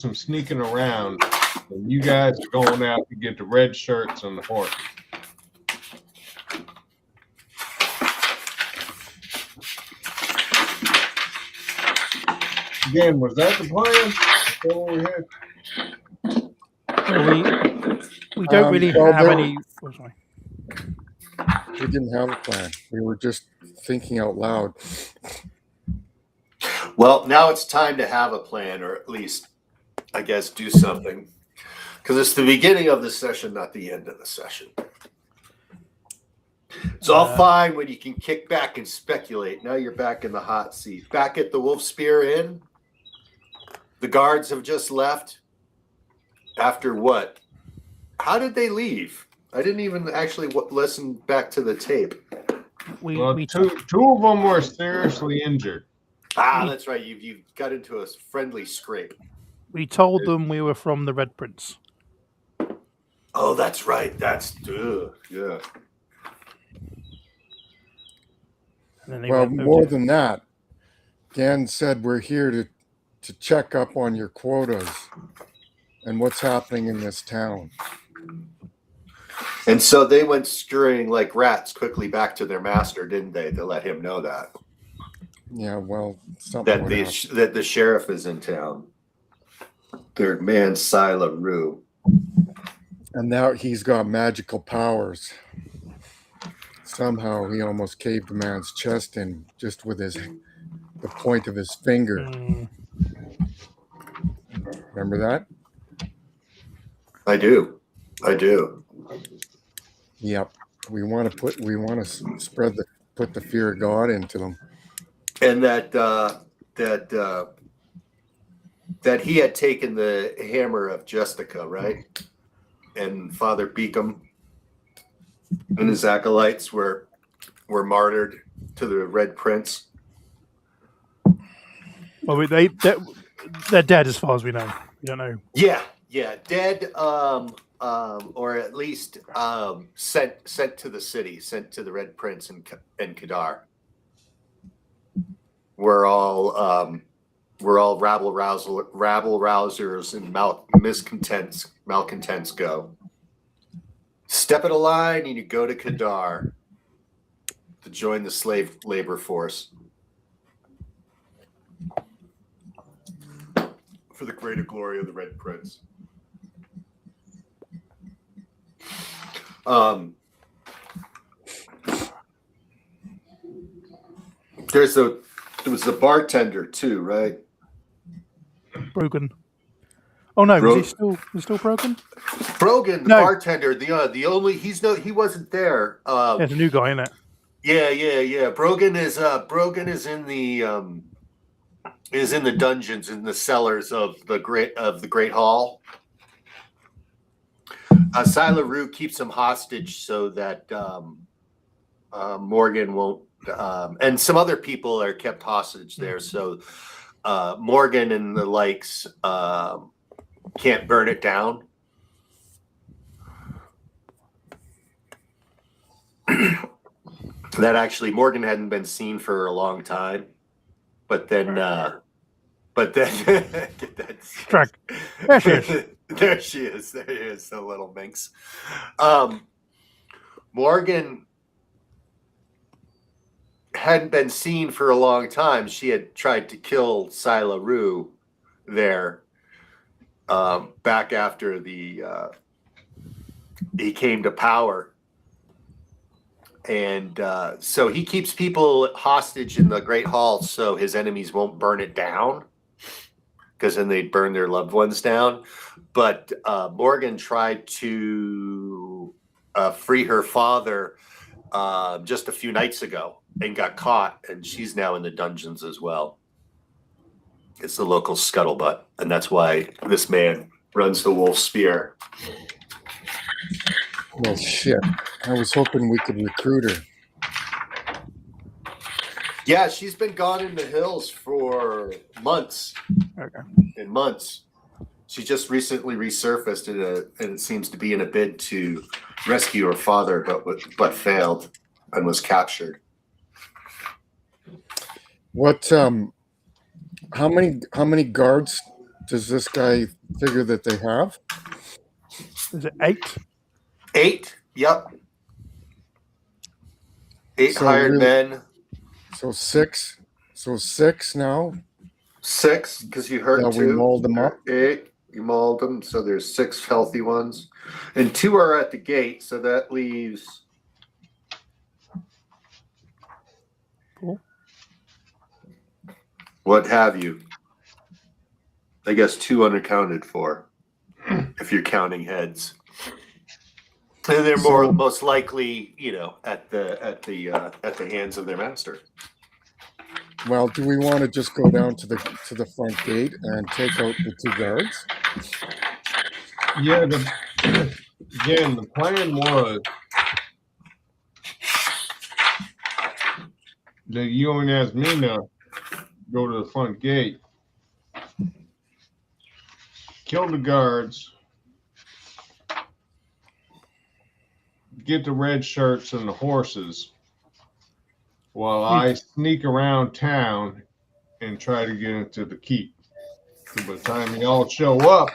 some sneaking around, and you guys are going out to get the red shirts and the horse. Again, was that the plan? We don't really have any. Oh, sorry. We didn't have a plan. We were just thinking out loud. Well, now it's time to have a plan, or at least, I guess, do something. Because it's the beginning of the session, not the end of the session. It's all fine when you can kick back and speculate. Now you're back in the hot seat. Back at the Wolf Spear Inn. The guards have just left. After what? How did they leave? I didn't even actually listen back to the tape. Two of them were seriously injured. That's right. You've got into a friendly scrape. We told them we were from the Red Prince. Oh, that's right. That's yeah. Well, more than that, Dan said we're here to check up on your quotas and what's happening in this town. And so they went scurrying like rats quickly back to their master, didn't they? To let him know that. Yeah, well, something that the sheriff is in town. Their man, Sila Rue. And now he's got magical powers. Somehow he almost caved a man's chest in just with the point of his finger. Remember that? I do. Yep. We want to put the fear of God into them. And that he had taken the hammer of Justica, right? And Father Beacom and his acolytes were martyred to the Red Prince. Well, they're dead as far as we know. We don't know. Yeah, dead, or at least sent to the city, sent to the Red Prince and Kadar. We're all rabble rousers and malcontents go. Step in a line and you go to Kadar to join the slave labor force for the greater glory of the Red Prince. There was a bartender too, right? Brogan. Oh no, was he still Brogan? Brogan, the bartender, he wasn't there. There's a new guy in it. Yeah. Brogan is in the dungeons, in the cellars of the Great Hall. Sila Rue keeps him hostage so that Morgan won't, and some other people are kept hostage there. So Morgan and the likes can't burn it down. That actually Morgan hadn't been seen for a long time, but then get that track. There she is. There he is, the little minx. Morgan hadn't been seen for a long time. She had tried to kill Sila Rue there back after he came to power. And so he keeps people hostage in the Great Hall so his enemies won't burn it down, because then they'd burn their loved ones down. But Morgan tried to free her father just a few nights ago and got caught, and she's now in the dungeons as well. It's the local scuttlebutt, and that's why this man runs the Wolf Spear. Well, shit. I was hoping we could recruit her. Yeah, she's been gone in the hills for months. Okay. In months. She just recently resurfaced, and it seems to be in a bid to rescue her father, but failed and was captured. What? How many guards does this guy figure that they have? Is it 8? 8. Yep. 8 So hired really- men. So 6. So 6 now. 6 because you hurt Yeah, 2. we mauled them up. 8. You mauled them, so there's 6 healthy ones, and 2 are at the gate. So that leaves 4. what have you. I guess 2 unaccounted for, if you're counting heads. And they're most likely, at the hands of their master. Well, do we want to just go down to the front gate and take out the 2 guards? Yeah. Again, the plan was that you and Yasmina go to the front gate, kill the guards, get the red shirts and the horses, while I sneak around town and try to get into the keep. So by the time y'all show up,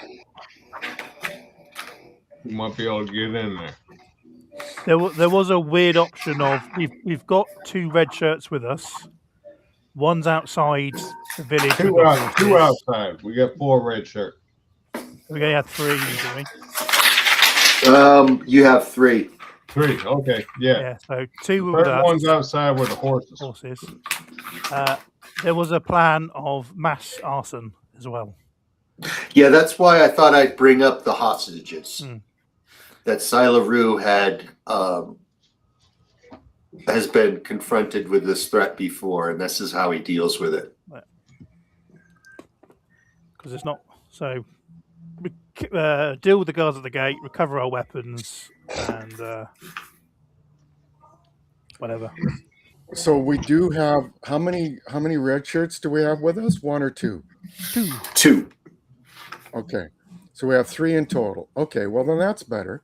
we might be able to get in there. There was a weird option of we've got 2 red shirts with us. One's outside the village. 2 outside. We got 4 red shirts. We only had 3, didn't we? You have 3. 3. Okay. Yeah. Yeah. So 2 were with Third us. one's outside with the horses. There was a plan of mass arson as well. Yeah, that's why I thought I'd bring up the hostages. That Silaroo has been confronted with this threat before, and this is how he deals with it. Because it's not so. We deal with the guards at the gate, recover our weapons, and whatever. So we do have how many red shirts do we have with us? 1 or 2? 2. Okay. So we have 3 in total. Okay, well then that's better.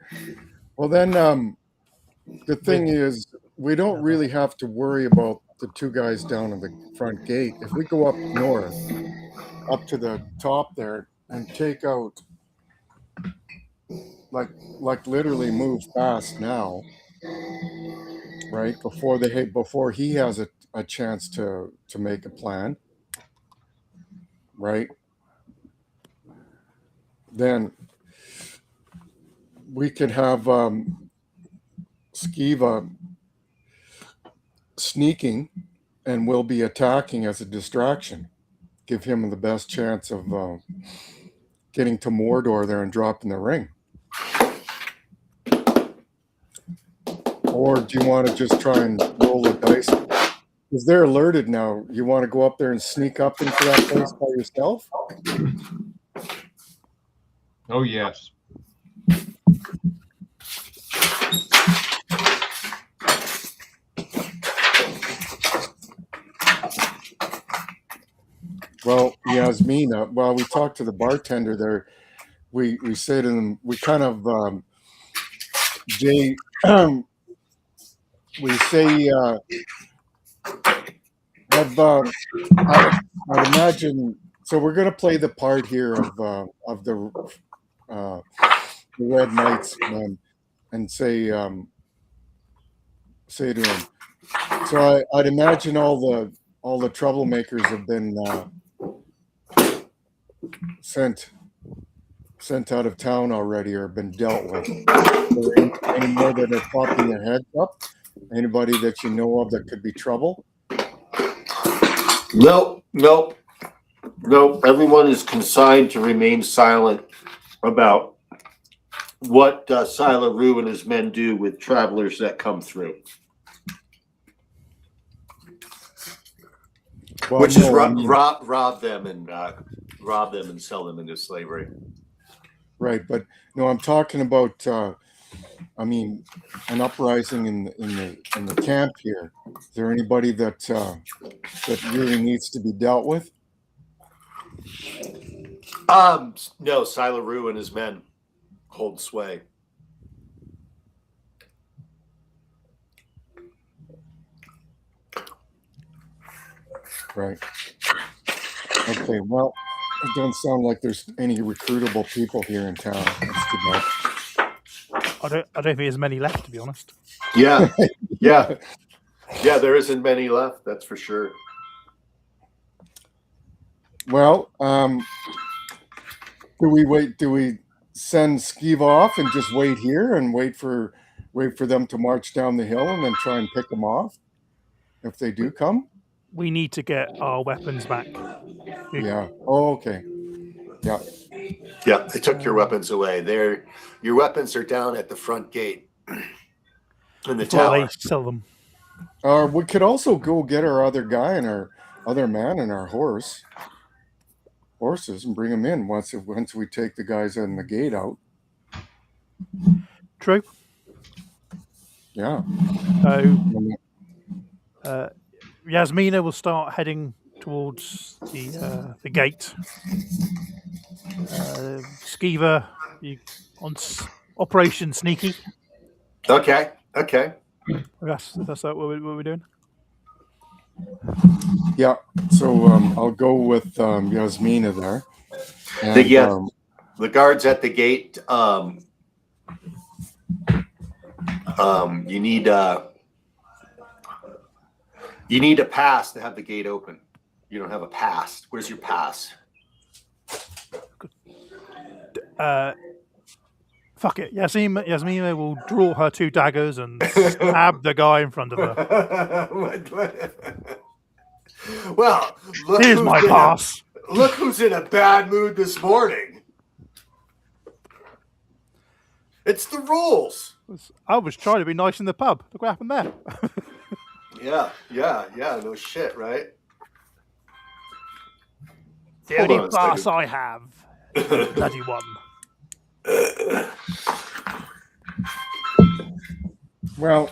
Well then the thing is we don't really have to worry about the 2 guys down at the front gate. If we go up north, up to the top there and take out like literally move fast now, right? Before he has a chance to make a plan, right? Then we could have Skiva sneaking, and we'll be attacking as a distraction. Give him the best chance of getting to Mordor there and dropping the ring. Or do you want to just try and roll the dice? Because they're alerted now. You want to go up there and sneak up into that place by yourself? Oh, yes. Well, Yasmina, while we talked to the bartender there, we say to them, we kind of, Jay, we say, I'd imagine, so we're going to play the part here of the Red Knights and say to him, so I'd imagine all the troublemakers have been sent out of town already or been dealt with. Any more that are popping their heads up? Anybody that you know of that could be trouble? Nope. Everyone is consigned to remain silent about what Silaroo and his men do with travelers that come through. Well, which is no, rob them and sell them into slavery. Right, but no, I'm talking about. An uprising in the camp here. Is there anybody that really needs to be dealt with? No, Silaroo and his men hold sway. Right. Okay. Well, It doesn't sound like there's any recruitable people here in town. That's too bad. I don't think there's many left, to be honest. Yeah, yeah, yeah. There isn't many left. That's for sure. Well, do we wait? Do we send Skeeve off and just wait here and wait for them to march down the hill and then try and pick them off if they do come? We need to get our weapons back. Yeah. Oh, okay. Yeah. Yeah, they took your weapons away. Your weapons are down at the front gate in the Before they tower. sell them. We could also go get our other guy and our other man and our horses and bring them in once we take the guys on the gate out. True. Yeah. So Yasmina will start heading towards the gate. Skeever, you on Operation Sneaky. Okay. That's what we're doing. Yeah. So I'll go with Yasmina there. And, the guards at the gate. You need a pass to have the gate open. You don't have a pass. Where's your pass? Fuck it. Yasmina will draw her 2 daggers and stab the guy in front of her. Well, Here's my pass. Look who's in a bad mood this morning. It's the rules. I was trying to be nice in the pub. Look what happened there. Yeah. No shit, right? The Hold on only a pass second. I have. Bloody one. well,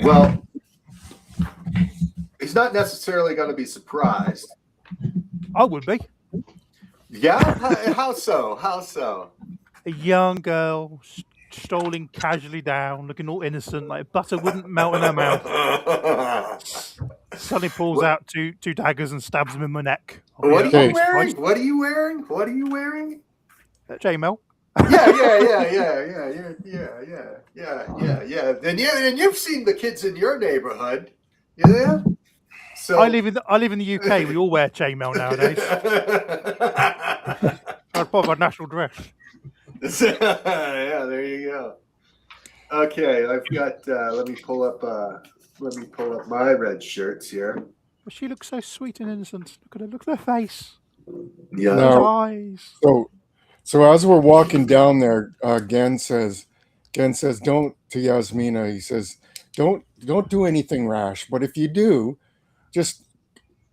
Well, he's not necessarily going to be surprised. I would be. Yeah? How so? How so? A young girl strolling casually down, looking all innocent, like butter wouldn't melt in her mouth. Suddenly pulls out two daggers and stabs him in my neck. What are Okay. you wearing? What are you wearing? What are you wearing? J-Mel. Yeah. And you've seen the kids in your neighborhood. Yeah. So I live in the UK. We all wear chainmail nowadays. That's part of our national dress. Yeah, there you go. Okay, I've got. Let me pull up my red shirts here. But she looks so sweet and innocent. Look at her. Look at her face. Yeah. No. Her eyes. So as we're walking down there, Gen says, "Don't," to Yasmina. He says, "Don't do anything rash. But if you do, just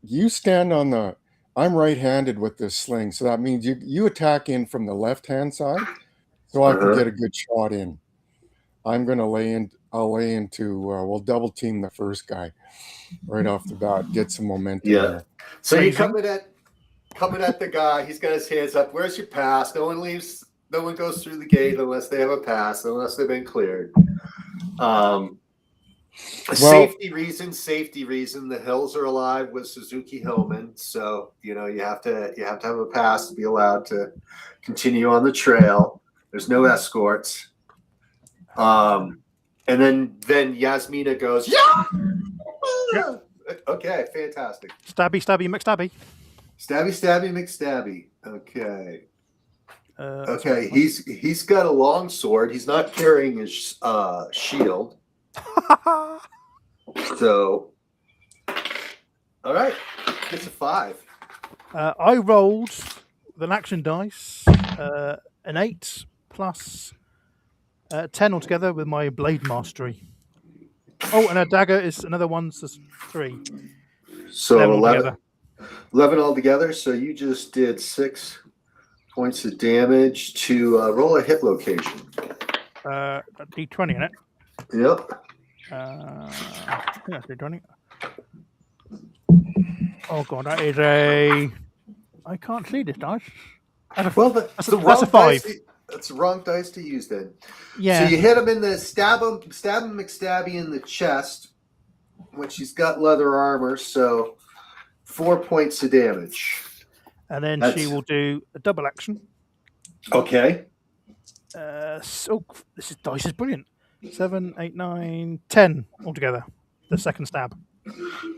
you stand on the. I'm right-handed with this sling, so that means you attack in from the left-hand side, so I can get a good shot in. I'm gonna lay in. I'll lay into. We'll double team the first guy right off the bat. Get some momentum there. So you're coming at the guy. He's got his hands up. Where's your pass? No one leaves. No one goes through the gate unless they have a pass, unless they've been cleared. Safety reason. The hills are alive with Suzuki Hillmen, so you have to have a pass to be allowed to continue on the trail. There's no escorts. And then Yasmina goes, yeah. Okay, fantastic. Stabby, McStabby. Stabby, McStabby. Okay. Okay, he's got a long sword. He's not carrying his shield. So, all right, it's a 5. I rolled with an action dice, an 8 plus 10 altogether with my blade mastery. Oh, and a dagger is another one, so 3. So 11 altogether. So you just did 6 points of damage to roll a hit location. D20 in it. Yep. Yeah, D20. Oh god, that is a. I can't see this dice. Well, that's a 5. That's the wrong dice to use then. Yeah. So you hit him in the stab him McStabby in the chest, which he's got leather armor, so 4 points of damage. And then she That's- will do a double action. Okay. So this dice is brilliant. 7, 8, 9, 10 altogether. The second stab.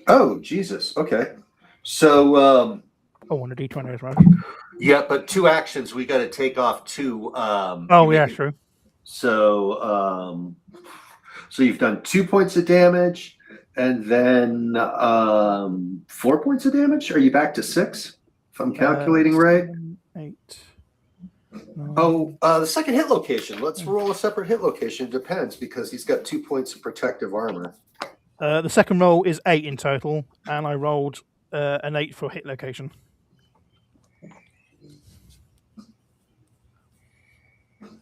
Oh, Jesus. Okay. So Oh, and a D20 as well. yeah, but 2 actions. We got to take off 2. Oh, yeah, true. So so you've done 2 points of damage, and then 4 points of damage. Are you back to 6? If I'm calculating right. 7, 8. 9. Oh, the second hit location. Let's roll a separate hit location. Depends because he's got 2 points of protective armor. The second roll is 8 in total, and I rolled an 8 for hit location.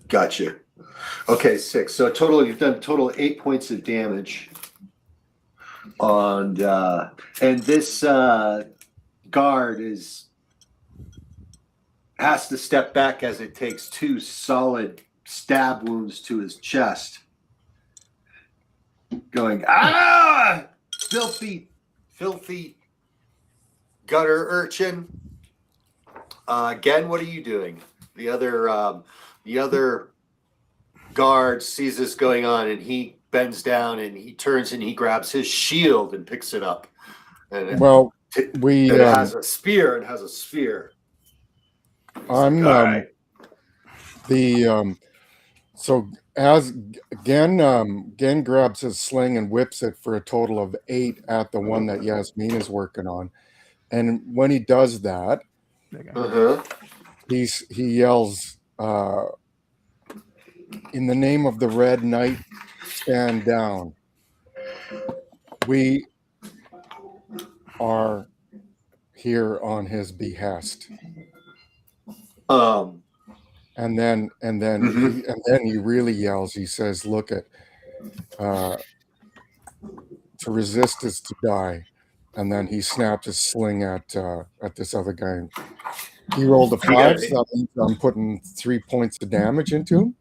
Gotcha. Okay, 6. So total, you've done total 8 points of damage. And this guard has to step back as it takes 2 solid stab wounds to his chest. Going, ah! Filthy gutter urchin. Again, what are you doing? The other guard sees this going on, and he bends down and he turns and he grabs his shield and picks it up. And Well, it has a spear and has a sphere. I'm All right. So as Gen grabs his sling and whips it for a total of 8 at the one that Yasmin is working on, and when he does that, There you go. he yells, "In the name of the Red Knight, stand down. We are here on his behest." And then he really yells. He says, "Look at to resist is to die." And then he snaps his sling at this other guy. He rolled a 5, so that means I'm putting 3 points of damage into him.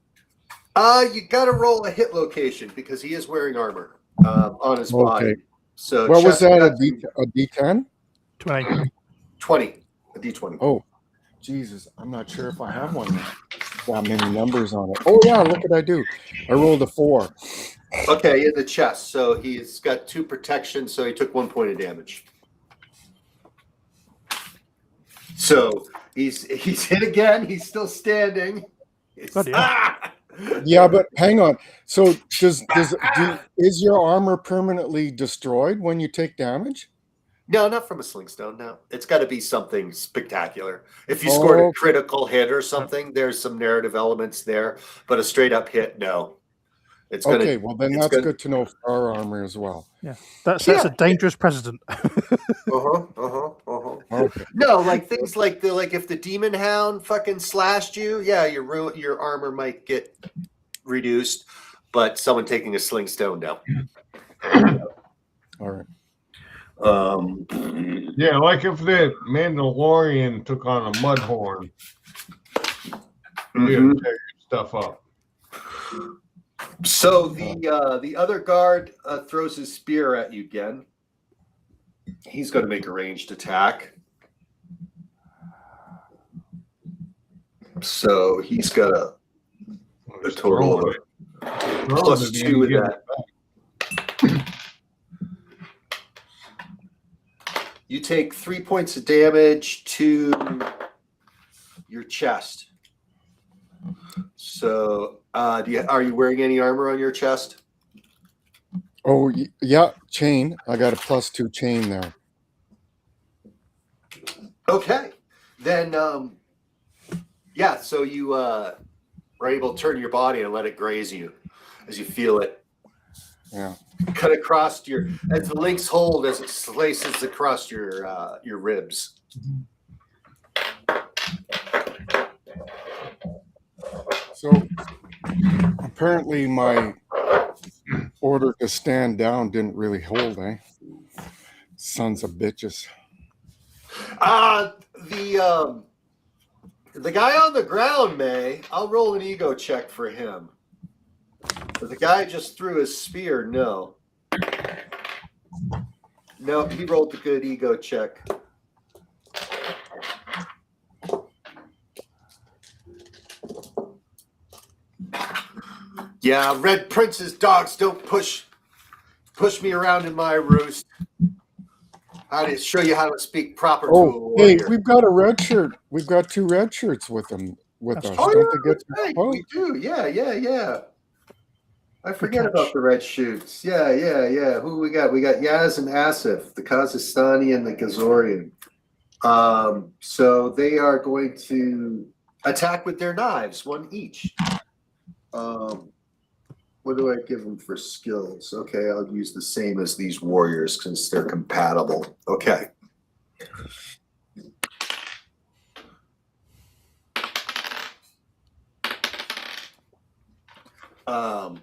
You got to roll a hit location because he is wearing armor on his body. So What was that? A chest- D10? 20. 20, a D20. Oh, Jesus! I'm not sure if I have one that many numbers on it. Oh yeah, look what I do. I rolled a 4. Okay, in the chest. So he's got 2 protections, so he took 1 point of damage. So he's hit again. He's still standing. Bloody hell. Yeah, but hang on. So is your armor permanently destroyed when you take damage? No, not from a slingstone. No, it's got to be something spectacular. If you scored a critical hit or something, there's some narrative elements there. But a straight up hit, no. It's gonna, Okay, well then that's good to know for our armor as well. Yeah, that's a dangerous precedent. Okay. No, like things like if the demon hound fucking slashed you, yeah, your armor might get reduced, but someone taking a slingstone, no. All right. Yeah, like if the Mandalorian took on a mudhorn, you tear your stuff up. So the other guard throws his spear at you again. He's going to make a ranged attack. So he's got a total of +2 with that. You take 3 points of damage to your chest. So, are you wearing any armor on your chest? Oh yeah, chain. I got a +2 chain there. Okay, then yeah. So you are able to turn your body and let it graze you as you feel it. Yeah. Cut across as the links hold as it slices across your ribs. So apparently my order to stand down didn't really hold, eh? Sons of bitches. The guy on the ground, May, I'll roll an ego check for him. But the guy just threw his spear, no. No, he rolled a good ego check. Yeah, Red Prince's dogs don't push me around in my roost. I'll show you how to speak proper to a hey, warrior. we've got a red shirt. We've got 2 red shirts with them with us. Oh, Don't they get right. We do. Yeah. I forget catch. about the red shoots. Yeah. Who we got? We got Yaz and Asif, the Kazakhstani and the Gazorian. So they are going to attack with their knives, one each. What do I give them for skills? Okay, I'll use the same as these warriors since they're compatible. Okay. And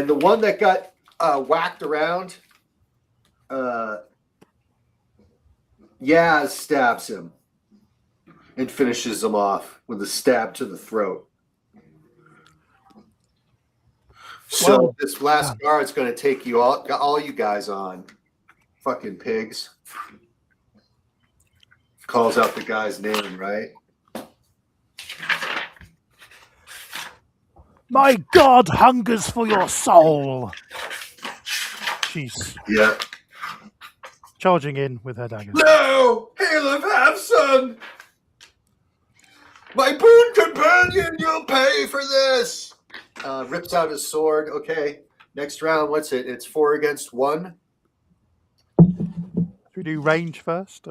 the one that got whacked around, Yaz stabs him and finishes him off with a stab to the throat. So Wow. this last guard's going to take you all you guys on. Fucking pigs. Calls out the guy's name, right? My God hungers for your soul. She's Yeah. charging in with her dagger. No! Hail of Half-Son! My boon companion, you'll pay for this! Rips out his sword. Okay. Next round, what's it? It's 4 against 1. Should we do range first?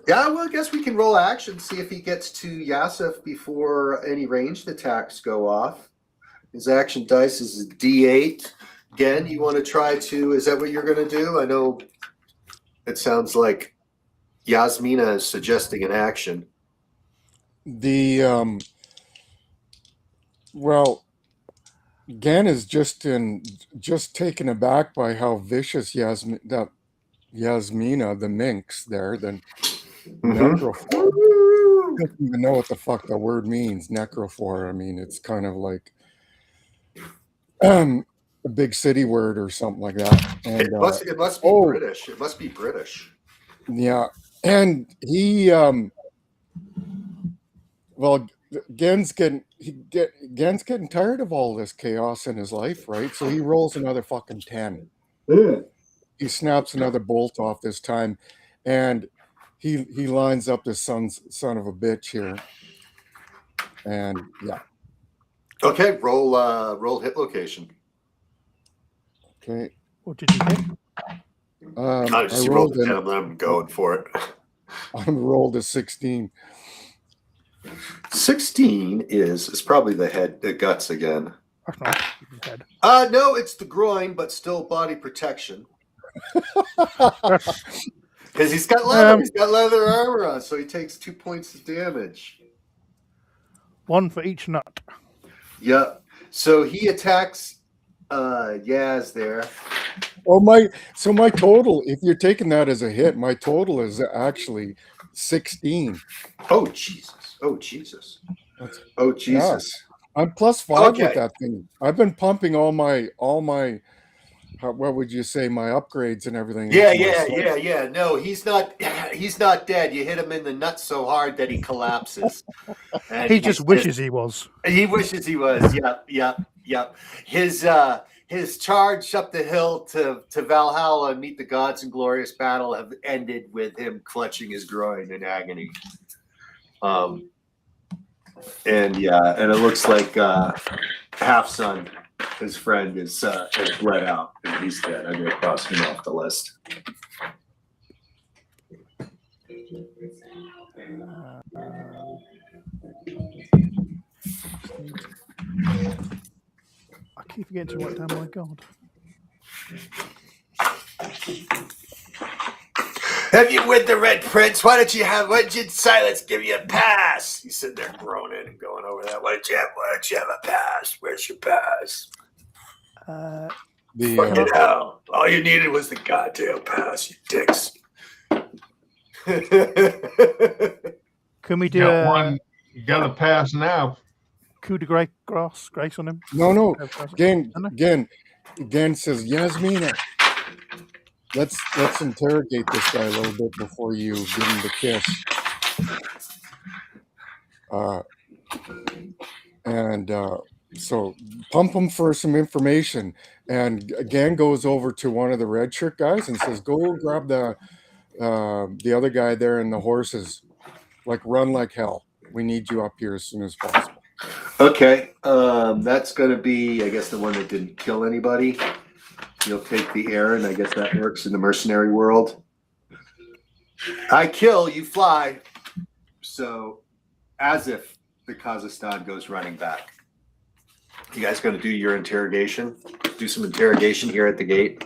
Yeah, well, I guess we can roll action, see if he gets to Yasef before any ranged attacks go off. His action dice is a D8. Again, you want to try to, is that what you're going to do? I know it sounds like Yasmina is suggesting an action. Well, Gan is just taken aback by how vicious Yasmina, the minx there, the necrophore. I don't even know what the fuck the word means, necrophore. I mean, it's kind of like a big city word or something like that. And It must be British. It must be British. Yeah, and he well, Gen's getting tired of all this chaos in his life, right? So he rolls another fucking 10. He snaps another bolt off this time, and he lines up this son of a bitch here. And yeah. Okay, roll hit location. Okay. What did you hit? I just rolled a 10. I'm going for it. I rolled a 16. 16 is probably the guts again. That's not his head. No, it's the groin, but still body protection. Because he's got leather. He's got leather armor on, so he takes 2 points of damage. 1 for each nut. Yeah. So he attacks Yaz there. Oh my total, if you're taking that as a hit, my total is actually 16. Oh Jesus. Yeah. I'm +5 with that thing. I've been pumping all my what would you say, my upgrades and everything. Yeah. No, he's not dead. You hit him in the nuts so hard that he collapses. And He just wishes he was. He wishes he was. Yep. His charge up the hill to Valhalla and meet the gods in glorious battle have ended with him clutching his groin in agony. And it looks like Half-Son, his friend, is bled out and he's dead. I'm gonna cross him off the list. I keep forgetting to write down my god. Have you with the Red Prince? Why did Silence give you a pass? He's sitting there groaning and going over that. Why did you have a pass? Where's your pass? Fucking hell. All you needed was the goddamn pass, you dicks. Can we do Got a one. You got to pass now. coup de grace on him? No. No? Gan says, Yasmina, let's interrogate this guy a little bit before you give him the kiss. So pump him for some information. And Gan goes over to one of the red shirt guys and says, go grab the other guy there in the horses. Like, run like hell. We need you up here as soon as possible. Okay, that's going to be, I guess, the one that didn't kill anybody. You'll take the Aaron. I guess that works in the mercenary world. I kill, you fly. So, as if the Kazakhstan goes running back. You guys going to do your interrogation? Do some interrogation here at the gate?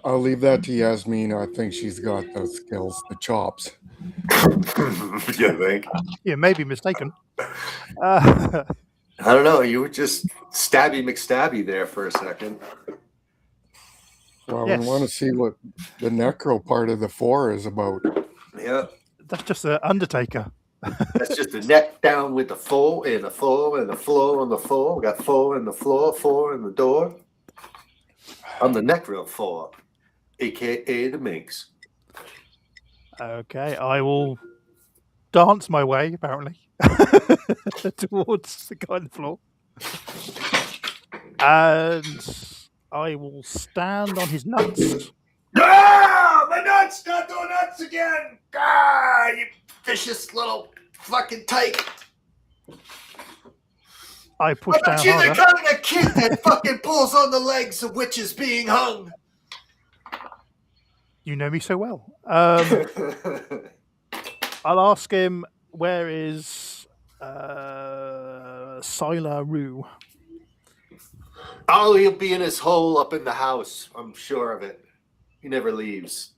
I'll leave that to Yasmin. I think she's got those skills, the chops. You think? You may be mistaken. I don't know. You were just stabby McStabby there for a second. Well, Yes. we want to see what the necro part of the 4 is about. Yeah. That's just an Undertaker. That's just a neck down with the 4 and the 4 and the floor on the 4. We got 4 in the floor, 4 in the door. I'm the necro 4, aka the Minx. Okay, I will dance my way, apparently, towards the guy on the floor. And I will stand on his nuts. Ah, my nuts! Not doing nuts again! Ah, you vicious little fucking tyke! I push I bet down you the harder. kind of kid that fucking pulls on the legs of witches being hung. You know me so well. I'll ask him, where is Sylar Rue? Oh, he'll be in his hole up in the house. I'm sure of it. He never leaves.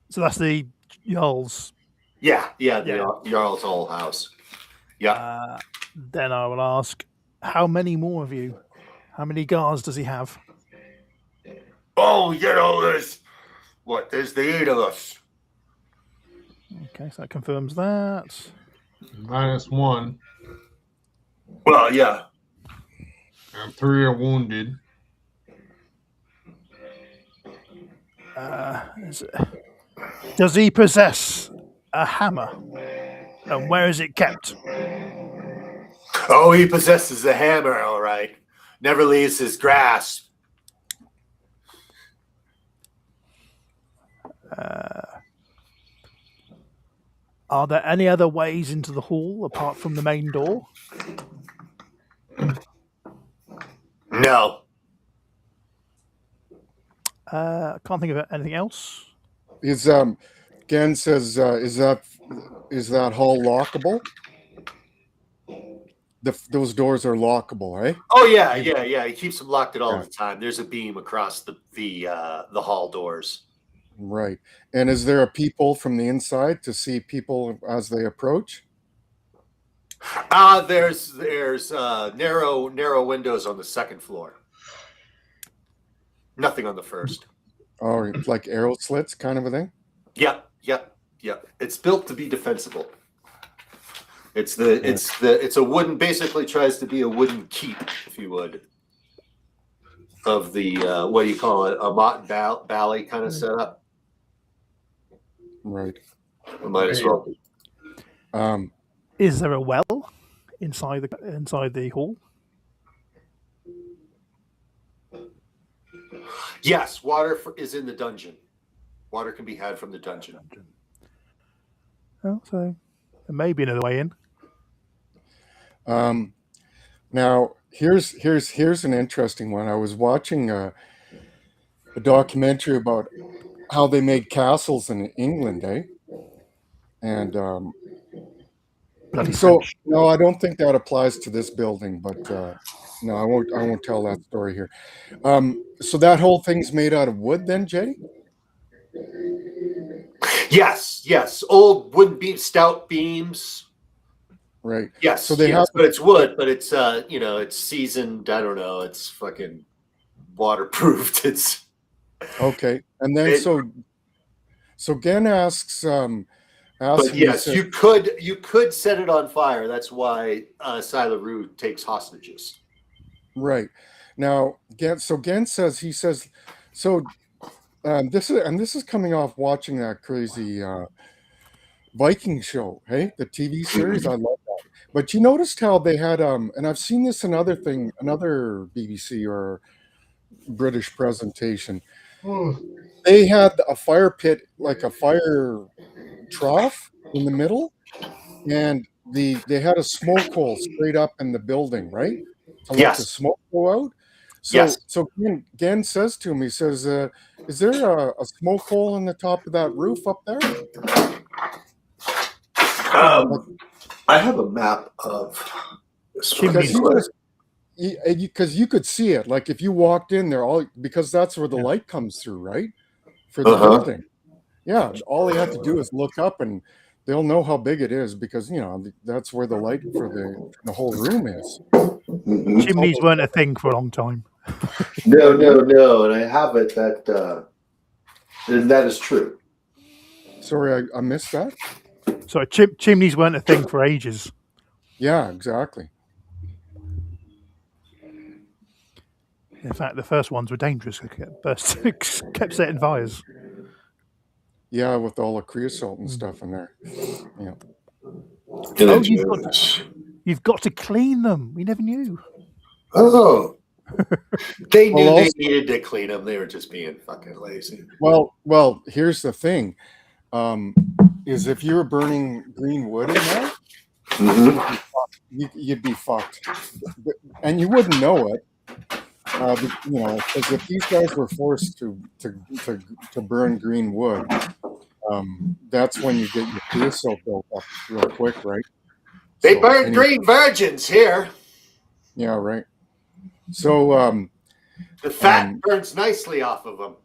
So that's the Jarl's. Yeah, the Yeah. Jarl's old house. Yeah. Then I will ask, how many more of you? How many guards does he have? Oh, there's the 8 of us. Okay, so that confirms that. -1. Well, yeah. And 3 are wounded. Does he possess a hammer? And where is it kept? Oh, he possesses a hammer, all right. Never leaves his grasp. Are there any other ways into the hall apart from the main door? No. I can't think of anything else. Is Gan says, is that hall lockable? Those doors are lockable, eh? Oh yeah. He keeps them locked all Yeah. the time. There's a beam across the hall doors. Right. And is there a peephole from the inside to see people as they approach? There's narrow windows on the second floor. Nothing on the first. Or like arrow slits kind of a thing? Yep. It's built to be defensible. It's a wooden, basically tries to be a wooden keep, if you would, of the what do you call it, a Mott Valley kind of setup. Right. Might as well. Is there a well inside the hall? Yes, water is in the dungeon. Water can be had from the dungeon. Oh, so there may be another way in. Now here's an interesting one. I was watching a documentary about how they made castles in England, eh? And Bloody so French. no, I don't think that applies to this building, but no, I won't tell that story here. So that whole thing's made out of wood then, Jay? Yes. Old wooden beams, stout beams. Right. Yes. So they have, but it's wood, but it's it's seasoned. I don't know. It's fucking waterproofed. It's okay. And then So Gen asks But me, yes, says, you could set it on fire. That's why Silaroo takes hostages. right now, Gen says, he says, so this is coming off watching that crazy Viking show, hey, the TV series. I love that. But you noticed how they had and I've seen this in another BBC or British presentation. They had a fire pit, like a fire trough in the middle, and they had a smoke hole straight up in the building, right? To let the Yes. smoke go out. Yes. So Gen says to him, he says, is there a smoke hole in the top of that roof up there? Like, I have a map of this Chimneys. because you could see it, like if you walked in there, all because that's where the Yeah. light comes through, right? For the building. Yeah, all they have to do is look up and they'll know how big it is because that's where the light for the whole room is. Chimneys weren't a thing for a long time. No, and I have it that is true. Sorry, I missed that. So chimneys weren't a thing for ages. Yeah, exactly. In fact, the first ones were dangerous. Kept setting fires. Yeah, with all the creosote and stuff in there. Yeah. Oh, you've got to clean them. We never knew. Oh, they knew Well, they also- needed to clean them. They were just being fucking lazy. Well, here's the thing. Is if you were burning green wood in there, you'd be fucked. And you wouldn't know it. Because if these guys were forced to burn green wood, that's when you get your creosote built up real quick, right? They So, burn anyway, green virgins here. Yeah, right. So The fat burns nicely off of them.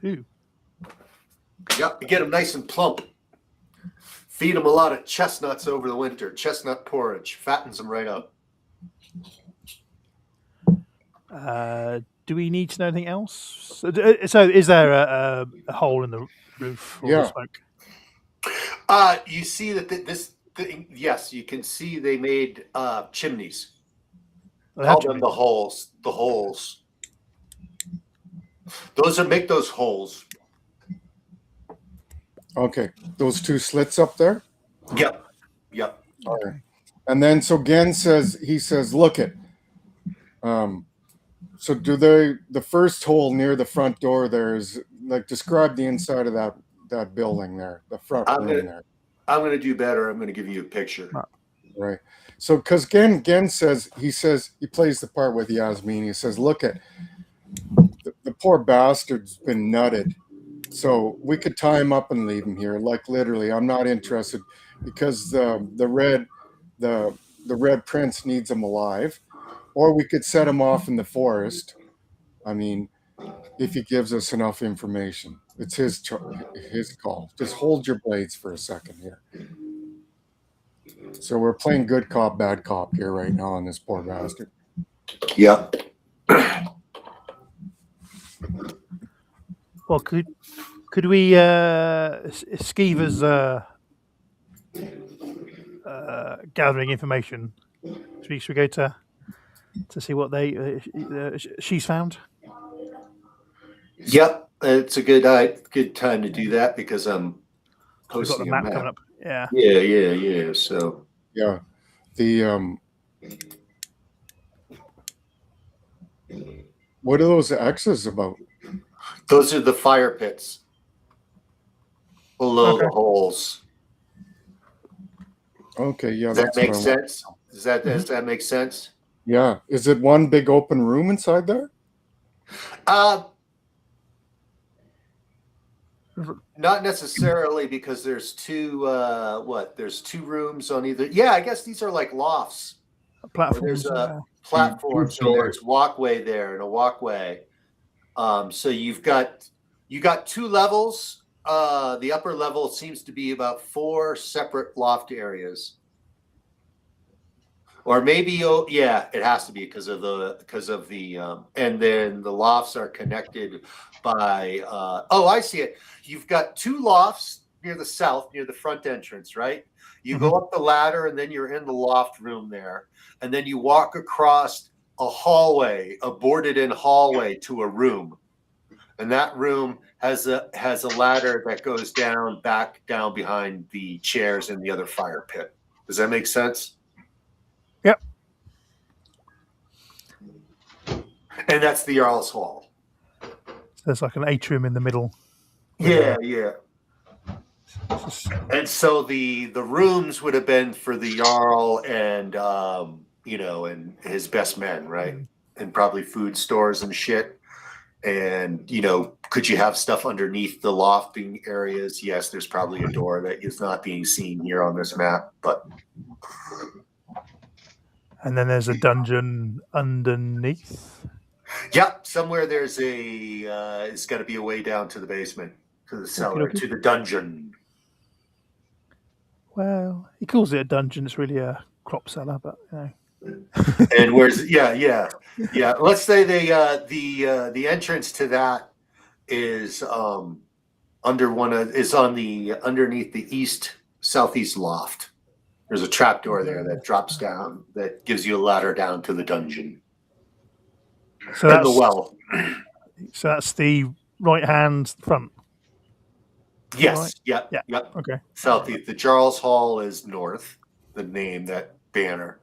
Ooh. Yep, you get them nice and plump. Feed them a lot of chestnuts over the winter. Chestnut porridge fattens them right up. Do we need to know anything else? So is there a hole in the roof or the smoke? You see that yes, you can see they made chimneys. Call them the holes. The holes. Make those holes. okay, those two slits up there. Yep. All right. And then so Gen says, look it. So the first hole near the front door there is like, describe the inside of that building there, the front room there. I'm gonna do better. I'm gonna give you a picture. Right. So because Gen says he plays the part with Yasmin. He says, look at the poor bastard's been nutted. So we could tie him up and leave him here. Like literally, I'm not interested because the red prince needs him alive. Or we could set him off in the forest. I mean, if he gives us enough information, it's his call. Just hold your blades for a second here. So we're playing good cop, bad cop here right now on this poor bastard. Yeah. Well, could we Skeever's gathering information? Should we go to see what she's found? Yep, it's a good time to do that because I'm We've got posting the map coming up. Yeah. Yeah. So yeah, the what are those X's about? those are the fire pits below the holes. Okay, yeah, Does that make sense? Does that make sense? Yeah. Is it one big open room inside there? Not necessarily, because there's two there's two rooms on either. Yeah, I guess these are like lofts. Platforms. There's a platform, so there's walkway there and a walkway. So you got two levels. The upper level seems to be about 4 separate loft areas. Or maybe, oh yeah, it has to be because of the and then the lofts are connected by oh, I see it. You've got two lofts near the south, near the front entrance, right? You go up the ladder and then you're in the loft room there. And then you walk across a hallway, a boarded in hallway to a room. And that room has a ladder that goes back down behind the chairs in the other fire pit. Does that make sense? Yep. And that's the Jarl's Hall. So there's like an atrium in the middle. Yeah. And so the rooms would have been for the Jarl and and his best men, right? And probably food stores and shit. And could you have stuff underneath the lofting areas? Yes, there's probably a door that is not being seen here on this map, but. And then there's a dungeon underneath. Yep, somewhere there's it's got to be a way down to the basement, to the cellar, Okay. to the dungeon. Well, he calls it a dungeon. It's really a crop cellar, but And where's yeah. Let's say the entrance to that is underneath the southeast loft. There's a trapdoor there that drops down that gives you a ladder down to the dungeon. so And that's the well. So that's the right hand front. Yes. Right. Yeah. Okay. Southeast. The Jarl's Hall is north. The name, that banner.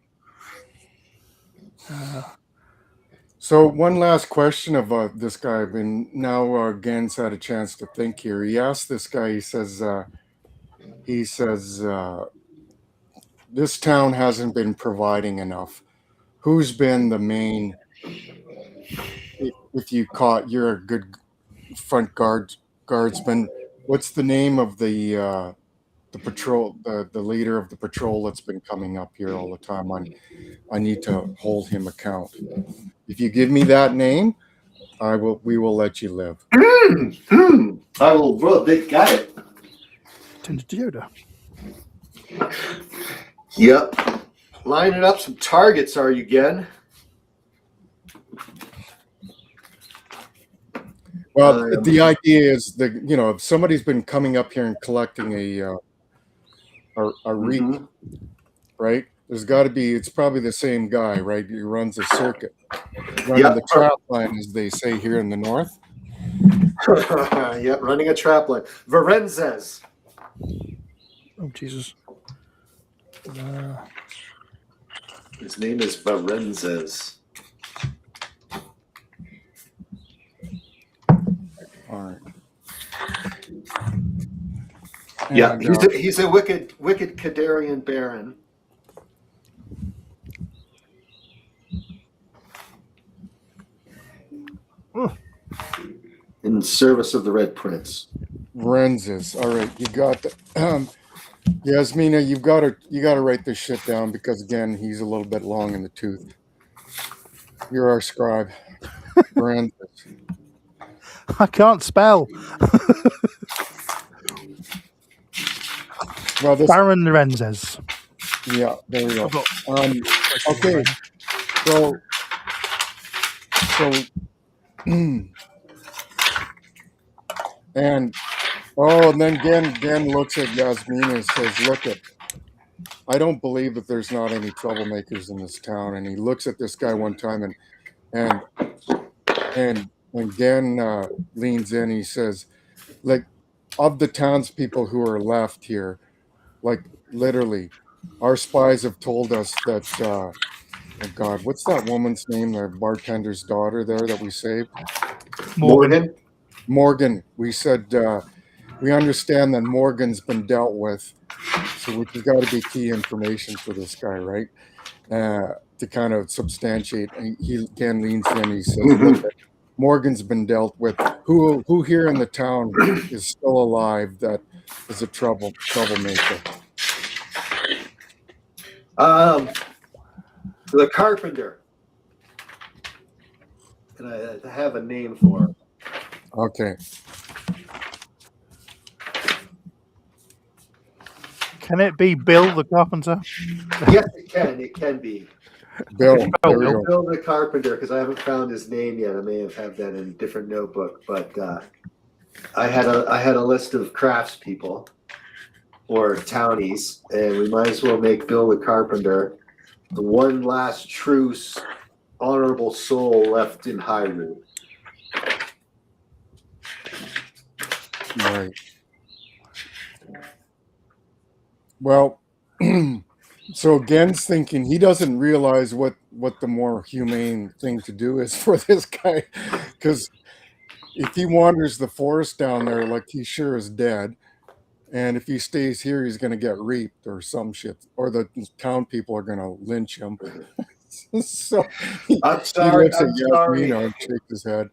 So one last question of this guy. I've been now Gen's had a chance to think here. He asked this guy. He says, this town hasn't been providing enough. Who's been the main? If you're a good front guardsman. What's the name of the patrol, the leader of the patrol that's been coming up here all the time? I need to hold him account. If you give me that name, we will let you live. I will. Bro, they got it. Tended to Yoda. Yep. Lining up some targets, are you, Gen? Well, the idea is that if somebody's been coming up here and collecting a reek, right? There's got to be. It's probably the same guy, right? He runs a circuit, running the trap line, as they say here in the north. Yep, running a trap line. Varenzes. Oh Jesus. His name is Varenzes. All right. Yeah, And, he's a wicked Kadarian baron. In service of the Red Prince. Renzes. All right, you got the. Yasmina, you got to write this shit down because again, he's a little bit long in the tooth. You're our scribe. Renzes. I can't spell. Well, this. Baron Lorenzes. Yeah, there we go. I've got- Okay, so and then Gen looks at Yasmina and says, "Look at, I don't believe that there's not any troublemakers in this town." And he looks at this guy one time and Gen leans in. He says, "Like, of the townspeople who are left here, like literally, our spies have told us that." Oh God, what's that woman's name? The bartender's daughter there that we saved? Morgan. We said we understand that Morgan's been dealt with, so which has got to be key information for this guy, right? To kind of substantiate. And he again leans in. He says, "Look, Morgan's been dealt with. Who here in the town is still alive that is a troublemaker?" The carpenter. And I have a name for him. Okay. Can it be Bill the carpenter? Yes, it can. It can be. Bill, Oh, there we Bill. go. Bill the Carpenter, because I haven't found his name yet. I may have had that in a different notebook, but I had a list of craftspeople or townies, and we might as well make Bill the Carpenter the one last true honorable soul left in Hyrule. Right. Well, so Gen's thinking he doesn't realize what the more humane thing to do is for this guy, because if he wanders the forest down there, like he sure is dead, and if he stays here, he's going to get reaped or some shit, or the town people are going to lynch him. So I'm he sorry. looks at I'm sorry. Yasmina and shakes his head.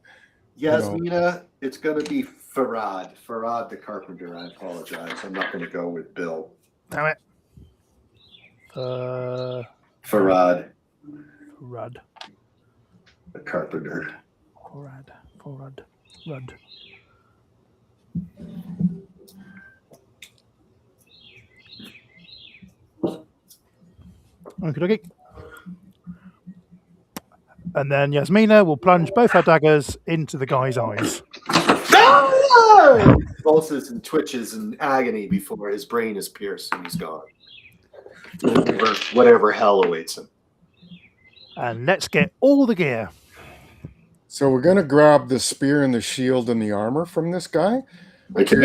Yasmina, it's going to be Farad. Farad the Carpenter. I apologize. I'm not going to go with Bill. Damn it. Farad Rud. the Carpenter. Rud. Okay. And then Yasmina will plunge both her daggers into the guy's eyes. Pulses and twitches in agony before his brain is pierced and he's gone. Whatever hell awaits him. And let's get all the gear. So we're going to grab the spear and the shield and the armor from this guy. Okay,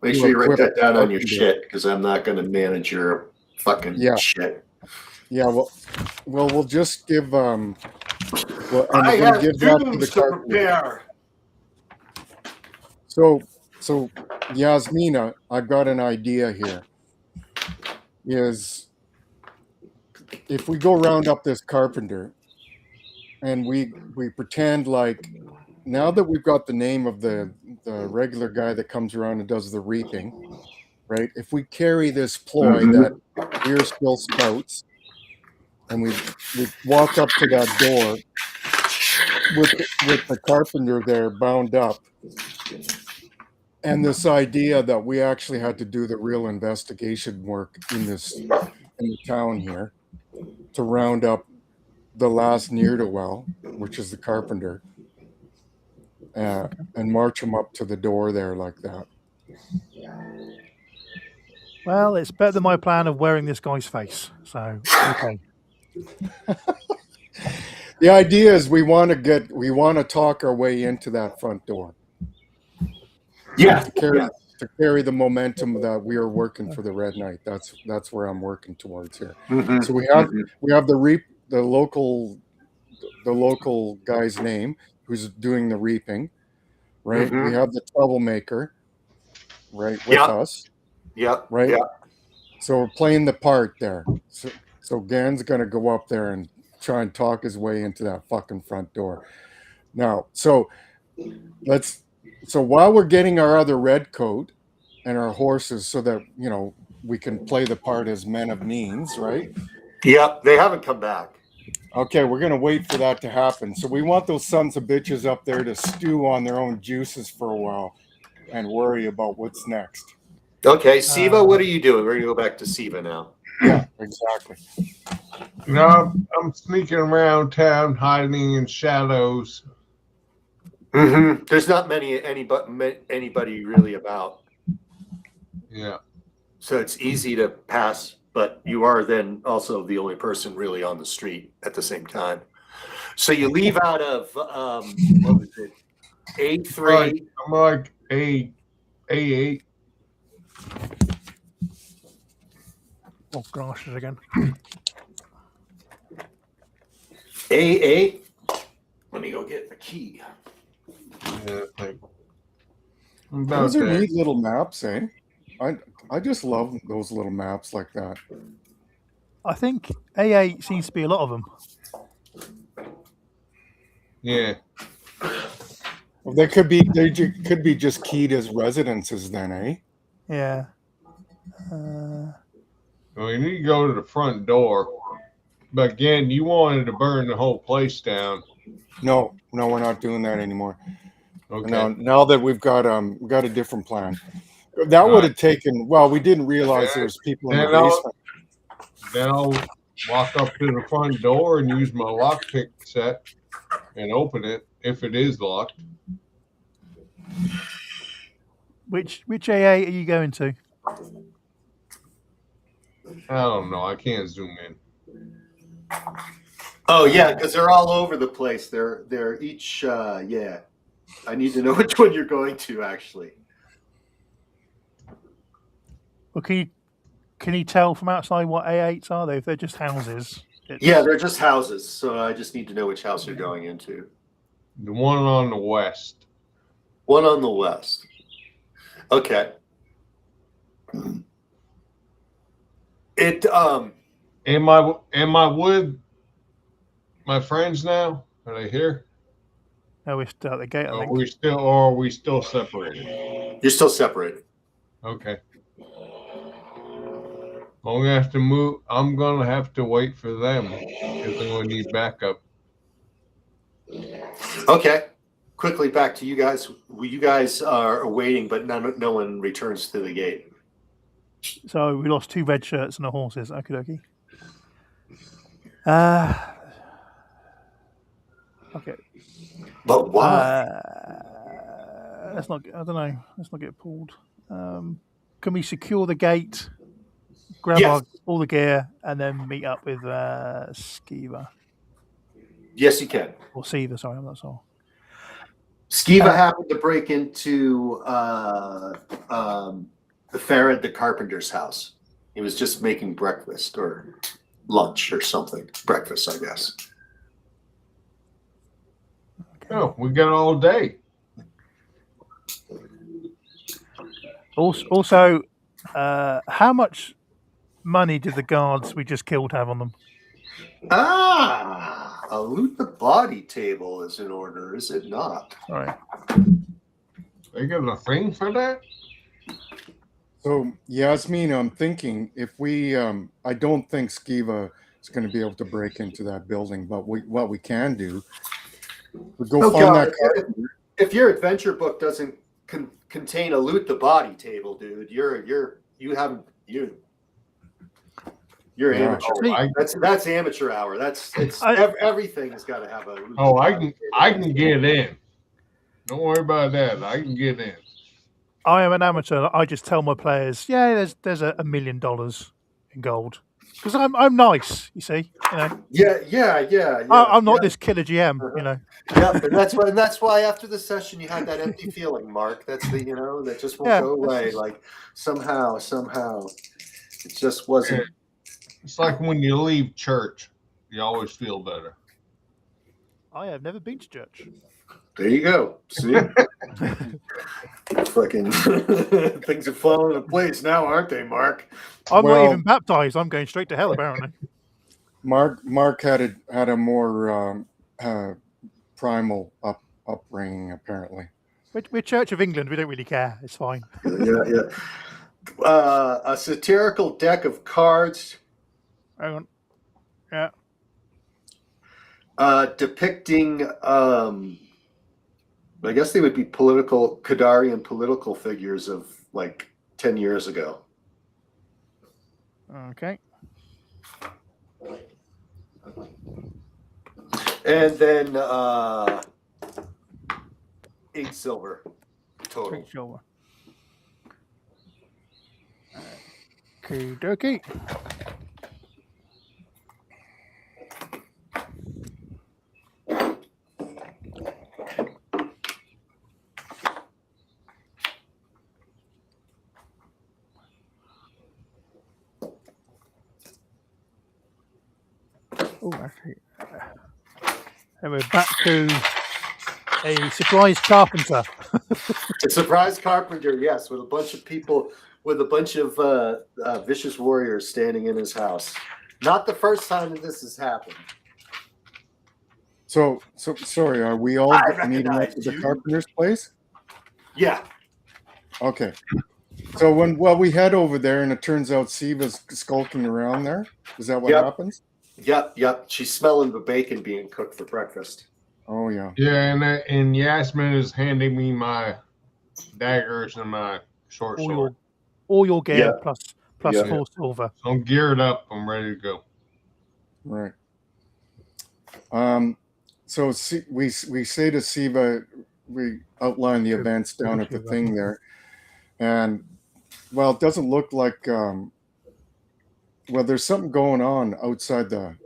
make sure you write that down on your Carpenter. shit, because I'm not going to manage your fucking shit. Yeah, well, we'll just give and I we're gonna have give that to dooms the to carpenter. prepare. So Yasmina, I've got an idea here. Is if we go round up this carpenter and we pretend like now that we've got the name of the regular guy that comes around and does the reaping, right? If we carry this ploy that we're still scouts, and we walk up to that door with the carpenter there bound up, and this idea that we actually had to do the real investigation work in the town here to round up the last ne'er-do-well, which is the carpenter, and march him up to the door there like that. Well, it's better than my plan of wearing this guy's face. So, okay. The idea is we want to talk our way into that front door. Yeah. To carry the momentum that we are working for the Red Knight. That's where I'm working towards here. Mm-hmm. So we have the local guy's name who's doing the reaping, right? Mhm. We have the troublemaker, right, with us, Yep. right? Yeah. So we're playing the part there. So Gan's gonna go up there and try and talk his way into that fucking front door. Now, so while we're getting our other red coat and our horses so that, we can play the part as men of means, right? Yep. They haven't come back. Okay, we're going to wait for that to happen. So we want those sons of bitches up there to stew on their own juices for a while and worry about what's next. Okay, Siva, what are you doing? We're going to go back to Siva now. Yeah, exactly. I'm sneaking around town, hiding in shadows. Mm-hmm. There's not anybody really about. Yeah. So it's easy to pass, but you are then also the only person really on the street at the same time. So you leave out of what was it? A3. Right. I'm like A8. Oh, gosh, again. A8. Let me go get the key. Yeah, about Those are there. neat little maps, eh? I just love those little maps like that. I think A8 seems to be a lot of them. Yeah. Well, they could be just keyed as residences then, eh? Yeah. Well, you need to go to the front door. But again, you wanted to burn the whole place down. No, we're not doing that anymore. Okay. Now that we've got a different plan. That would have taken. Well, we didn't realize there was people in the basement. Then I'll walk up to the front door and use my lockpick set and open it if it is locked. Which AA are you going to? I don't know. I can't zoom in. Oh yeah, because they're all over the place. They're each yeah. I need to know which one you're going to actually. Well, can you tell from outside what A8s are they? If they're just houses. Yeah, they're just houses. So I just need to know which house you're going into. The one on the west. One on the west. Okay. It Am I with my friends now? Are they here? No, we're still at the gate. I Or think. are we still separated? You're still separated. Okay. I'm gonna have to move. I'm gonna have to wait for them because I'm gonna need backup. Okay. Quickly back to you guys. You guys are waiting, but no one returns to the gate. So we lost 2 red shirts and the horses. Okie dokie. Okay. But why? Let's not. I don't know. Let's not get pulled. Can we secure the gate? Grab Yes. all the gear and then meet up with Skiva Yes, you can. or Siva. Sorry, I'm not sure. Skiva happened to break into Farad the carpenter's house. He was just making breakfast or lunch or something. Breakfast, I guess. Oh, we got all day. Also, how much money did the guards we just killed have on them? A loot the body table is in order, is it not? Sorry. They got a thing for that? So Yasmin, I'm thinking if we, I don't think Skiva is going to be able to break into that building, but what we can do, we go find that carpenter. If your adventure book doesn't contain a loot the body table, dude, you're amateur. That's amateur hour. Everything has got to have a. Oh, I can get in. Don't worry about that. I can get in. I am an amateur. I just tell my players, yeah, there's $1 million in gold because I'm nice. You see, you know. Yeah. I'm not this killer GM, you know. Yeah, and that's why after the session you had that empty feeling, Mark. That's that just won't go away. Like somehow, it just wasn't. It's like when you leave church, you always feel better. I have never been to church. There you go. See, fucking things are falling into place now, aren't they, Mark? I'm not even baptized. I'm going straight to hell, apparently. Mark had a more primal upbringing, apparently. We're Church of England. We don't really care. It's fine. Yeah. A satirical deck of cards. Hang on. Yeah. Depicting, I guess they would be Kadarian political figures of like 10 years ago. Okay. And then 8 silver total. 8 silver. Okie dokie. Oh, actually. And we're back to a surprise carpenter. A surprise carpenter, yes, with a bunch of people, with a bunch of vicious warriors standing in his house. Not the first time that this has happened. So sorry, are we all meeting up at the carpenter's place? Yeah. Okay. So we head over there and it turns out Siva's skulking around there. Is that what happens? Yep. She's smelling the bacon being cooked for breakfast. Oh yeah. Yeah, and Yasmin is handing me my daggers and my short all sword. your gear Yeah. plus Yeah. 4 silver. So I'm geared up. I'm ready to go. Right. So we say to Siva, we outline the events down at the thing there, and well, it doesn't look like well, there's something going on outside the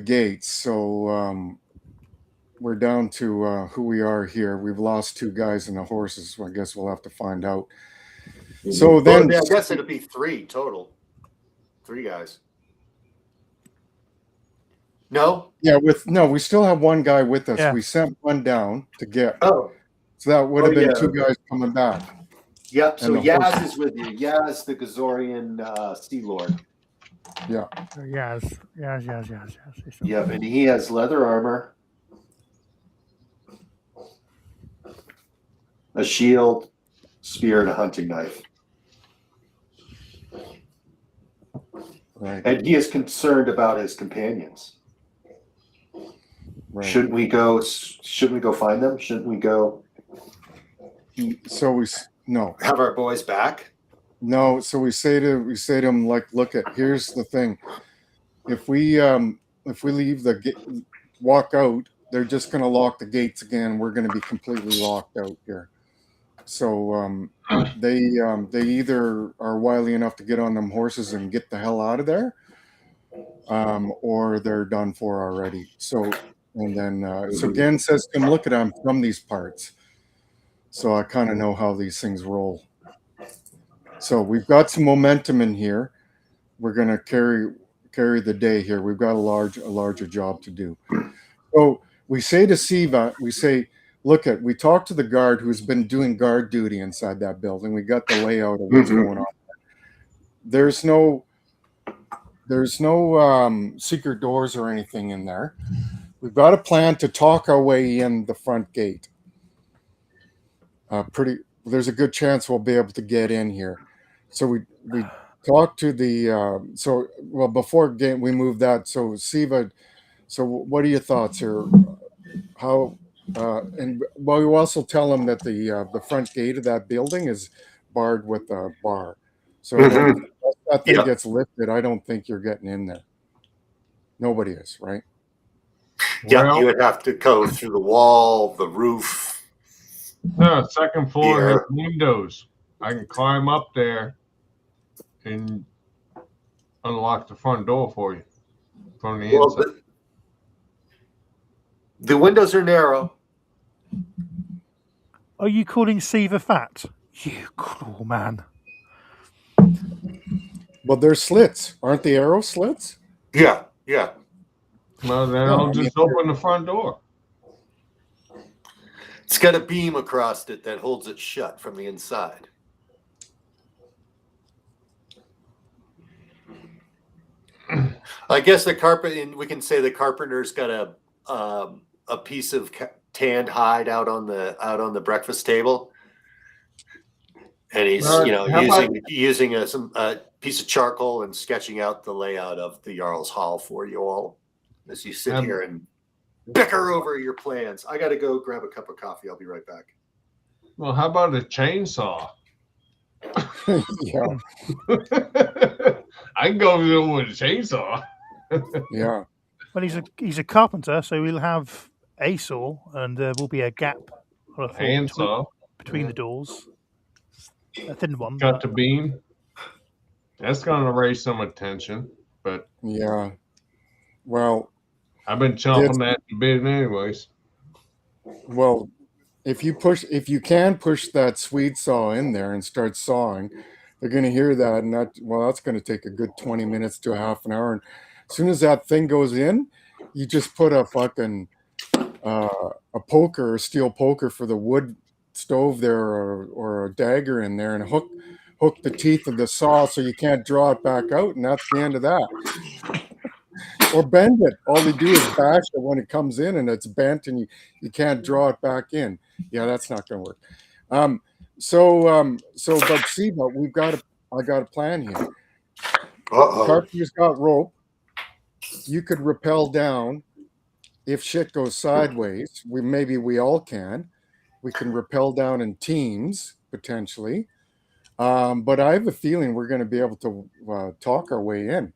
gates. So we're down to who we are here. We've lost 2 guys and the horses. So I guess we'll have to find out. So then, I guess it'll be 3 total. 3 guys. No. yeah, we still have 1 guy with us. Yeah. We sent 1 down to get. Oh. So that would have been yeah. 2 guys coming back. Yep. So And the Yaz horses. is with you. Yaz, the Gazorian Sea Lord. Yeah. Yes. Yep, and he has leather armor, a shield, spear, and a hunting knife. Right. And he is concerned about his companions. Right. Shouldn't we go find them? Shouldn't we go So no. have our boys back? No, so we say to them, like, look, here's the thing. If we leave walk out, they're just going to lock the gates again. We're going to be completely locked out here. So they either are wily enough to get on them horses and get the hell out of there, or they're done for already. So Gen says to him, look, I'm from these parts, so I kind of know how these things roll. So we've got some momentum in here. We're going to carry the day here. We've got a larger job to do. So we say to Siva, look, we talked to the guard who's been doing guard duty inside that building. We got the layout of what's going on. There's no secret doors or anything in there. We've got a plan to talk our way in the front gate. There's a good chance we'll be able to get in here. So we talked to the before we move that. So Siva, what are your thoughts here? How we also tell them that the front gate of that building is barred with a bar. So once that thing gets lifted, I don't think you're getting in there. Nobody is, right? Yeah, Well, you would have to go through the wall, the roof. No, second floor has windows. I can climb up there and unlock the front door for you from the inside. The windows are narrow. Are you calling Siva fat? You cruel man. Well, there's slits. Aren't the arrow slits? Yeah. Well, then I'll just open the front door. It's got a beam across it that holds it shut from the inside. I guess we can say the carpenter's got a piece of tanned hide out on the breakfast table, and he's using a piece of charcoal and sketching out the layout of the Jarl's Hall for you all as you sit here and bicker over your plans. I got to go grab a cup of coffee. I'll be right back. Well, how about a chainsaw? Yeah. I can go there with a chainsaw. Yeah. Well, he's a carpenter, so we'll have a saw, and there will be a gap or a Handsaw between the doors. A thin one. Cut the beam. That's going to raise some attention, but yeah. Well, I've been chomping that bit anyways. Well, if you can push that Swede saw in there and start sawing, they're going to hear that, and that's going to take a good 20 minutes to a half an hour. And as soon as that thing goes in, you just put a fucking a steel poker for the wood stove there, or a dagger in there, and hook the teeth of the saw so you can't draw it back out, and that's the end of that. Or bend it. All they do is bash it when it comes in, and it's bent, and you can't draw it back in. Yeah, that's not going to work. But see, but I got a plan here. Carpenter's got rope. You could rappel down. If shit goes sideways, we all can. We can rappel down in teams, potentially. But I have a feeling we're going to be able to talk our way in.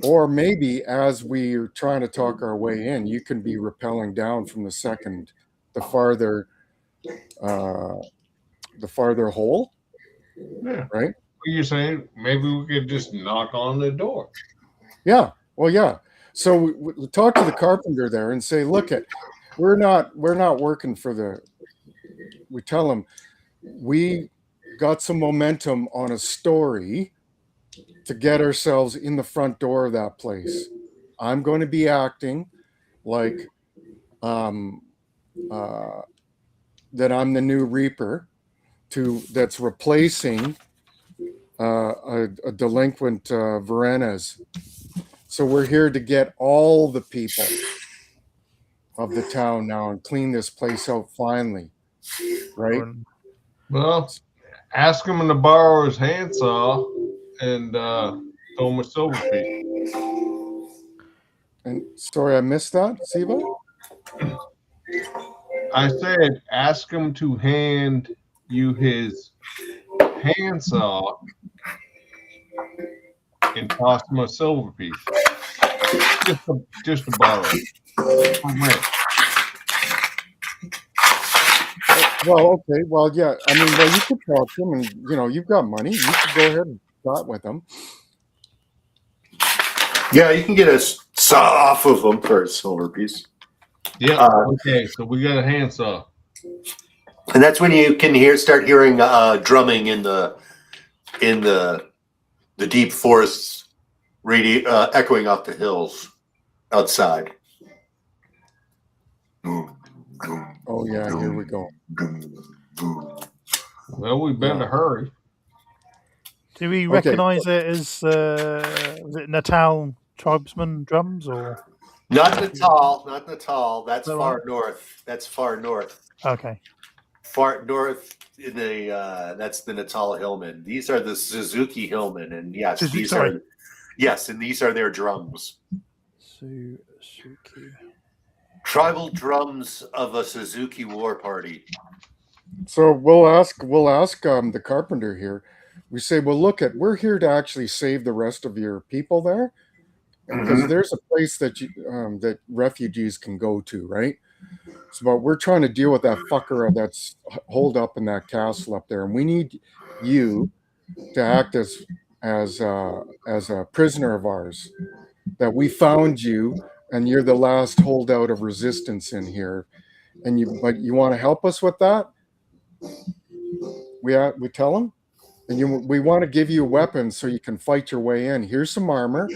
Or maybe as we're trying to talk our way in, you can be rappelling down from the farther hole, Yeah. right? You're saying maybe we could just knock on the door. Yeah. Well, yeah. So we talk to the carpenter there and say, look, we're not working for the. We tell him we got some momentum on a story to get ourselves in the front door of that place. I'm going to be acting like that I'm the new Reaper that's replacing a delinquent Varenas. So we're here to get all the people of the town now and clean this place out finally, right? Well, ask him to borrow his handsaw and throw him a silver piece. And sorry, I missed that, Siva. I said, ask him to hand you his handsaw and toss him a silver piece. Just to borrow. Well, okay. Well, yeah. I mean, well, you could talk to him, and you've got money. You could go ahead and start with him. Yeah, you can get a saw off of them for a silver piece. Yeah. Okay. So we got a handsaw, and that's when you can start hearing drumming in the deep forests, echoing off the hills outside. Oh yeah, here we go. Well, we better hurry. Do we recognize it as was it Natal tribesman drums or? Not Natal. That's far right? north. That's far north. Okay. Far north in the that's the Natal Hillmen. These are the Suzuki Hillmen, and yes, these are their drums. Suzuki. Tribal drums of a Suzuki war party. So we'll ask the carpenter here. We say, well, look, we're here to actually save the rest of your people there, because there's a place that that refugees can go to, right? So, but we're trying to deal with that fucker that's holed up in that castle up there, and we need you to act as a prisoner of ours. That we found you, and you're the last holdout of resistance in here, but you want to help us with that? We tell them, and we want to give you a weapon so you can fight your way in. Here's some armor.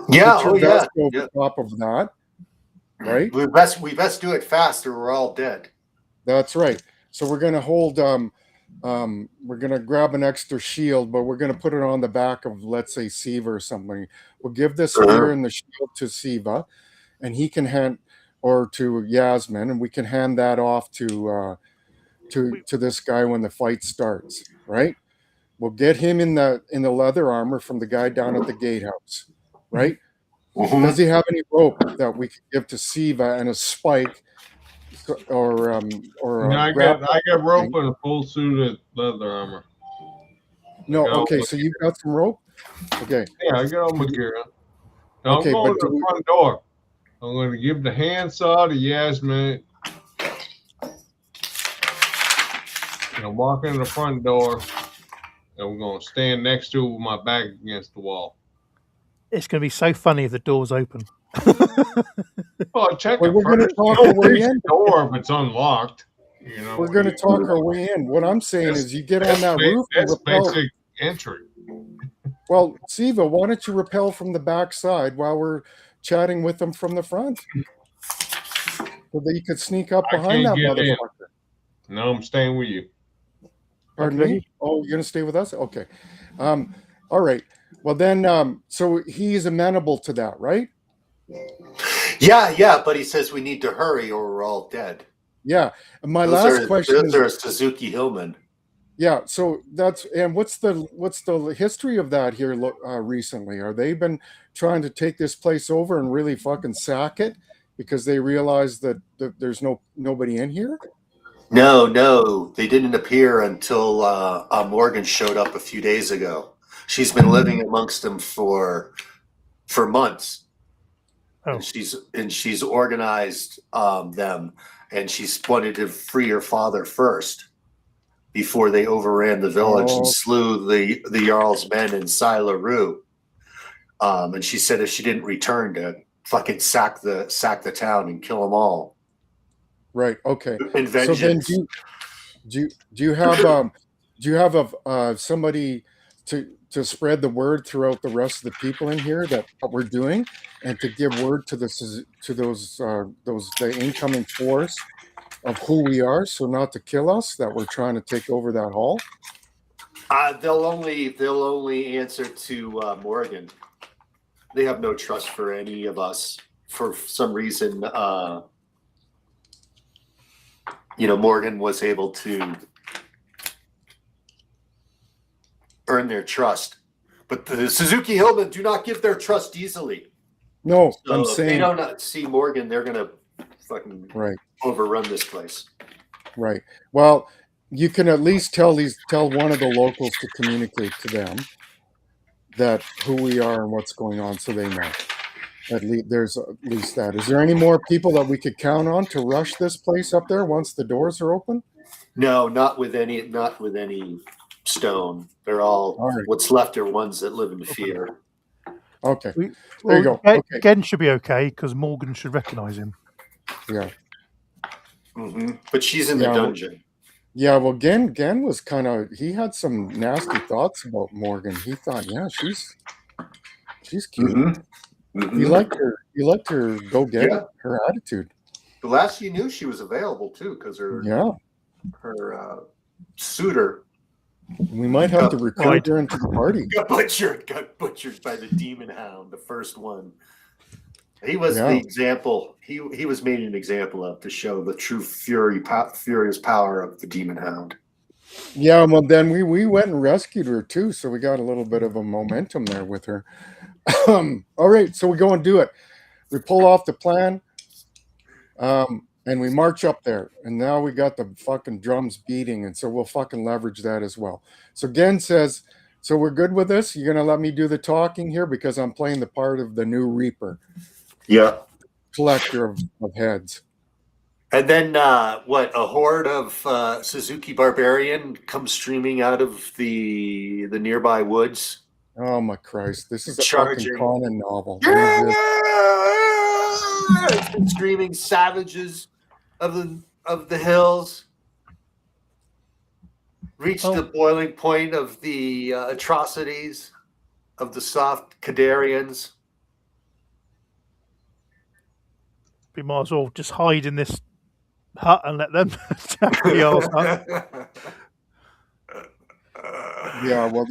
Yeah, Put your vest over top of that. Right? We best do it fast, or we're all dead. That's right. So we're gonna hold. We're gonna grab an extra shield, but we're gonna put it on the back of, let's say, Siva or something. We'll give the spear and the shield to Siva, and he can hand, or to Yasmin, and we can hand that off to this guy when the fight starts. Right? We'll get him in the leather armor from the guy down at the gatehouse. Right? Does he have any rope that we could give to Siva and a spike, or I got rope and a full suit of leather armor. No, okay, so you've got some rope? Okay. Yeah, I got all my gear on. Now Okay, I'm going to the front door. I'm going to give the handsaw to Yasmin. And walk in the front door, and we're going to stand next to it with my back against the wall. It's going to be so funny if the door's open. Well, check it. We're going to talk our way in. Door if it's unlocked. We're going to talk our way in. What I'm saying is, you get on that roof. That's basic entry. Well, Siva, why don't you rappel from the back side while we're chatting with them from the front, so that you could sneak up behind that motherfucker? No, I'm staying with you. Pardon me? Oh, you're going to stay with us? Okay. All right. Well, then, so he's amenable to that, right? Yeah, but he says we need to hurry or we're all dead. Yeah. And my last question is, there's Suzuki Hillman. Yeah, so what's the history of that here recently? Are they been trying to take this place over and really fucking sack it because they realize that there's nobody in here? No, they didn't appear until Morgan showed up a few days ago. She's been living amongst them for months, Oh. and she's organized them, and she's wanted to free her father first before they overran the village and slew the Jarl's men in Silaroo. And she said if she didn't return, to fucking sack the town and kill them all. Right. Okay. In So then, vengeance. do you have somebody to spread the word throughout the rest of the people in here that what we're doing, and to give word to the incoming force of who we are, so not to kill us, that we're trying to take over that hall? They'll only answer to Morgan. They have no trust for any of us for some reason. Morgan was able to earn their trust, but the Suzuki Hillmen do not give their trust easily. No, So I'm if they saying don't see Morgan, they're gonna fucking right. overrun this place. Right. Well, you can at least tell one of the locals to communicate to them that who we are and what's going on, so they know. There's at least that. Is there any more people that we could count on to rush this place up there once the doors are open? No, not with any stone. They're all right. What's left are ones that live in fear. Okay. There you go. Okay. Gen should be okay because Morgan should recognize him. Yeah. Mm-hmm. But she's in the dungeon. Yeah, well, Gen was he had some nasty thoughts about Morgan. He thought, yeah, she's cute. Mm-hmm. Mm-hmm. He liked her go-getter, her attitude. The last you knew, she was available too, because her suitor. We might have to recruit her into the party. Got butchered by the demon hound, the first one. He was the example. He was made an example of to show the true furious power of the demon hound. Yeah, well, then we went and rescued her too, so we got a little bit of a momentum there with her. All right, so we go and do it. We pull off the plan, and we march up there. And now we got the fucking drums beating, and so we'll fucking leverage that as well. So Gen says, so we're good with this? You're going to let me do the talking here because I'm playing the part of the new Reaper. Yeah. Collector of heads. And then a horde of Suzuki Barbarian comes streaming out of the nearby woods. Oh my Christ! This is a charging fucking Conan novel. Screaming savages of the hills reach the boiling point of the atrocities of the soft Kadarians. We might as well just hide in this hut and let them attack the old hut. Yeah, well,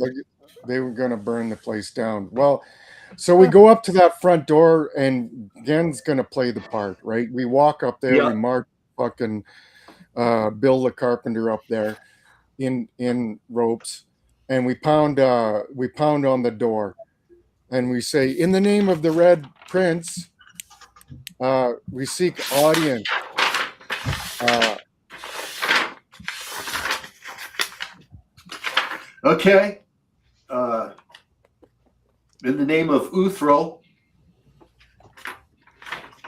they were going to burn the place down. Well, so we go up to that front door, and Gen's going to play the part, right? We walk up there, we march fucking Bill the Carpenter up there in ropes, and we pound on the door, and we say, in the name of the Red Prince, we seek audience. Okay. In the name of Uthril,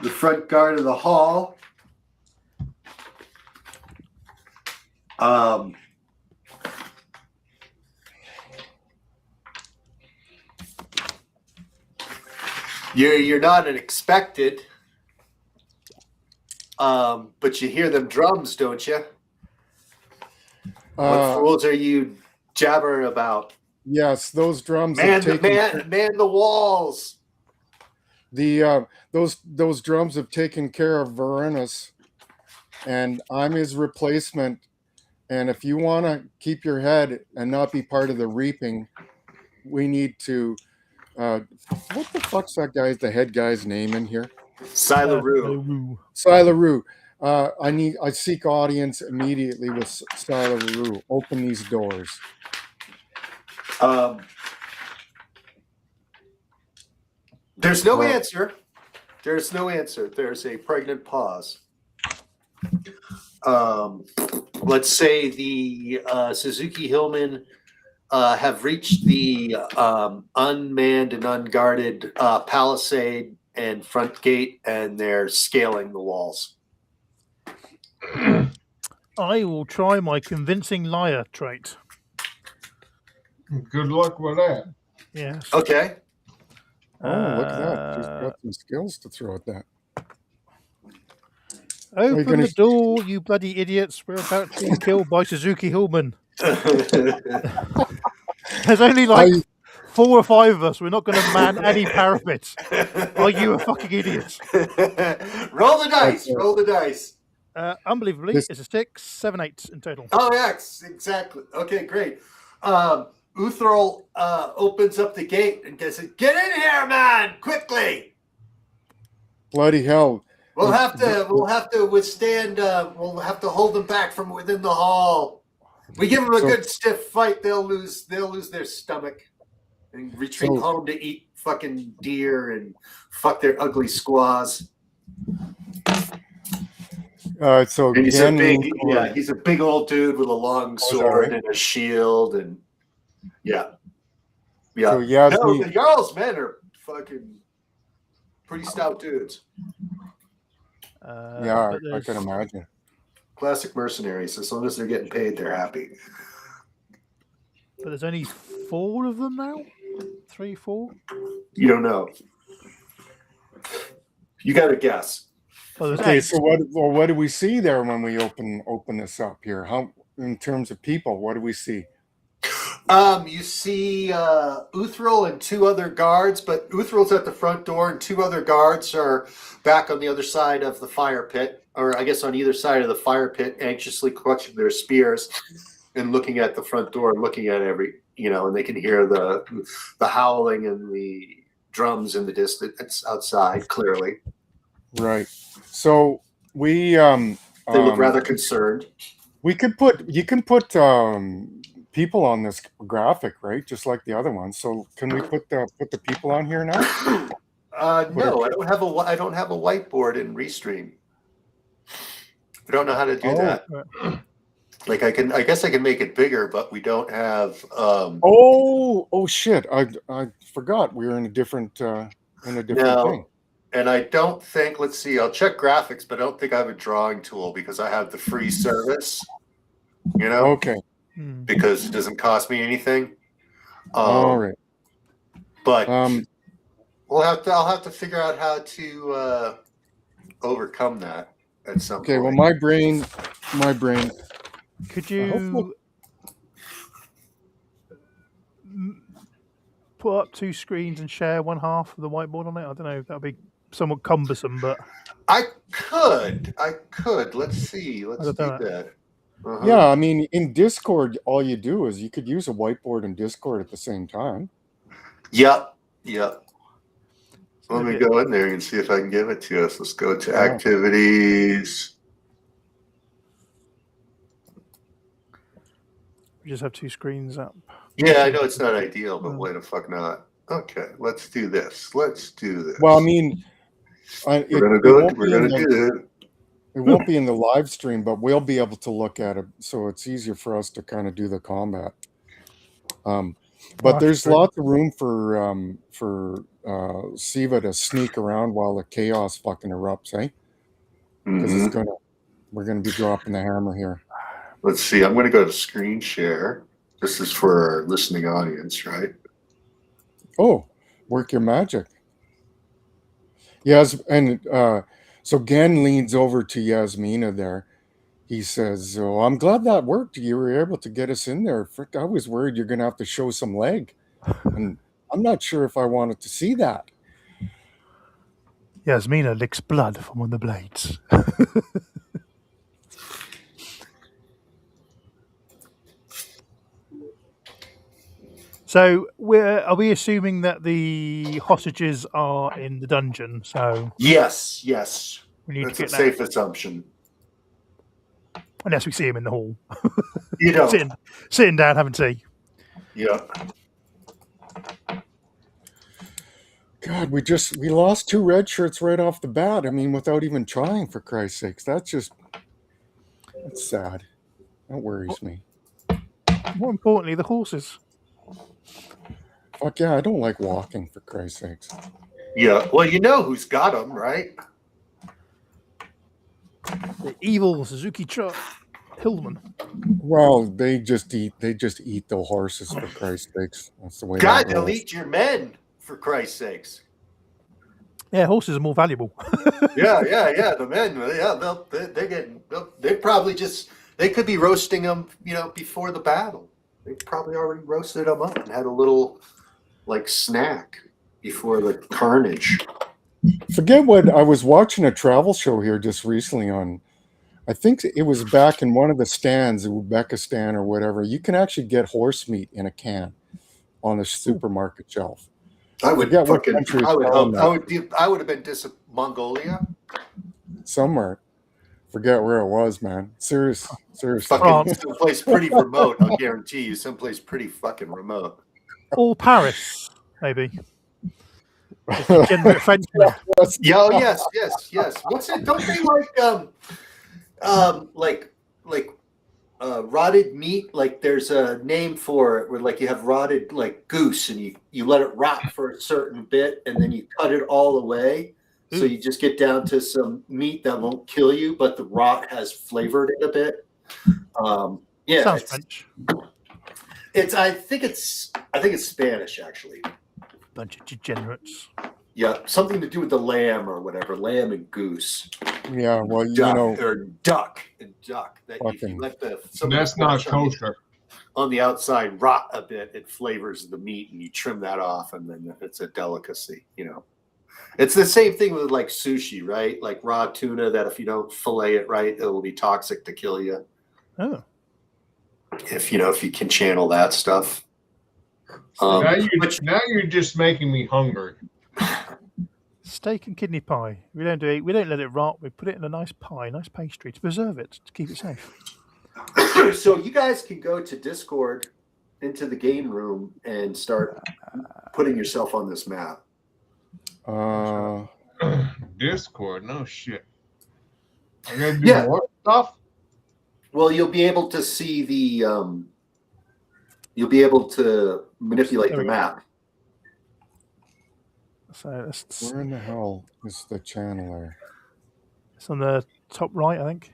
the front guard of the hall, you're not unexpected, but you hear them drums, don't you? What fools are you jabbering about? Yes, those drums. Man the walls. Those drums have taken care of Varenus, and I'm his replacement. And if you want to keep your head and not be part of the reaping, we need to. What the fuck's the head guy's name in here? Silaroo. Silaroo. I seek audience immediately with Silaroo. Open these doors. There's no answer. There's no answer. There's a pregnant pause. let's say the Suzuki Hillmen have reached the unmanned and unguarded palisade and front gate, and they're scaling the walls. I will try my convincing liar trait. Good luck with that. Yes. Okay. Oh, look at that. She's got some skills to throw at that. Open gonna- the door, you bloody idiots. We're about to be killed by Suzuki Hillman. There's only like 4 or 5 of us. We're not going to man any parapets. Are you a fucking idiot? Roll the dice. Roll the dice. Unbelievably, This- it's a 6, 7, 8 in total. Oh, yes, exactly. Okay, great. Uthrol opens up the gate and says, "Get in here, man, quickly! Bloody hell. We'll have to withstand. We'll have to hold them back from within the hall. We give them a good stiff fight, they'll lose their stomach and retreat home to eat fucking deer and fuck their ugly squaws." So And he's again, he's a big old dude with a long sword and a shield, and yeah. So No, Yasmin, the Jarl's men are fucking pretty stout dudes. yeah, But I there's- can imagine. Classic mercenaries. As long as they're getting paid, they're happy. But there's only 4 of them now? 3, 4? You don't know. You got to guess. Oh, there's Okay, 8. so what do we see there when we open this up here? How, in terms of people, what do we see? You see Uthrol and 2 other guards, but Uthrol's at the front door and 2 other guards are back on the other side of the fire pit, or I guess on either side of the fire pit, anxiously clutching their spears and looking at the front door and looking at and they can hear the howling and the drums in the distance outside clearly. Right. So we They look rather concerned. you can put people on this graphic, right? Just like the other one. So can we put the people on here now? No, I don't have a whiteboard in Restream. I don't know how to do that. Like I guess I can make it bigger, but we don't have. Oh shit! I forgot we were in a different thing. And I don't think. Let's see. I'll check graphics, but I don't think I have a drawing tool because I have the free service. Okay. Because it doesn't cost me anything. All right. But I'll have to figure out how to overcome that at some point. Okay. Well, my brain. Could you put up 2 screens and share one half of the whiteboard on it? I don't know. That would be somewhat cumbersome, but I could. Let's see. Let's do that. Uh-huh. Yeah, I mean, in Discord, all you do is you could use a whiteboard in Discord at the same time. Yep. Let me go in there and see if I can give it to us. Let's go to activities. we just have 2 screens up. Yeah, I know it's not ideal, but why the fuck not? Okay, let's do this. Well, I mean, we're gonna do it. It won't be in the live stream, but we'll be able to look at it, so it's easier for us to kind of do the combat. But there's lots of room for Siva to sneak around while the chaos fucking erupts, eh? Because we're gonna be dropping the hammer here. Let's see. I'm gonna go to screen share. This is for our listening audience, right? Oh, work your magic. Yes, and so Gen leans over to Yasmina there. He says, "Oh, I'm glad that worked. You were able to get us in there. Frick, I was worried you're going to have to show some leg. And I'm not sure if I wanted to see that." Yasmina licks blood from one of the blades. So are we assuming that the hostages are in the dungeon? So yes, we need that's to get a that. safe assumption. Unless we see him in the hall, You don't. sitting down having tea. Yeah. God, we lost 2 red shirts right off the bat. I mean, without even trying, for Christ's sakes. That's just It's sad. That worries me. More importantly, the horses. Fuck yeah, I don't like walking, for Christ's sakes. Yeah. Well, you know who's got them, right? The evil Suzuki truck. Hillman. Well, they just eat the horses, for Christ's sakes. That's the way God, that they'll rolls. eat your men, for Christ's sakes. Yeah, horses are more valuable. Yeah. The men, they could be roasting them, before the battle. They probably already roasted them up and had a little like snack before the carnage. Forget what I was watching a travel show here just recently on. I think it was back in one of the stands, Uzbekistan or whatever. You can actually get horse meat in a can on the supermarket shelf. I would Forget what fucking. country is I would selling hope. that. I would have been Mongolia. Somewhere. Forget where it was, man. Seriously. Fucking someplace pretty remote. I'll guarantee you, someplace pretty fucking remote. Or Paris, maybe. Degenerate Frenchmen. Yeah, oh, yes. What's it? Don't they like rotted meat? Like there's a name for it where like you have rotted like goose and you let it rot for a certain bit and then you cut it all away. So you just get down to some meat that won't kill you, but the rot has flavored it a bit. Yeah, Sounds French. I think it's Spanish actually. Bunch of degenerates. Yeah, something to do with the lamb or whatever, lamb and goose. Yeah, well, duck. That if you let that's not kosher. On the outside rot a bit, it flavors the meat, and you trim that off, and then it's a delicacy. It's the same thing with like sushi, right? Like raw tuna that if you don't fillet it right, it will be toxic to kill you. Oh. If you can channel that stuff. Now you're just making me hungry. Steak and kidney pie. We don't let it rot. We put it in a nice pie, nice pastry to preserve it, to keep it safe. So you guys can go to Discord into the game room and start putting yourself on this map. Discord, no shit. I gotta do more stuff. Well, you'll be able to see you'll be able to manipulate the map. So where in the hell is the channeler? It's on the top right, I think.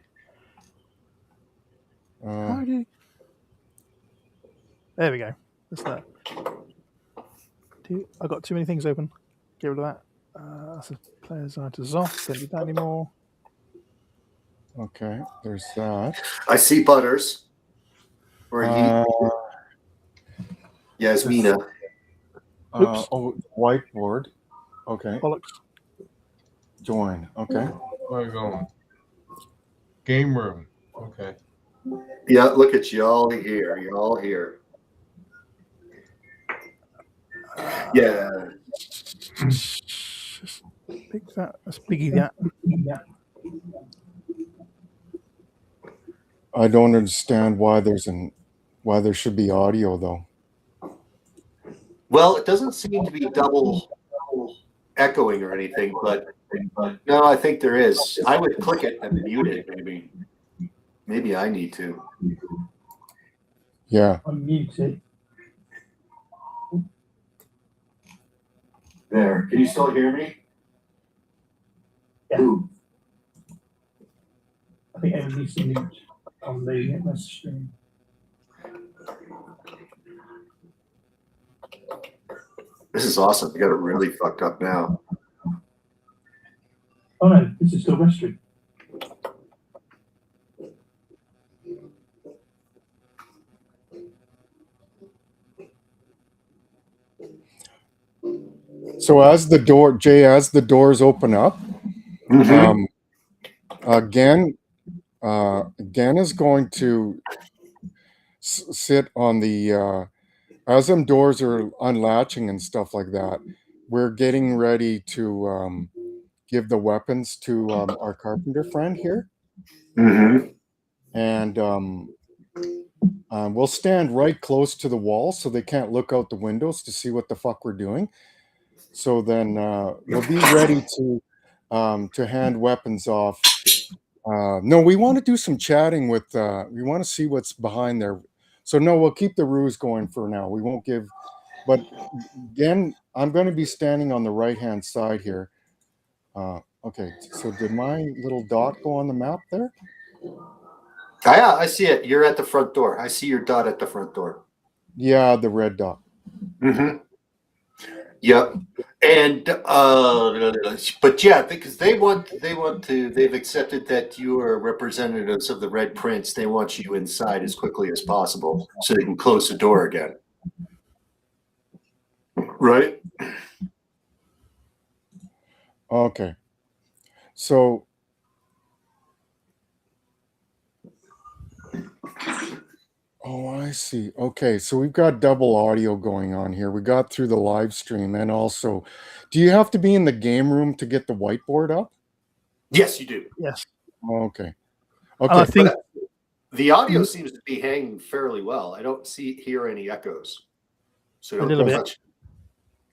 There we go. That's that. I got too many things open. Get rid of that. That's a player's eye to Xoth. Don't need that anymore. Okay, there's that. I see Butters. Or Yasmina. Whiteboard. Okay. Bollocks. Join. Okay. Where are you going? Game room. Okay. Yeah, look at you all here. You're all here. Yeah. Pick that. Let's biggie that. I don't understand why there should be audio though. Well, it doesn't seem to be double echoing or anything, but no, I think there is. I would click it and mute it, maybe. Maybe I need to. Yeah. Unmute it. There. Can you still hear me? Yeah. I think everybody's mute on the message stream. This is awesome. You got it really fucked up now. Oh no, this is still registering. So as the doors open up, again is going to sit on the as them doors are unlatching and stuff like that. We're getting ready to give the weapons to our carpenter friend here, and we'll stand right close to the wall so they can't look out the windows to see what the fuck we're doing. So then we'll be ready to hand weapons off No, we want to do some chatting with. We want to see what's behind there. So no, we'll keep the ruse going for now. We won't give. But again, I'm going to be standing on the right-hand side here. Okay, so did my little dot go on the map there? Yeah, I see it. You're at the front door. I see your dot at the front door. Yeah, the red dot. Mm-hmm. Yep. And but yeah, because they've accepted that you are representatives of the Red Prince. They want you inside as quickly as possible so they can close the door again. Right? Okay, so oh, I see. Okay, so we've got double audio going on here. We got through the live stream, and also, do you have to be in the game room to get the whiteboard up? Yes, you do. Yes. Okay. And I Okay. think The audio seems to be hanging fairly well. I don't hear any echoes. So A don't little go bit. much.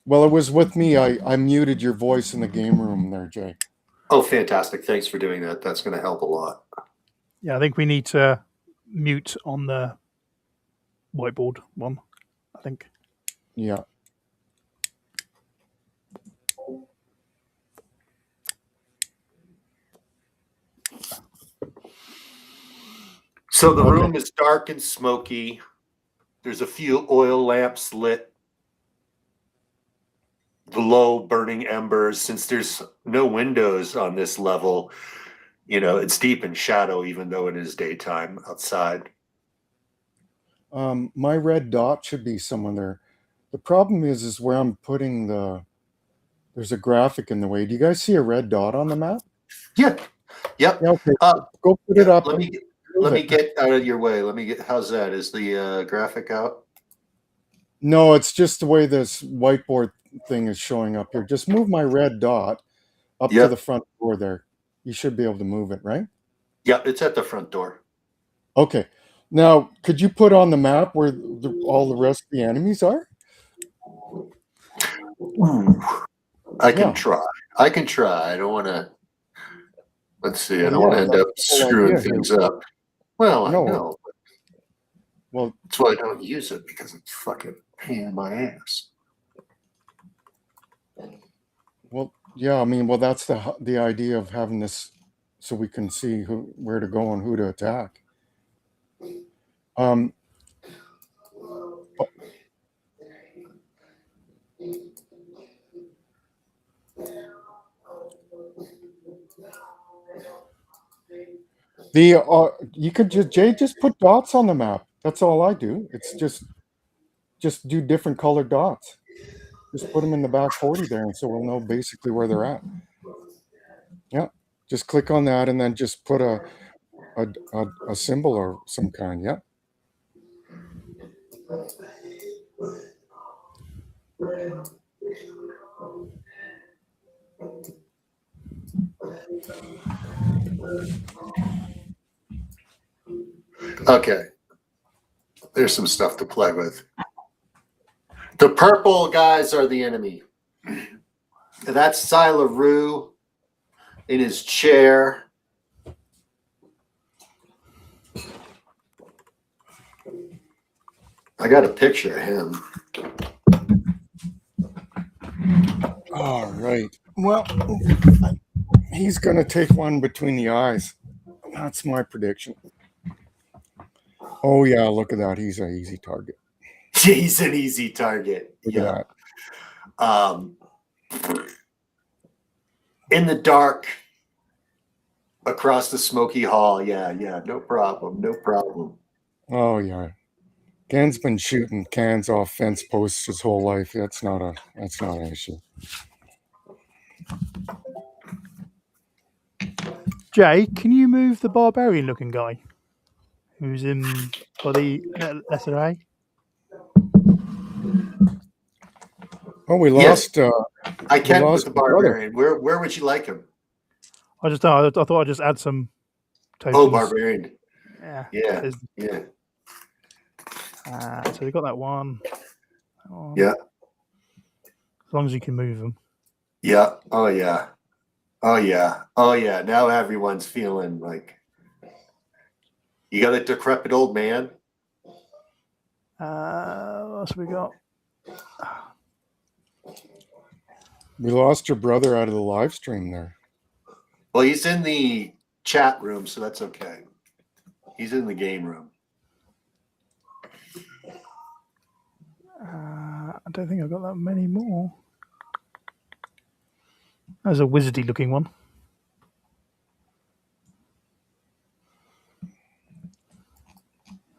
Well, it was with me. I muted your voice in the game room there, Jay. Oh, fantastic. Thanks for doing that. That's going to help a lot. Yeah, I think we need to mute on the whiteboard one. I think. Yeah. So the Okay. room is dark and smoky. There's a few oil lamps lit. The low burning embers. Since there's no windows on this level, it's deep in shadow, even though it is daytime outside. My red dot should be somewhere there. The problem is where I'm putting there's a graphic in the way. Do you guys see a red dot on the map? Yeah. Yep. Yeah, okay. Go put it up. Let me get out of your way. How's that? Is the graphic out? No, it's just the way this whiteboard thing is showing up here. Just move my red dot up to Yep. the front door there. You should be able to move it, right? Yep, it's at the front door. Okay. Now, could you put on the map where all the rest of the enemies are? Ooh. I can Yeah. try. I don't want to. Let's see. I Well, don't want to yeah, end that's up the whole screwing idea here. things up. Well, I No. know. Well, That's why I don't use it, because it's fucking pain in my ass. well, yeah. I mean, well, that's the idea of having this, so we can see where to go and who to attack. Um. You could just put dots on the map. That's all I do. It's just do different colored dots. Just put them in the back 40 there, and so we'll know basically where they're at. Yeah, just click on that, and then just put a symbol or some kind. Yeah. Okay. There's some stuff to play with. The purple guys are the enemy. That's Sila Rue in his chair. I got a picture of him. All right. Well, he's gonna take one between the eyes. That's my prediction. Oh yeah, look at that. He's an easy target. He's an easy target. Look at that. In the dark, across the smoky hall. Yeah, no problem. Oh yeah. Ken's been shooting cans off fence posts his whole life. That's not an issue. Jay, can you move the barbarian-looking guy who's in body letter A? Oh, we lost. Yes, I can lost with the barbarian. Where would you like him? I thought I'd just add some tokens. Oh, barbarian. Yeah. Yeah. So we got that one. Yeah. As long as you can move them. Yeah. Oh, yeah. Oh yeah. Oh yeah. Now everyone's feeling like you got a decrepit old man. What else we got? We lost your brother out of the live stream there. Well, he's in the chat room, so that's okay. He's in the game room. I don't think I've got that many more. There's a wizardy looking one.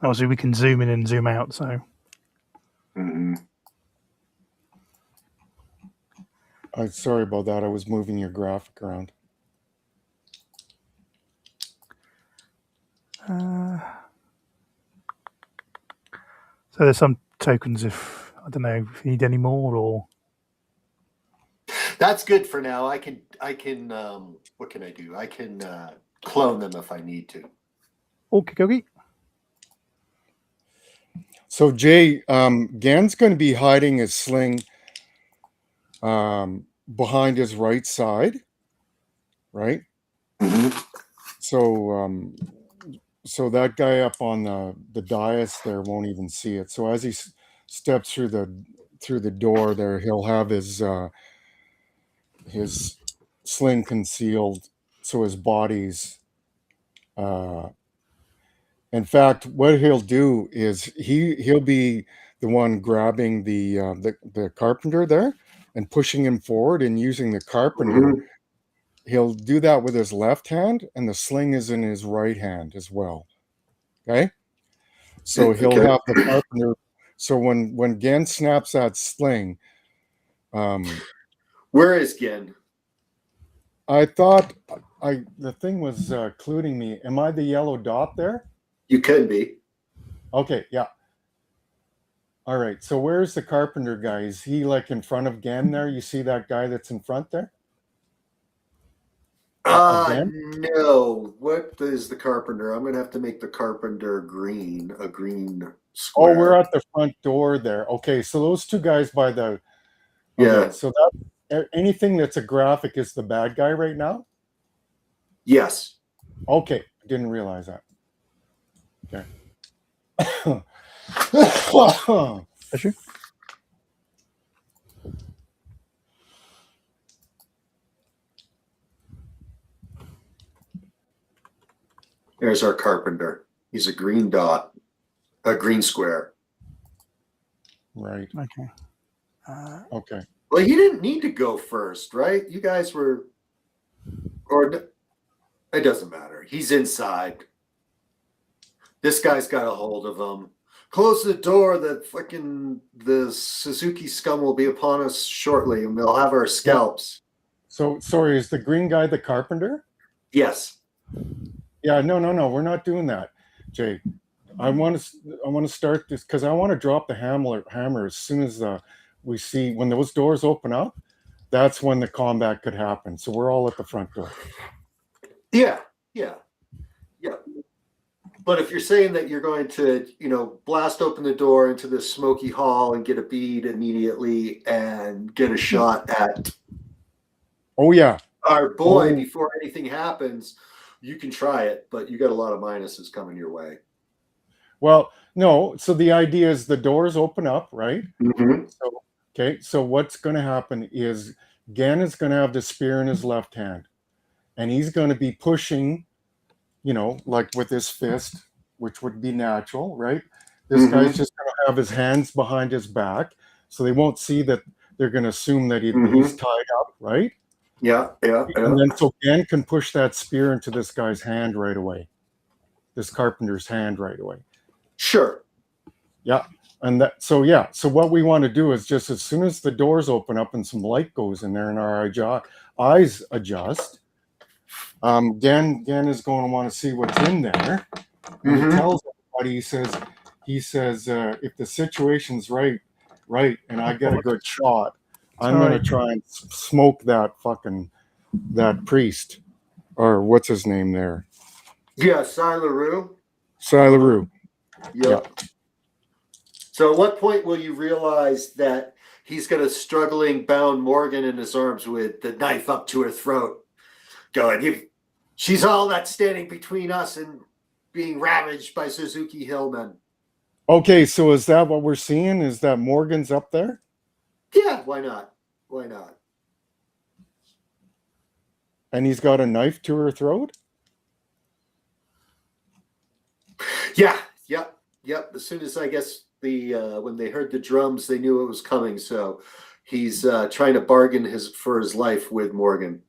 Obviously, we can zoom in and zoom out. So Mm-hmm. I'm sorry about that. I was moving your graphic around. so there's some tokens. If I don't know if you need any more or That's good for now. I can. What can I do? I can clone them if I need to. okay. So Jay, Gan's going to be hiding his sling behind his right side, right? Mm-hmm. So that guy up on the dais there won't even see it. So as he steps through the door there, he'll have his sling concealed, so his body's. In fact, what he'll do is he'll be the one grabbing the carpenter there and pushing him forward and using the carpenter. Mm-hmm. He'll do that with his left hand, and the sling is in his right hand as well. Okay, so he'll Okay. have the carpenter. So when Gen snaps that sling, Where is Gen? I thought the thing was eluding me. Am I the yellow dot there? You could be. Okay, yeah. All right. So where's the carpenter guy? Is he like in front of Gen there? You see that guy that's in front there? Again? No. What is the carpenter? I'm gonna have to make the carpenter green, a green Oh, square. we're at the front door there. Okay, so those two guys by the. Okay, Yeah. so that anything that's a graphic is the bad guy right now. Yes. Okay, I didn't realize that. Okay. Sure. There's our carpenter. He's a green dot, a green square. Right. Okay. Okay. Well, he didn't need to go first, right? You guys were, or it doesn't matter. He's inside. This guy's got a hold of him. Close the door. The Suzuki scum will be upon us shortly, and they'll have our scalps. So sorry, is the green guy the carpenter? Yes. Yeah. No. We're not doing that, Jay. I want to start this because I want to drop the hammer as soon as we see when those doors open up. That's when the combat could happen. So we're all at the front door. Yeah. But if you're saying that you're going to, blast open the door into this smoky hall and get a bead immediately and get a shot at Oh yeah, our boy before anything happens, you can try it, but you got a lot of minuses coming your way. well, no. So the idea is the doors open up, right? Mm-hmm. So what's going to happen is Gan is going to have the spear in his left hand, and he's going to be pushing, like with his fist, which would be natural, right? This guy's just going to have his hands behind his back, so they won't see that. They're going to assume that he's tied up, right? Yeah. And then so Gan can push that spear into this guy's hand right away, this carpenter's hand right away. Sure. Yeah. And so what we want to do is just as soon as the doors open up and some light goes in there and our eyes adjust, Gan is going to want to see what's in there. And he tells everybody, he says, if the situation's right, and I get a good shot, I'm going to try and smoke that priest, or what's his name there? Yeah, Silaroo. Silaroo. Yep. Yeah. So at what point will you realize that he's got a struggling bound Morgan in his arms with the knife up to her throat? Going, she's all that's standing between us and being ravaged by Suzuki Hillmen. Okay, so is that what we're seeing? Is that Morgan's up there? Yeah, why not? Why not? And he's got a knife to her throat? Yeah, yep. As soon as I guess when they heard the drums, they knew it was coming. So he's trying to bargain for his life with Morgan.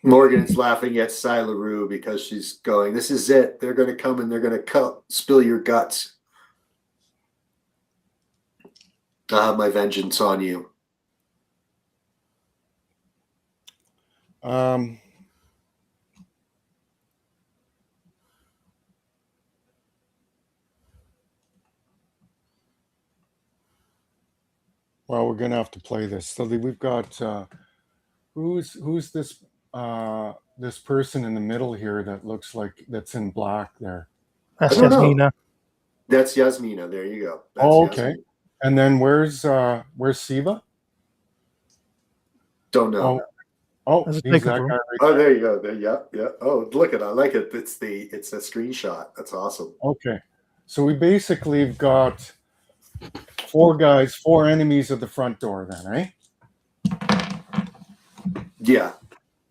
Morgan's laughing at Silaroo because she's going, this is it. They're going to come and they're going to spill your guts. I'll have my vengeance on you. Well, we're gonna have to play this. So we've got who's this this person in the middle here that looks like that's in black there. That's I don't know. Yasmina. That's Yasmina. There you go. That's okay. Yasmina. And then where's Siva? Don't know. There's a he's picture that of guy him. right Oh, there you go. There, yeah. Oh, look at it. I like it. It's a screenshot. That's awesome. Okay. So we basically have got 4 enemies at the front door then, eh? Yeah.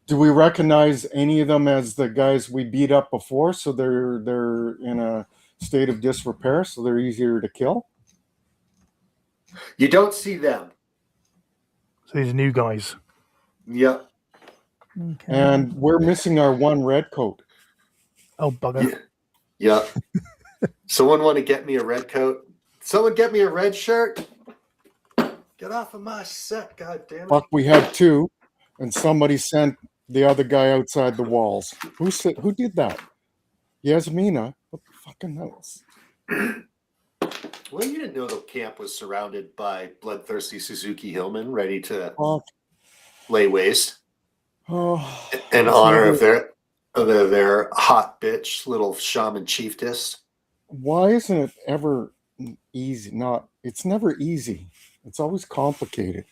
Do we recognize any of them as the guys we beat up before? So they're in a state of disrepair, so they're easier to kill? You don't see them. So these new guys. Yep. Okay. And we're missing our 1 red coat. Oh, bugger. Yeah. Someone want to get me a red coat? Someone get me a red shirt? Get off of my set, god damn it. Fuck, we had 2, and somebody sent the other guy outside the walls. Who did that? Yasmina. What the fucking else? Well, you didn't know the camp was surrounded by bloodthirsty Suzuki Hillmen ready to lay waste Oh, in honor of their hot bitch little shaman chiefess. why isn't it ever easy? It's never easy. It's always complicated.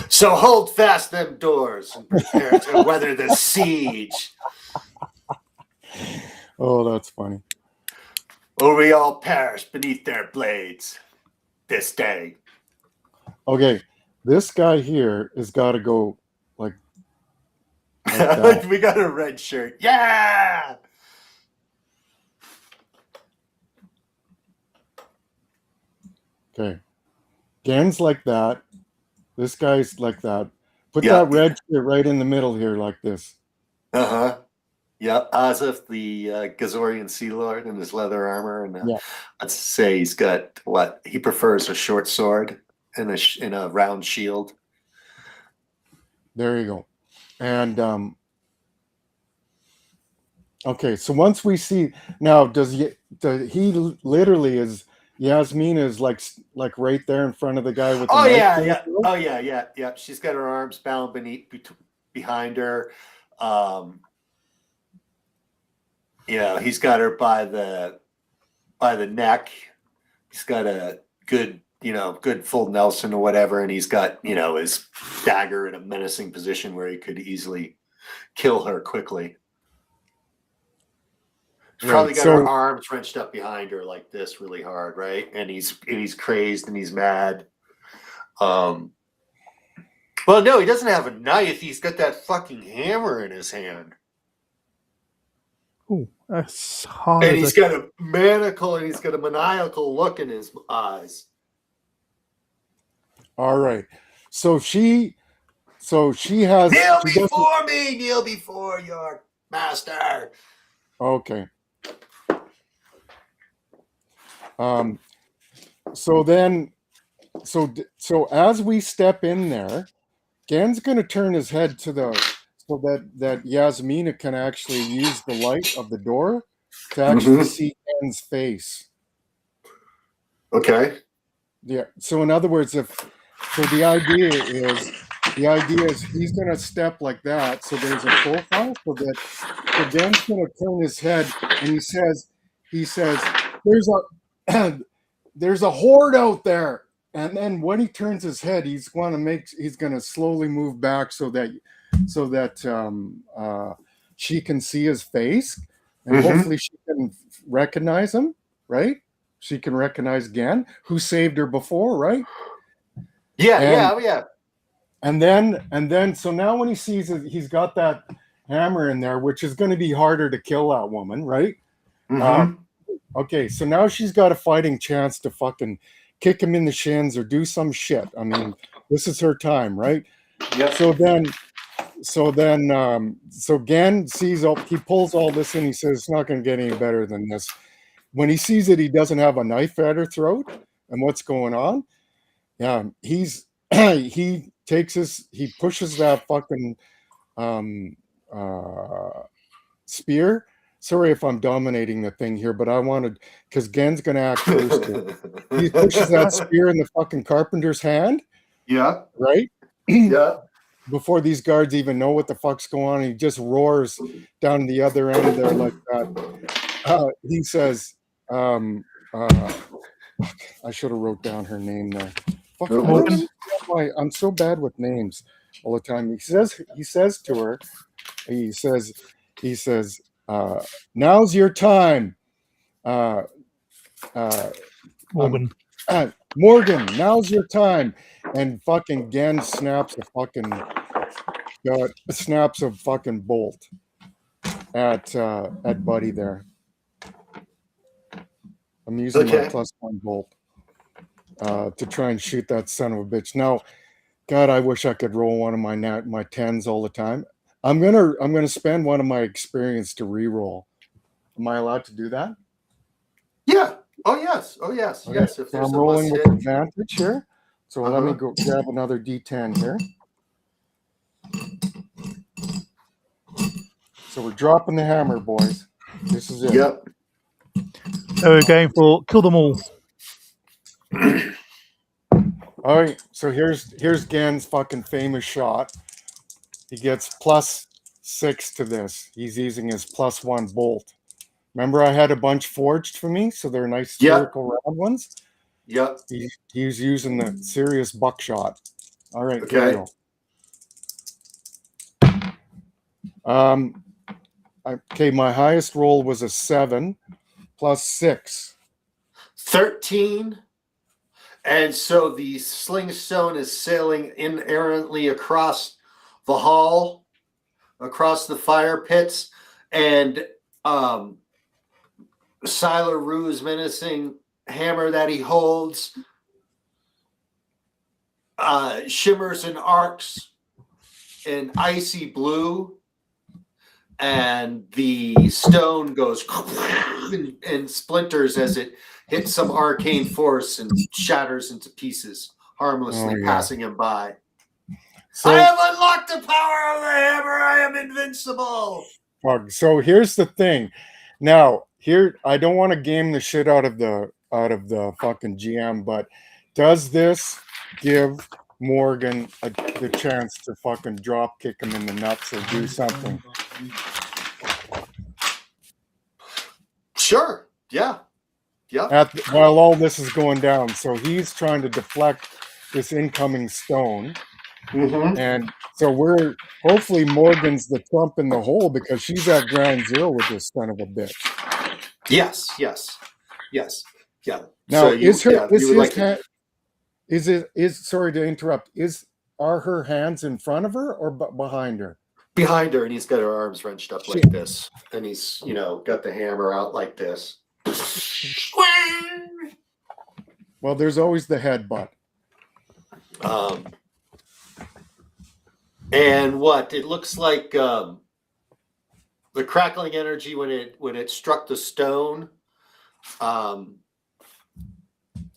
So hold fast them doors and prepare to weather the siege, Oh, that's funny. or we all perish beneath their blades this day. Okay, this guy here has got to go like that. We got a red shirt. Yeah. Okay, Gen's like that. This guy's like that. Put Yeah. that red shit right in the middle here, like this. Uh-huh. Yep. Azif, the Gazorian Sea Lord in his leather armor. And Yeah. let's say he's got what? He prefers a short sword and a round shield. There you go. And okay, so once we see now, does he literally is Yasmina is like right there in front of the guy with the Oh knife yeah, to the yeah. throat? Oh yeah. She's got her arms bound behind her. He's got her by the neck. He's got a good full Nelson or whatever, and he's got, his dagger in a menacing position where he could easily kill her quickly. He's probably got her arms wrenched up behind her like this really hard, right? And he's crazed and he's mad. Well, no, he doesn't have a knife. He's got that fucking hammer in his hand. Ooh, that's hard. And he's got a maniacal look in his eyes. All right. So she has Kneel before your master. Okay. So as we step in there, Gen's going to turn his head so that Yasmina can actually use the light of the door to actually see Gen's face. Okay. Yeah. So in other words, the idea is the idea is he's going to step like that, so there's a profile, so Gen's going to turn his head, and he says, there's a horde out there. And then when he turns his head, he's going to slowly move back so that she can see his face, and hopefully she can recognize him, right? She can recognize Gen, who saved her before, right? Yeah. And then, so now when he sees it, he's got that hammer in there, which is going to be harder to kill that woman, right? Okay, so now she's got a fighting chance to fucking kick him in the shins or do some shit. I mean, this is her time, right? Yeah. So Gen sees he pulls all this in. He says it's not going to get any better than this. When he sees it, he doesn't have a knife at her throat, and what's going on? Yeah, he pushes that fucking spear. Sorry if I'm dominating the thing here, but I wanted, because Gen's going to act first here. He pushes that spear in the fucking carpenter's hand. Yeah. Right? Yeah. Before these guards even know what the fuck's going on, he just roars down the other end there like that. He says, I should have wrote down her name there. I'm so bad with names all the time. He says to her, he says, now's your time. Morgan. Morgan, now's your time. And fucking Gen snaps a fucking bolt at Buddy there. I'm using my +1 bolt to try and shoot that son of a bitch. Now, God, I wish I could roll one of my 10s all the time. I'm gonna spend one of my experience to re-roll. Am I allowed to do that? Yeah. Oh yes. Okay. Yes. If So there's I'm a rolling with must-hit. advantage here. So let me go grab another D10 here. So we're dropping the hammer, boys. This is it. Yep. So we're going for kill them all. All right. So here's Gen's fucking famous shot. He gets +6 to this. He's using his +1 bolt. Remember, I had a bunch forged for me, so they're nice spherical round ones. Yep. He's using the serious buckshot. All right. Okay. Okay, my highest roll was a 7 +6. 13. And so the sling stone is sailing inerrantly across the hall, across the fire pits, and Siler Rue's menacing hammer that he holds shimmers and arcs in icy blue, and the stone goes and splinters as it hits some arcane force and shatters into pieces, harmlessly passing him by. So, I have unlocked the power of the hammer. I am invincible. So here's the thing. Now, here, I don't want to game the shit out of the fucking GM, but does this give Morgan the chance to fucking drop kick him in the nuts or do something? Sure. Yeah. While all this is going down, so he's trying to deflect this incoming stone, and so we're hopefully Morgan's the trump in the hole because she's at ground zero with this son of a bitch. Yes. Yeah. Now, sorry to interrupt. Are her hands in front of her or behind her? Behind her, and he's got her arms wrenched up like this, and he's got the hammer out like this. Well, there's always the headbutt. And what it looks like, the crackling energy when it struck the stone, and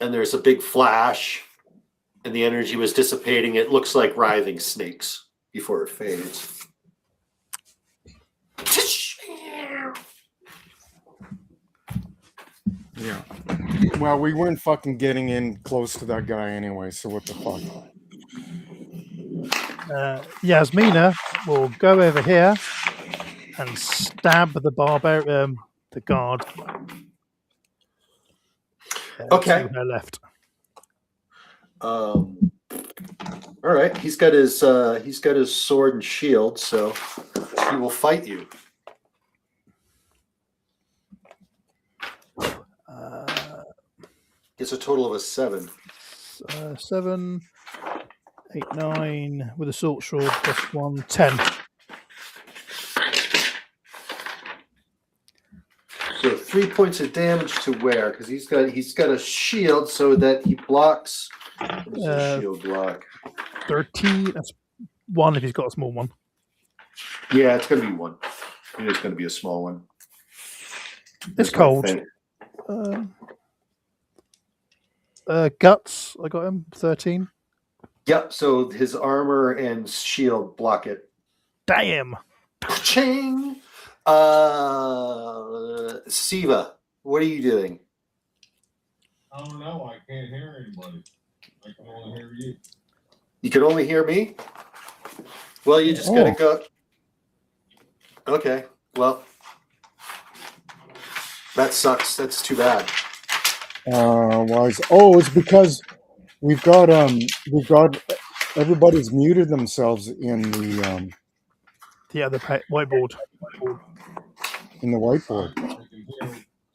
there's a big flash, and the energy was dissipating. It looks like writhing snakes before it fades. Yeah. Well, we weren't fucking getting in close to that guy anyway, so what the fuck? Yasmina will go over here and stab the the guard. Okay. To her left. All right. He's got his sword and shield, so he will fight you. Gets a total of a 7. 7, 8, 9 with a short sword plus 1, 10. So 3 points of damage to where? Because he's got a shield so that he blocks. What does his shield block? 13. That's 1 if he's got a small one. Yeah, it's going to be 1. It is going to be a small one. It's cold. Guts. I got him 13. Yep. So his armor and shield block it. Damn. Ching. Siva, what are you doing? I don't know. I can't hear anybody. I can only hear you. You can only hear me? Well, you just gotta go. Okay. Well, that sucks. That's too bad. It's because we've got everybody's muted themselves in the whiteboard. In the whiteboard. I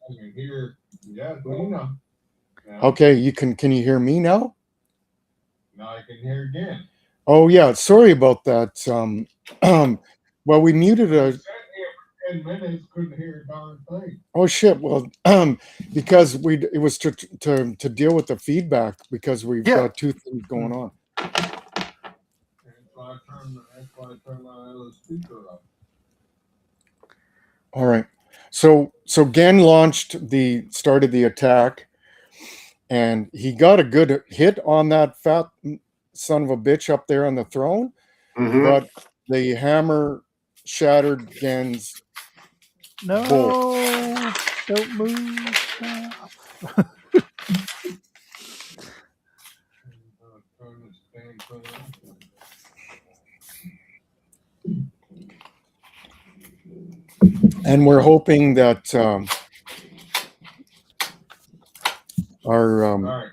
can hear Yasmina. Okay, can you hear me now? Now I can hear again. Oh yeah, sorry about that. Well, we muted a. 10 minutes, couldn't hear a darn thing. Oh shit! Well, because it was to deal with the feedback because we've got 2 things going on. That's why I turned my other speaker up. All right. So Gen started the attack, and he got a good hit on that fat son of a bitch up there on the throne, but the hammer shattered Gen's bolt. Don't move. And we're hoping that our all right,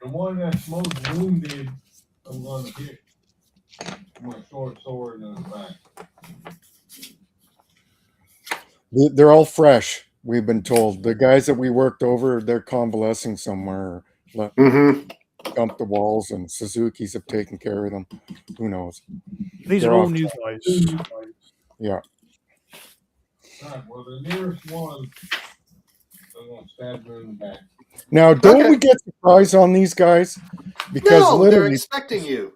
the one that's most wounded, I'm going to hit my short sword in the back. They're all fresh. We've been told the guys that we worked over, they're convalescing somewhere. Dump the walls, and Suzuki's have taken care of them. Who knows? These are all new guys. Yeah. All right, well, the nearest one, I'm going to stab her in the back. Now, don't we get surprised on these guys? Because they're expecting you.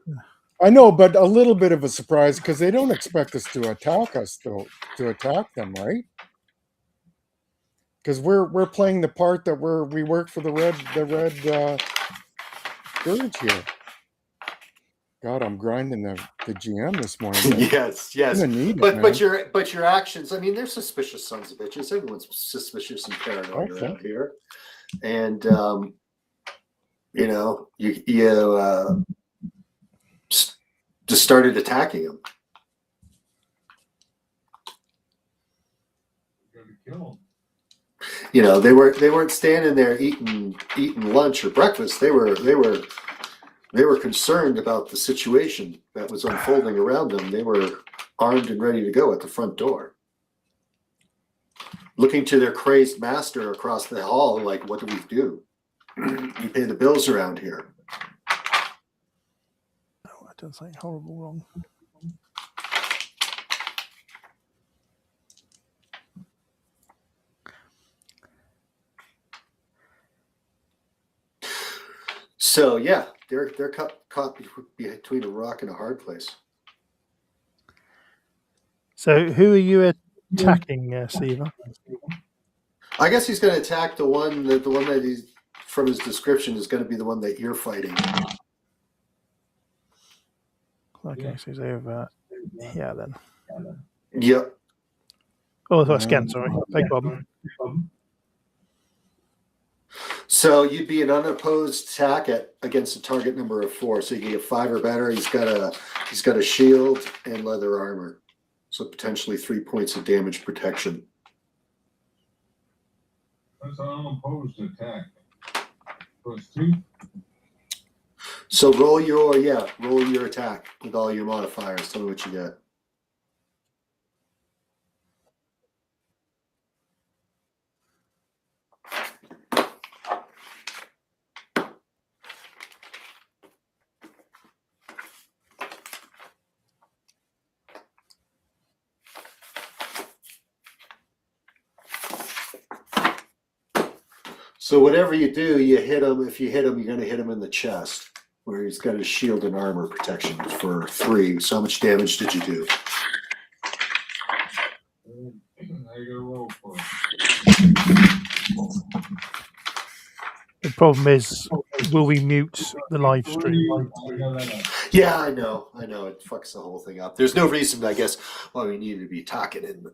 I know, but a little bit of a surprise because they don't expect us, though, to attack them, right? Because we're playing the part that we work for the red Dirge here. God, I'm grinding the GM this morning. Yes. But your actions, I mean, they're suspicious sons of bitches. Everyone's suspicious and paranoid around here. And you just started attacking them. You're going to kill them. You know, they weren't standing there eating lunch or breakfast. They were concerned about the situation that was unfolding around them. They were armed and ready to go at the front door, looking to their crazed master across the hall like, what do we do? We pay the bills around here. Oh, I done something horrible wrong. So yeah, they're caught between a rock and a hard place. So who are you attacking, Siva? I guess he's going to attack the one that he's, from his description, is going to be the one that you're fighting. Okay, so he's over here then. Yep. Oh, that's scan. Sorry, beg pardon. So you'd be an unopposed attack against a target number of 4. So you can get 5 or better. He's got a shield and leather armor. So potentially 3 points of damage protection. That's an unopposed attack. +2. So roll your attack with all your modifiers. Tell me what you get. So whatever you do, you hit him. If you hit him, you're going to hit him in the chest, where he's got his shield and armor protection for 3. So how much damage did you do? I gotta roll for it. The problem is, will we mute the live stream? Yeah, I know. It fucks the whole thing up. There's no reason, I guess, why we need to be talking in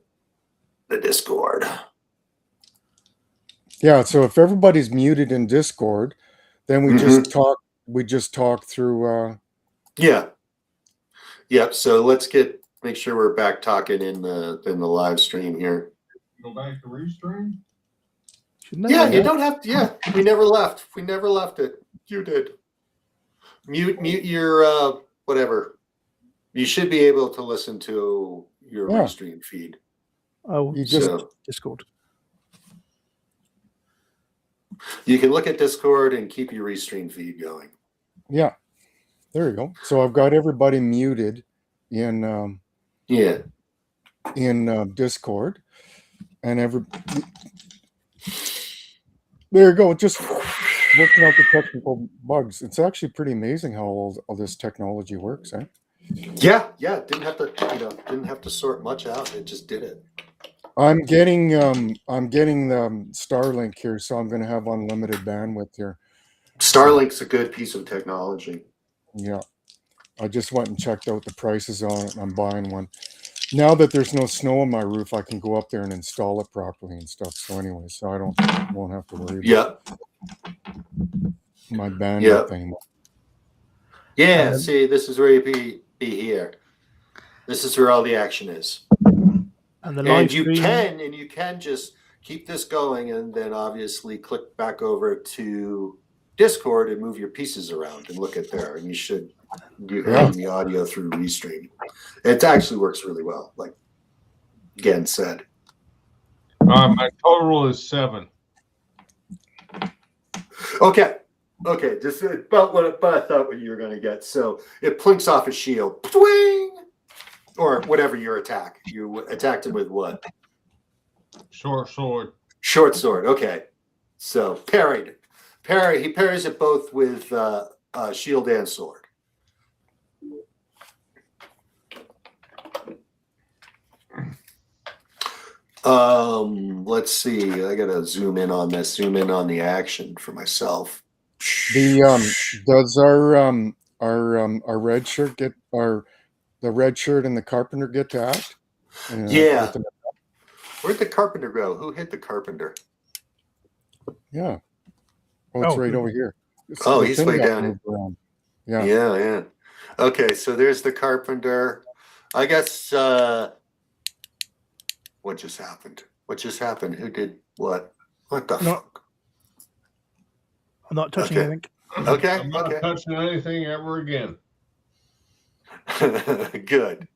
the Discord. Yeah, so if everybody's muted in Discord, then we just talk. We just talk through. Yeah. Yep. So let's make sure we're back talking in the live stream here. Go back to restream? Yeah, you don't have to. Yeah, we never left. We never left it. You did. Mute your whatever. You should be able to listen to your restream feed. Oh, You just Discord. You can look at Discord and keep your restream feed going. Yeah, there you go. So I've got everybody muted in Discord, and there you go. Just working out the technical bugs. It's actually pretty amazing how all this technology works, eh? Yeah. Didn't have to sort much out. It just did it. I'm getting Starlink here, so I'm going to have unlimited bandwidth here. Starlink's a good piece of technology. Yeah, I just went and checked out the prices on it, and I'm buying one. Now that there's no snow on my roof, I can go up there and install it properly and stuff. So anyway, so I won't have to worry about my bandwidth anymore. Yeah, see, this is where you be here. This is where all the action is. And you can just keep this going, and then obviously click back over to Discord and move your pieces around and look at there. And you have the audio through Restream. It actually works really well, like Gen said. My total is 7. Okay, just about what I thought what you were going to get. So it plinks off his shield. Twing! Or whatever your attack. You attacked him with what? Short sword. Short sword. Okay. So parried. He parries it both with shield and sword. Let's see. I gotta zoom in on this. Zoom in on the action for myself. Does our red shirt get the red shirt and the carpenter get to act? Yeah. Where'd the carpenter go? Who hit the carpenter? Yeah. Oh, it's right over here. He's way down. Yeah. Yeah. Okay, so there's the carpenter. I guess what just happened? Who did what? What the fuck? I'm not touching anything. Okay. I'm not touching anything ever again. Good.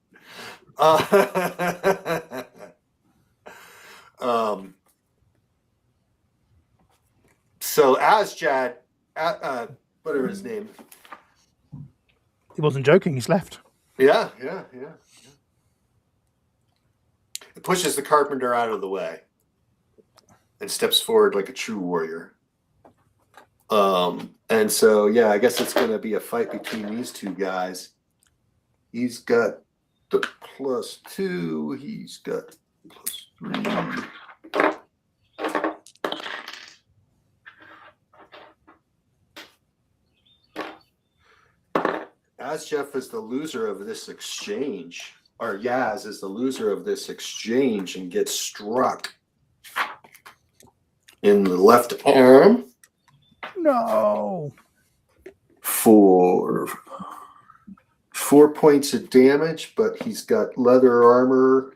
So Asjad, whatever his name. He wasn't joking. He's left. Yeah. It pushes the carpenter out of the way and steps forward like a true warrior. And so, I guess it's going to be a fight between these two guys. He's got the +2. He's got +3. Asjef is the loser of this exchange, or Yaz is the loser of this exchange and gets struck in the left arm No. for 4 points of damage, but he's got leather armor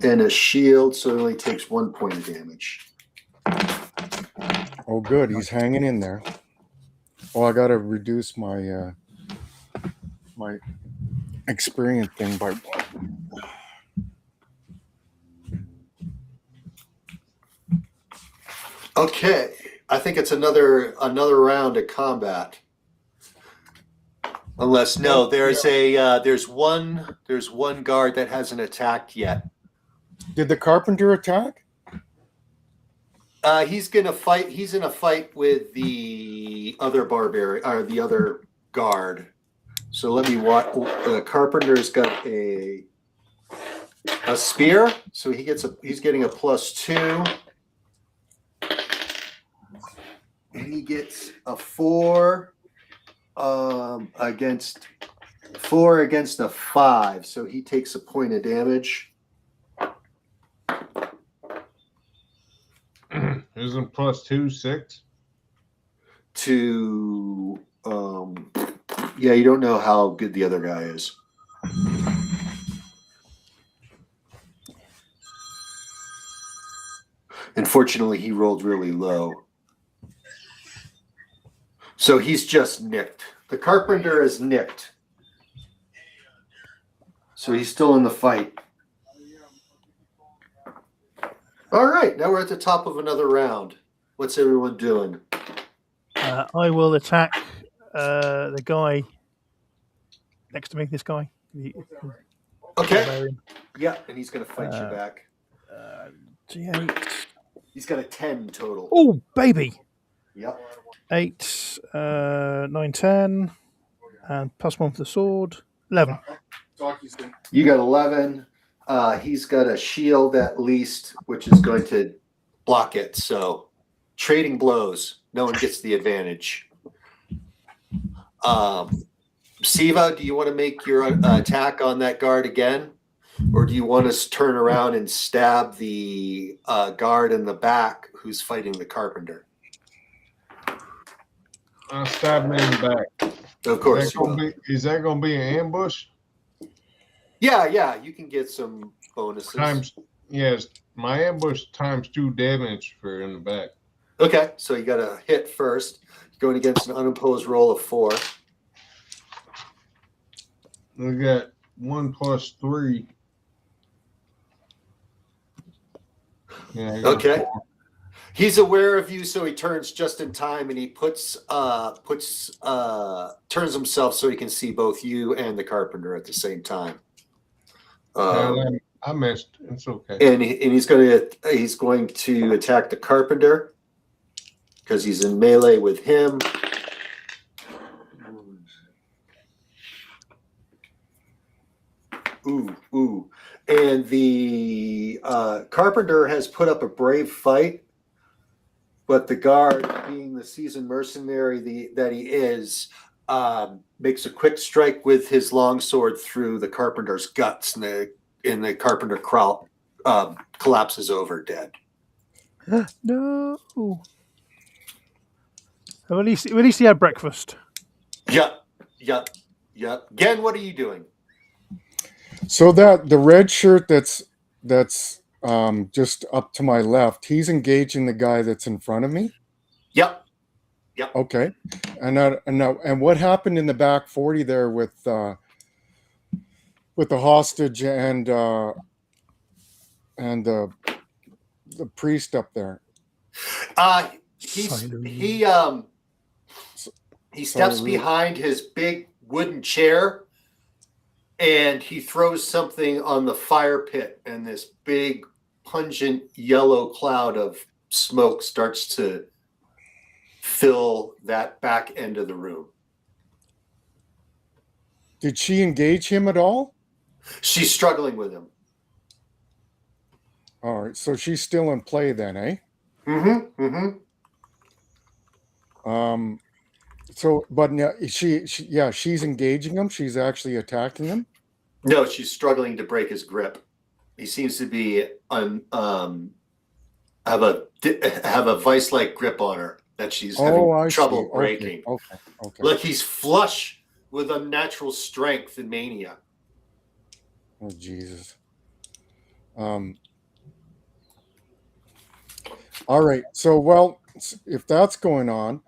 and a shield, so he only takes 1 point of damage. Oh, good. He's hanging in there. Oh, I got to reduce my my experience thing by 1. Okay, I think it's another round of combat. Unless no, there's one guard that hasn't attacked yet. Did the carpenter attack? He's gonna fight. He's in a fight with the other barbarian or the other guard. So let me watch. The carpenter's got a spear, so he's getting a +2. And he gets a 4 against a 5, so he takes a point of damage. Isn't +2 6? To yeah, you don't know how good the other guy is. Unfortunately, he rolled really low. So he's just nicked. The carpenter is nicked. So he's still in the fight. All right, now we're at the top of another round. What's everyone doing? I will attack the guy next to me. This guy. Okay. Barbarian. Yeah, and he's going to fight you back. G8. He's got a 10 total. Oh, baby. Yep. 8, 9, 10, and +1 for the sword. 11. You got 11. He's got a shield at least, which is going to block it. So trading blows. No one gets the advantage. Siva, do you want to make your attack on that guard again? Or do you want us to turn around and stab the guard in the back who's fighting the carpenter? I'll stab him in the back. Of course. Is that going to be an ambush? Yeah, you can get some bonuses. Yes, my ambush ×2 damage for in the back. Okay, so you got a hit first. Going against an unopposed roll of 4. We got 1 + 3. Yeah, I got Okay. 4. He's aware of you, so he turns just in time, and he turns himself so he can see both you and the carpenter at the same time. I missed. It's okay. And he's going to attack the carpenter because he's in melee with him. Ooh. And the carpenter has put up a brave fight, but the guard, being the seasoned mercenary that he is, makes a quick strike with his longsword through the carpenter's guts, and the carpenter collapses over dead. No. Well, at least he had breakfast. Yep. Gen, what are you doing? So that the red shirt that's just up to my left, he's engaging the guy that's in front of me. Yep. Okay, and what happened in the back 40 there with the hostage and the priest up there? He steps behind his big wooden chair, and he throws something on the fire pit, and this big pungent yellow cloud of smoke starts to fill that back end of the room. Did she engage him at all? She's struggling with him. All right, so she's still in play then, eh? Mm-hmm. So, but she's engaging him. She's actually attacking him. No, she's struggling to break his grip. He seems to be have a vice-like grip on her. that she's Oh, having I trouble see. breaking. Okay. Like he's flush with unnatural strength and mania. Oh, Jesus. All right. So, well, if that's going on,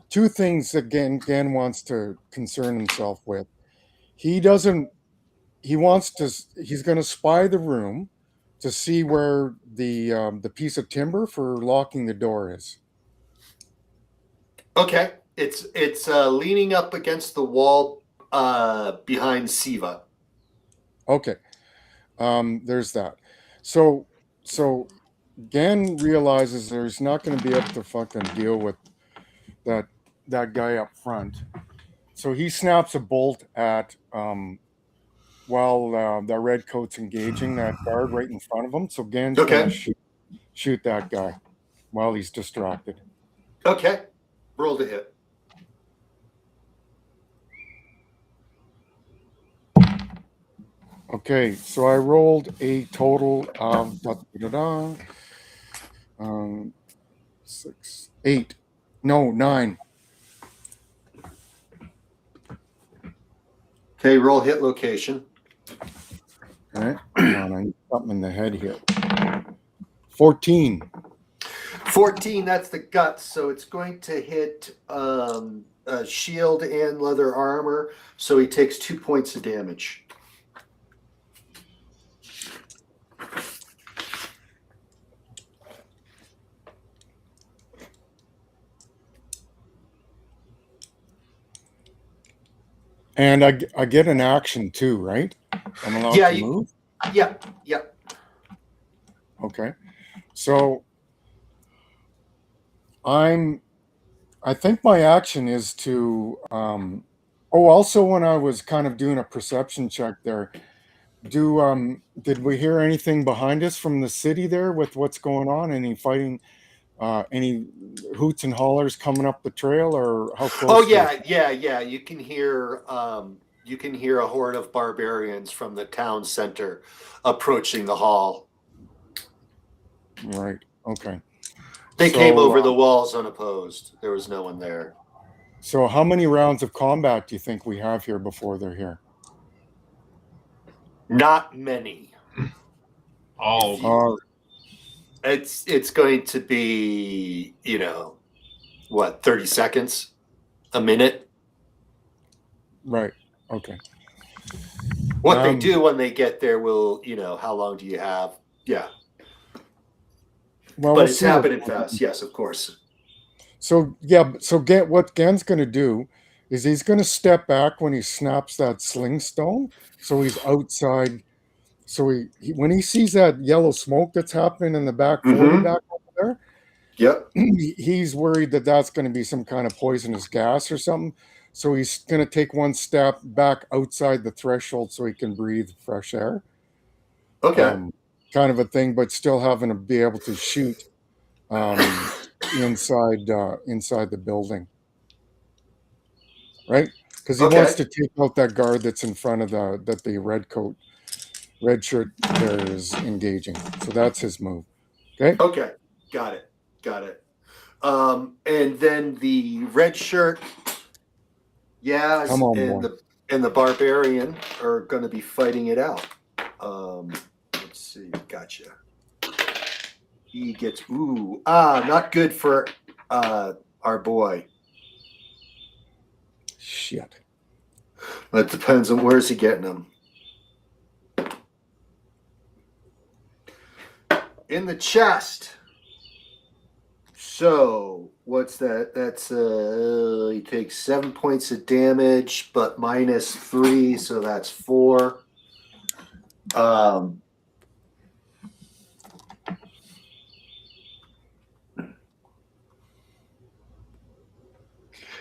two things that Gan wants to concern himself with. He doesn't. He wants to. He's going to spy the room to see where the piece of timber for locking the door is. Okay, it's leaning up against the wall behind Siva. Okay. There's that. So Gan realizes there's not going to be able to fucking deal with that guy up front. So he snaps a bolt at while the red coat's engaging that guard right in front of him. So Gan's going Okay. to shoot that guy while he's distracted. Okay, roll to hit. Okay, so I rolled a total of 6, 8, no 9. Okay, roll hit location. All right, come on, I need something in the head here. 14. 14, that's the guts, so it's going to hit shield and leather armor, so he takes 2 points of damage. And I get an action too, right? I'm allowed to move? Yeah. Okay. So I think my action is to also when I was kind of doing a perception check there, did we hear anything behind us from the city there with what's going on? Any fighting, any hoots and hollers coming up the trail, or how close? Oh yeah. You can hear a horde of barbarians from the town center approaching the hall. Right. Okay. They came over the walls unopposed. There was no one there. So how many rounds of combat do you think we have here before they're here? Not many. All It's going to be, 30 seconds? A minute? Right. Okay. What they do when they get there will, how long do you have? Yeah. Well, but it's happening fast. Yes, of course. So what Gen's going to do is he's going to step back when he snaps that sling stone. So he's outside. So he when he sees that yellow smoke that's happening in the back 40 back over there, yep, he's worried that that's going to be some kind of poisonous gas or something. So he's going to take one step back outside the threshold so he can breathe fresh air. Okay. Kind of a thing, but still having to be able to shoot inside the building, right? Because he wants to take out that guard that's in front of the red shirt there is engaging. So that's his move. Okay, got it. And then the red shirt, Yaz and the barbarian are going to be fighting it out. Let's see, gotcha. He gets not good for our boy. Shit. That depends on where's he getting them. In the chest. So what's that? That's he takes 7 points of damage, but -3, so that's 4.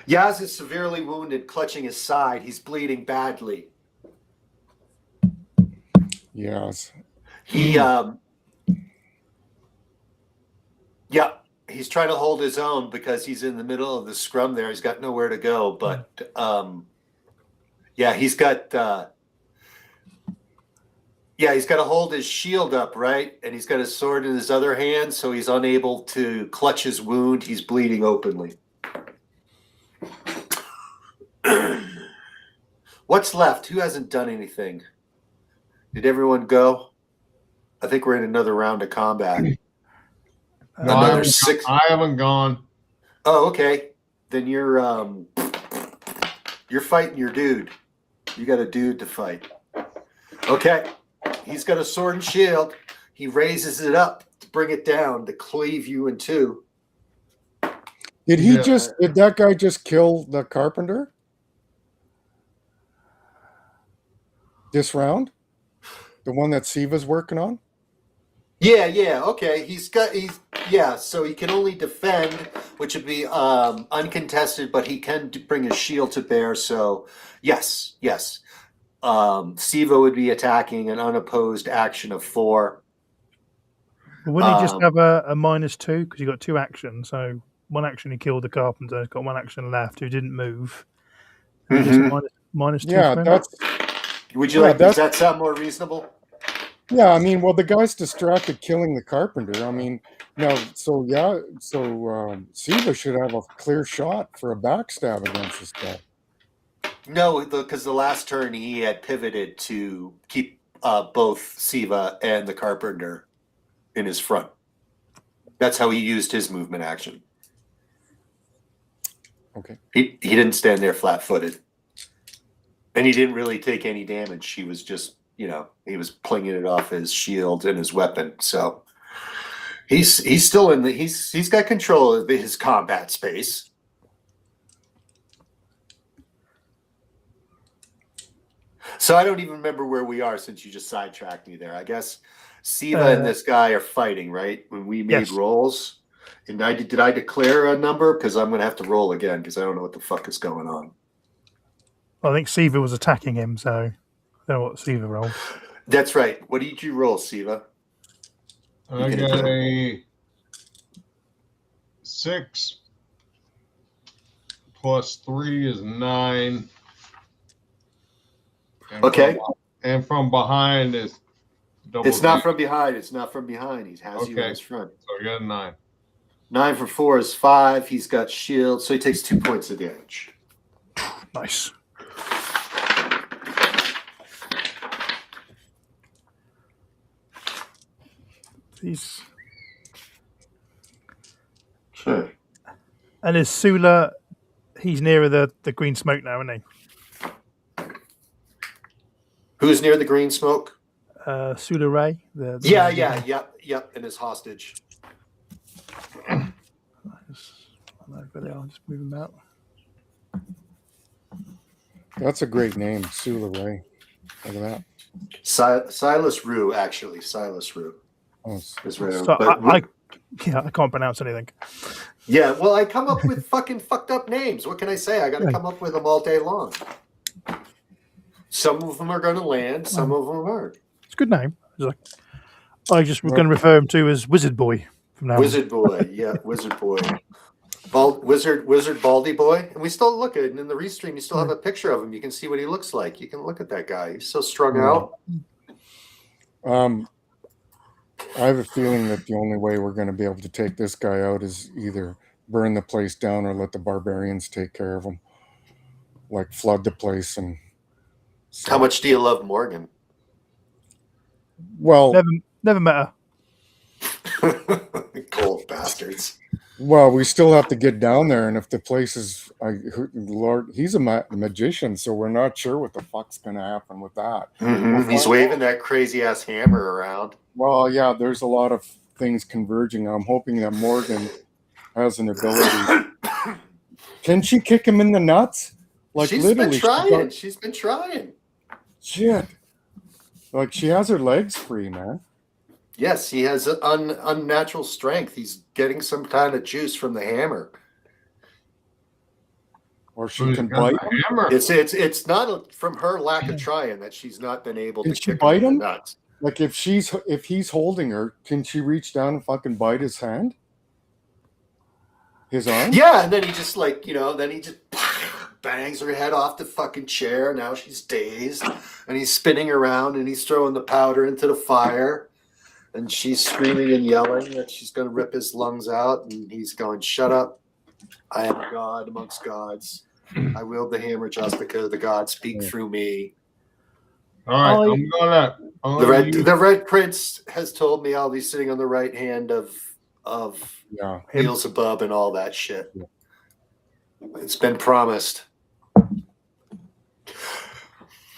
Yaz is severely wounded, clutching his side. He's bleeding badly. Yes. He's trying to hold his own because he's in the middle of the scrum there. He's got nowhere to go, but he's got Yeah, he's got to hold his shield up, right? And he's got his sword in his other hand, so he's unable to clutch his wound. He's bleeding openly. What's left? Who hasn't done anything? Did everyone go? I think we're in another round of combat. No, I haven't gone. Oh, okay. Then you're fighting your dude. You got a dude to fight. Okay. He's got a sword and shield. He raises it up to bring it down to cleave you in two. Did that guy just kill the carpenter? This round? The one that Siva's working on? Yeah, okay. So he can only defend, which would be uncontested, but he can bring his shield to bear. So yes. Siva would be attacking an unopposed action of 4. Wouldn't he just have a -2 because he got 2 actions? So one action he killed the carpenter. He's got 1 action left who didn't move. And just -2. Yeah, for him? does that sound more reasonable? Yeah, I mean, well, the guy's distracted killing the carpenter. I mean, Siva should have a clear shot for a backstab against this guy. No, because the last turn he had pivoted to keep both Siva and the carpenter in his front. That's how he used his movement action. Okay. He didn't stand there flat-footed. And he didn't really take any damage. He was just, he was plinging it off his shield and his weapon. So he's still in he's got control of his combat space. So I don't even remember where we are since you just sidetracked me there. I guess Siva and this guy are fighting, right? When we made rolls. And did I declare a number? Because I'm going to have to roll again because I don't know what the fuck is going on. Well, I think Siva was attacking him, so I don't know what Siva rolled. That's right. What did you roll, Siva? I got a 6 plus 3 is 9. Okay. And from behind is double. It's not from behind. It's not from behind. He has you in his front. So I got a 9. 9 for 4 is 5. He's got shield, so he takes 2 points of damage. Nice. He's... Sure. And is Sula? He's nearer the green smoke now, isn't he? Who's near the green smoke? Sula Ray. Yep, and his hostage. I'll just move him out. That's a great name, Sula Ray. Look at that. Silas Rue, actually. Silas Rue. Oh, is right. So I can't pronounce anything. Yeah, well, I come up with fucking fucked up names. What can I say? I got to come up with them all day long. Some of them are going to land. Some of them aren't. It's a good name. I just was going to refer him to as Wizard Boy from now on. Wizard Boy, yeah, Wizard Boy. Wizard Baldy Boy. And we still look at it. And in the restream, you still have a picture of him. You can see what he looks like. You can look at that guy. He's so strung out. I have a feeling that the only way we're going to be able to take this guy out is either burn the place down or let the barbarians take care of him. Like flood the place. And How much do you love Morgan? Well, never met her. Cold bastards. Well, we still have to get down there, and if the place is, Lord, he's a magician, so we're not sure what the fuck's going to happen with that. Mm-hmm. He's waving that crazy ass hammer around. Well, yeah, there's a lot of things converging. I'm hoping that Morgan has an ability. Can she kick him in the nuts? Like She's literally, been trying. She's been trying. Shit. Like she has her legs free, man. Yes, he has unnatural strength. He's getting some kind of juice from the hammer. Or she can bite him. It's not from her lack of trying that she's not been able to kick bite him in him? the nuts. Like if he's holding her, can she reach down and fucking bite his hand? His arm? Yeah, and then he just then he just bangs her head off the fucking chair. Now she's dazed. And he's spinning around and he's throwing the powder into the fire. And she's screaming and yelling that she's going to rip his lungs out. And he's going, shut up. I am God amongst gods. I wield the hammer just because the gods speak through me. All right, The Red Prince has told me I'll be sitting on the right hand of Beelzebub and all that shit. Yeah. It's been promised.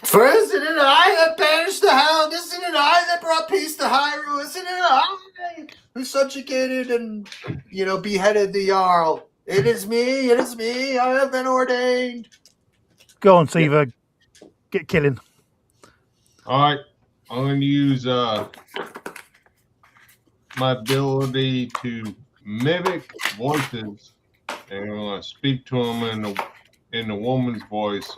For isn't it I that banished the hound? Isn't it I that brought peace to Hyrule? Isn't it I who subjugated and beheaded the Jarl? It is me. I have been ordained. Go on, Siva. Get killing. All right, I'm going to use my ability to mimic voices, and I'm going to speak to them in the woman's voice.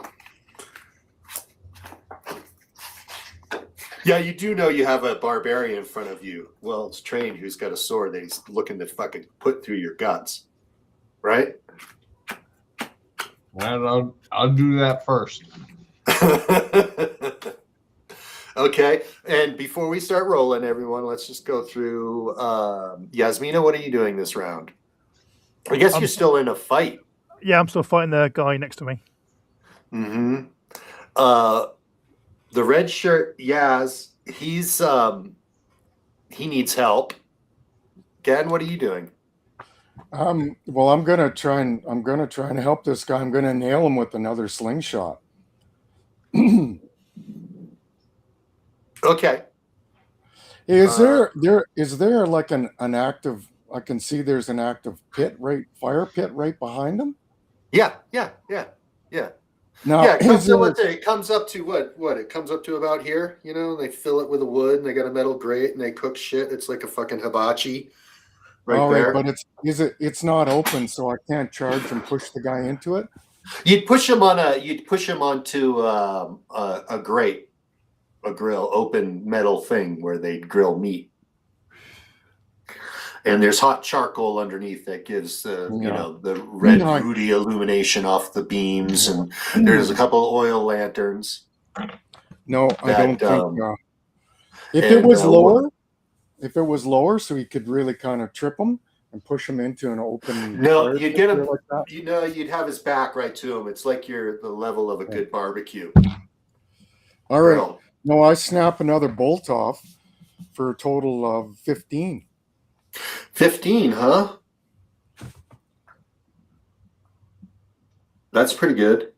Yeah, you do know you have a barbarian in front of you. Well, it's trained who's got a sword that he's looking to fucking put through your guts, right? Well, I'll do that first. Okay, and before we start rolling, everyone, let's just go through. Yasmina, what are you doing this round? I guess you're still in a fight. Yeah, I'm still fighting the guy next to me. Mm-hmm. The red shirt, Yaz, he needs help. Gan, what are you doing? Well, I'm gonna try and help this guy. I'm gonna nail him with another slingshot. Okay. Is there like an active? I can see there's an active fire pit right behind him. Yeah. Now, yeah, it comes up to what? It comes up to about here. They fill it with a wood, and they got a metal grate, and they cook shit. It's like a fucking hibachi, right there. But it's not open, so I can't charge and push the guy into it. You'd push him onto a grate, a grill, open metal thing where they'd grill meat. And there's hot charcoal underneath that gives the red ruddy illumination off the beams, and there's a couple of oil lanterns. No, I don't think. If it was lower, so he could really kind of trip him and push him into an open. No, you'd get him. Like that. You'd have his back right to him. It's like you're the level of a good barbecue. All right. Grill. No, I snap another bolt off for a total of 15. 15, huh? That's pretty good.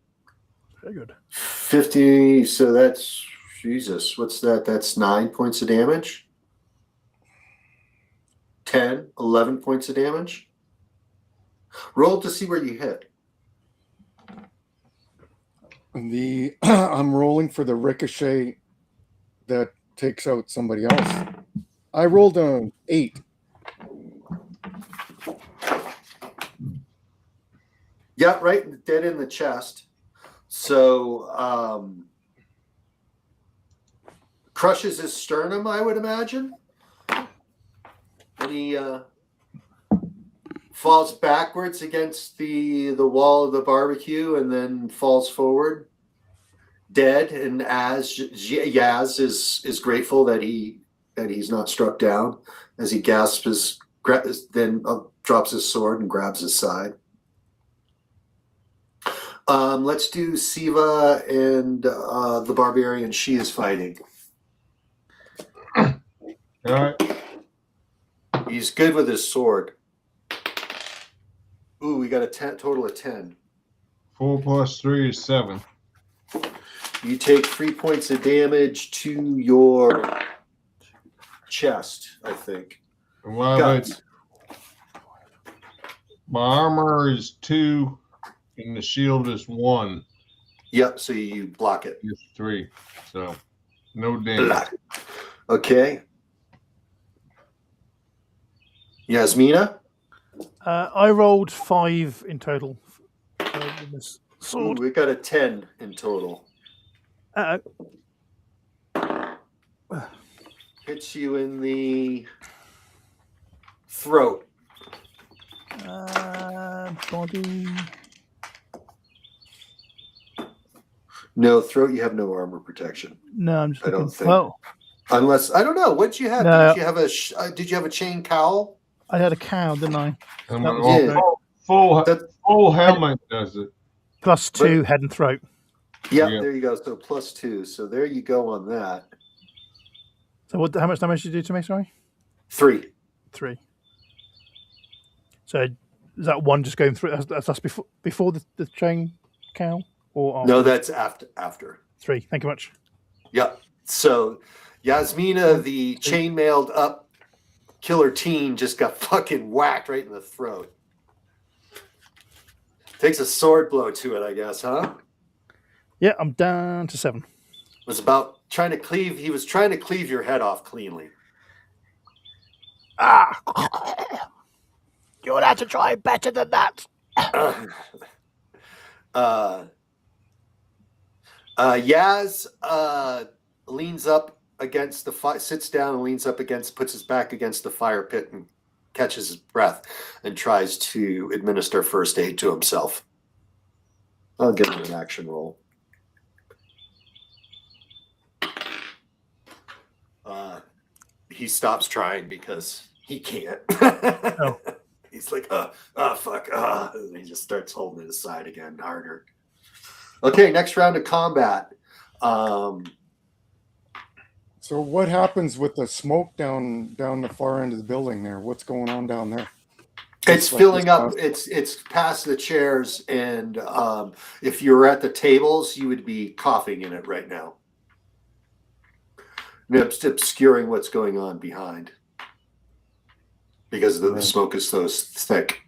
Very good. 50, so that's, Jesus, what's that? That's 9 points of damage. 10, 11 points of damage. Roll to see where you hit. I'm rolling for the ricochet that takes out somebody else. I rolled an 8. Yeah, right, dead in the chest. So crushes his sternum, I would imagine. And he falls backwards against the wall of the barbecue and then falls forward, dead. And as Yaz is grateful that he's not struck down, as he gasps then drops his sword and grabs his side. Let's do Siva and the barbarian she is fighting. All right. He's good with his sword. Ooh, we got a total of 10. 4 plus 3 is 7. You take 3 points of damage to your chest, I think. My armor is 2, and the shield is 1. Yep, so you block it. It's 3, so no damage. Block. Okay. Yasmina? I rolled 5 in total. With this sword. Ooh, we got a 10 in total. Hits you in the throat. Body. No, Throat, you have no armor protection. No, I'm just I don't looking. think. Well, Unless I don't know. What'd you have? No. Did you have a chain cowl? I had a cow, didn't I? And That was well, Yeah. full helmet does it. +2 head and throat. Yeah, Yeah. there you go. So +2. So there you go on that. So what? How much damage did you do to me? Sorry, 3. 3. So is that one just going through? That's before the chain cow, or after? No, that's after. 3. Thank you much. Yeah. So Yasmina, the chainmailed up killer teen, just got fucking whacked right in the throat. Takes a sword blow to it, I guess, huh? Yeah, I'm down to 7. Was about trying to cleave. He was trying to cleave your head off cleanly. You'll have to try better than that. Yaz leans up against the fire, sits down and leans up against, puts his back against the fire pit and catches his breath and tries to administer first aid to himself. I'll give him an action roll. He stops trying because he can't. Oh. He's like, fuck, and he just starts holding it aside again harder. Okay, next round of combat. So what happens with the smoke down the far end of the building there? What's going on down there? It's like filling this up. It's past the chairs, and if you were at the tables, you would be coughing in it right now. And it's obscuring what's going on behind because the smoke is so thick.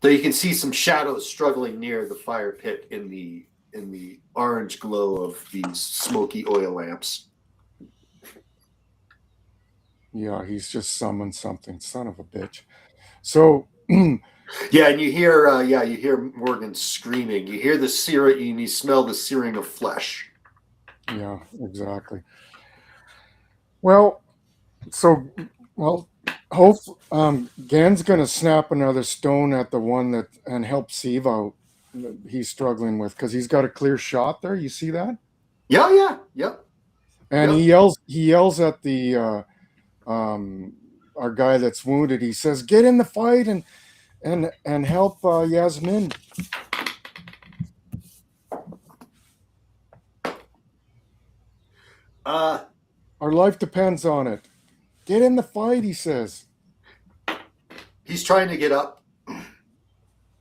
Though you can see some shadows struggling near the fire pit in the orange glow of these smoky oil lamps. Yeah, he's just summoned something. Son of a bitch. So yeah, and you hear Morgan screaming. You hear the searing, and you smell the searing of flesh. Yeah, exactly. Well, hope Gan's gonna snap another stone at the one and help Steve out that he's struggling with because he's got a clear shot there. You see that? Yeah. And he yells at the our guy that's wounded. He says, "Get in the fight and help Yasmin." Our life depends on it. Get in the fight, he says. He's trying to get up.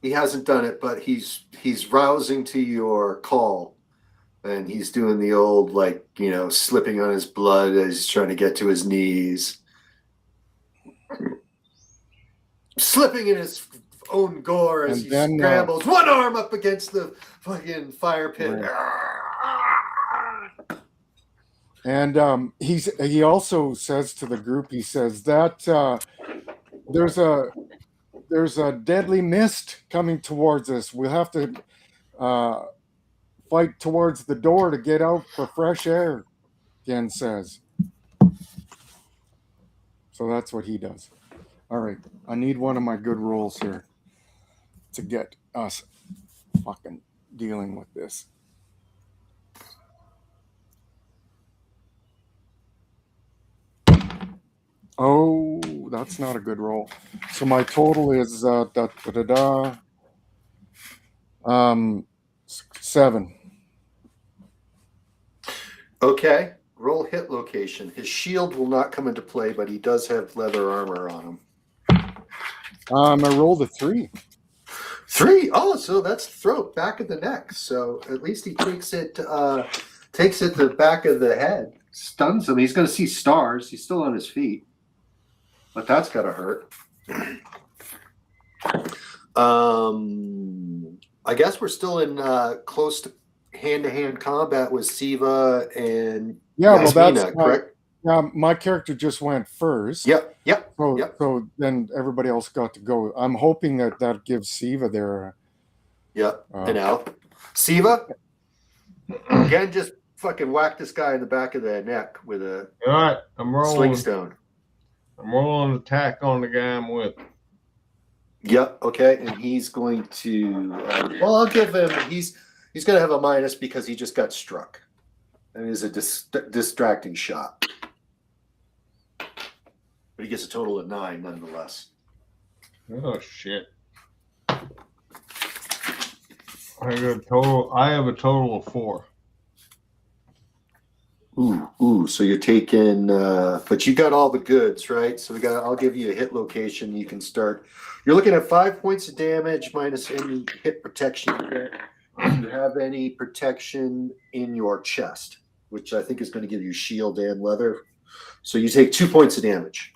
He hasn't done it, but he's rousing to your call. And he's doing the old, slipping on his blood as he's trying to get to his knees. Slipping in his own gore as he scrambles. One arm up against the fucking fire pit. Right. And he also says to the group, he says that there's a deadly mist coming towards us. We'll have to fight towards the door to get out for fresh air, Gen says. So that's what he does. All right, I need one of my good rolls here to get us fucking dealing with this. Oh, that's not a good roll. So my total is 7. Okay, roll hit location. His shield will not come into play, but he does have leather armor on him. I rolled a 3. 3? Oh, so that's throat, back of the neck. So at least he takes it the back of the head, stuns him. He's going to see stars. He's still on his feet, but that's got to hurt. I guess we're still in close to hand-to-hand combat with Siva and Yasmina, correct? Yeah, my character just went first. Yep. So then everybody else got to go. I'm hoping that gives Siva their. And out. Siva, again, just fucking whack this guy in the back of the neck with a All right, I'm rolling. sling stone. I'm rolling an attack on the guy I'm with. Yep. Okay, and he's going to. I'll give him. He's He's going to have a minus because he just got struck. And it is a distracting shot. But he gets a total of 9 nonetheless. Oh shit! I have a total of 4. Ooh. So you're taking, but you got all the goods, right? So I'll give you a hit location. You can start. You're looking at 5 points of damage minus any hit protection you get. If you have any protection in your chest, which I think is going to give you shield and leather. So you take 2 points of damage.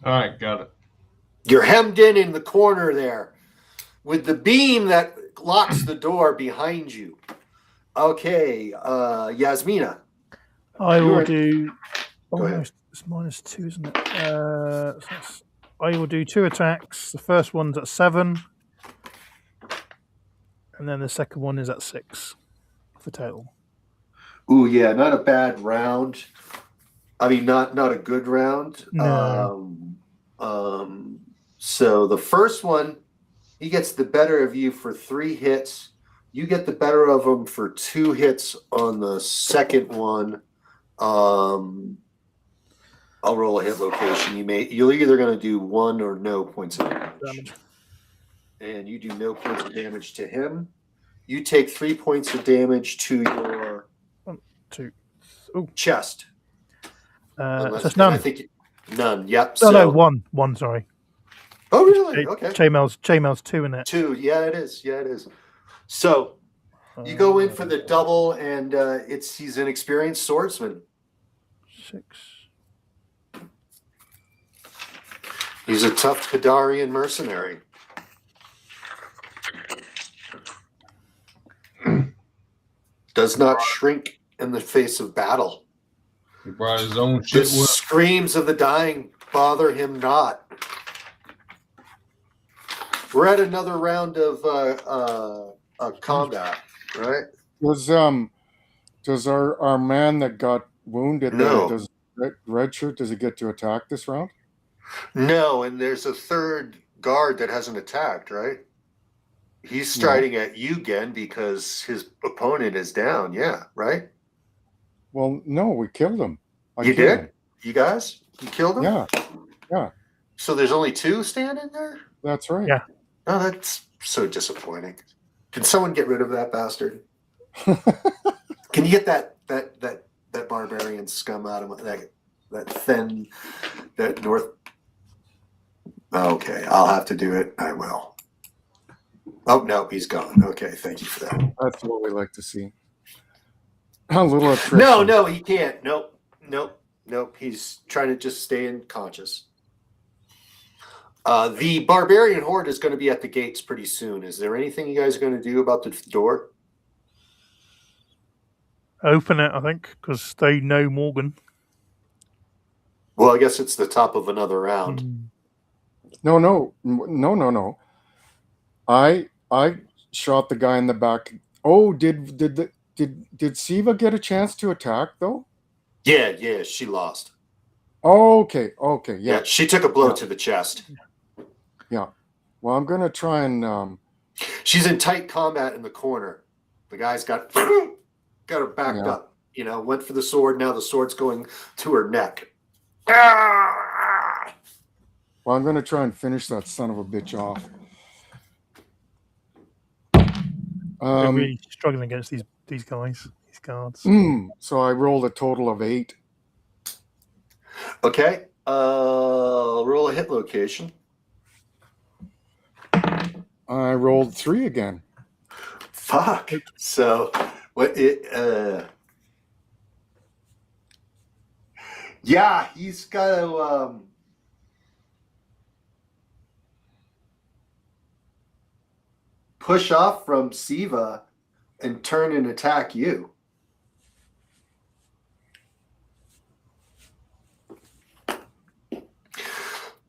All right, got it. You're hemmed in the corner there with the beam that locks the door behind you. Okay, Yasmina. I will You're- do. Go ahead. Almost. It's -2, isn't it? I will do 2 attacks. The first one's at 7, and then the second one is at 6 for total. Ooh, yeah, not a bad round. I mean, not a good round. No. So the first one, he gets the better of you for 3 hits. You get the better of him for 2 hits on the second one. I'll roll a hit location. You're either going to do 1 or no points of damage. And you do no points of damage to him. You take 3 points of damage to your 1, 2. chest. So it's none. I think none. Yep. No, 1. Sorry. Oh, really? Okay. Chainmail's 2 in it. 2. Yeah, it is. So you go in for the double, and he's an experienced swordsman. 6. He's a tough Kadarian mercenary. Does not shrink in the face of battle. He brought his own The shit with him. screams of the dying bother him not. We're at another round of combat, right? Does our man that got wounded No. there, does red shirt, does he get to attack this round? No, and there's a third guard that hasn't attacked, right? He's striding at you again because his opponent is down. Yeah, right? Well, no, we killed him. You killed did? him. You guys? You killed him? Yeah, So there's only 2 standing there? that's right. Yeah. Oh, that's so disappointing. Can someone get rid of that bastard? Can you get that barbarian scum out of that north? Okay, I'll have to do it. I will. Oh no, he's gone. Okay, thank you for that. That's what we like to see. A little attrition. No, he can't. Nope. He's trying to just stay unconscious. The barbarian horde is going to be at the gates pretty soon. Is there anything you guys are going to do about the door? Open it, I think, because they know Morgan. Well, I guess it's the top of another round. No. I shot the guy in the back. Oh, did Siva get a chance to attack though? Yeah, she lost. Oh, okay, Yeah, she took a blow to the chest. yeah. Well, I'm gonna try and She's in tight combat in the corner. The guy's got her backed Yeah. up. Went for the sword. Now the sword's going to her neck. Ah! well, I'm gonna try and finish that son of a bitch off. They're really struggling against these guys, these guards. So I rolled a total of 8. Okay. Roll a hit location. I rolled 3 again. Fuck. So what it yeah, he's got to push off from Siva and turn and attack you.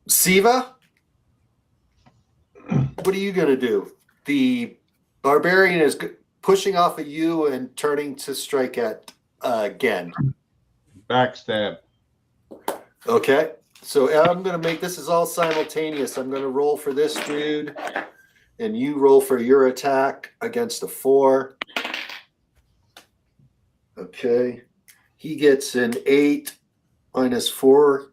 Siva, what are you going to do? The barbarian is pushing off at you and turning to strike at again. Backstab. Okay. So I'm going to make this is all simultaneous. I'm going to roll for this dude, and you roll for your attack against a 4. Okay. He gets an 8 minus 4.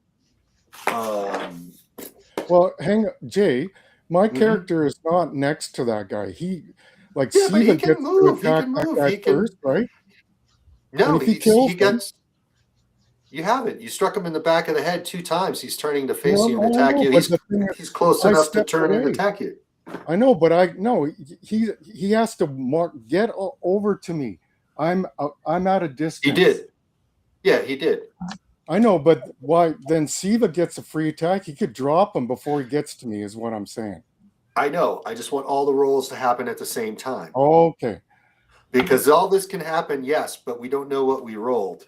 Well, hang on, Jay. My Mhm. character is not next to that guy. He, like, Yeah, but he Siva can gets move. to He attack can that move. guy He can. first, right? No, And if he he kills him, gets. You have it. You struck him in the back of the head 2 times. He's turning to face no, you and no, I attack know, you. but the thing He's is, close I enough to stepped turn and away. attack you. I know, but he has to get over to me. I'm at a distance. He did. Yeah, he did. I know, but why then Siva gets a free attack? He could drop him before he gets to me, is what I'm saying. I know. I just want all the rolls to happen at the same time. Okay. Because all this can happen, yes, but we don't know what we rolled.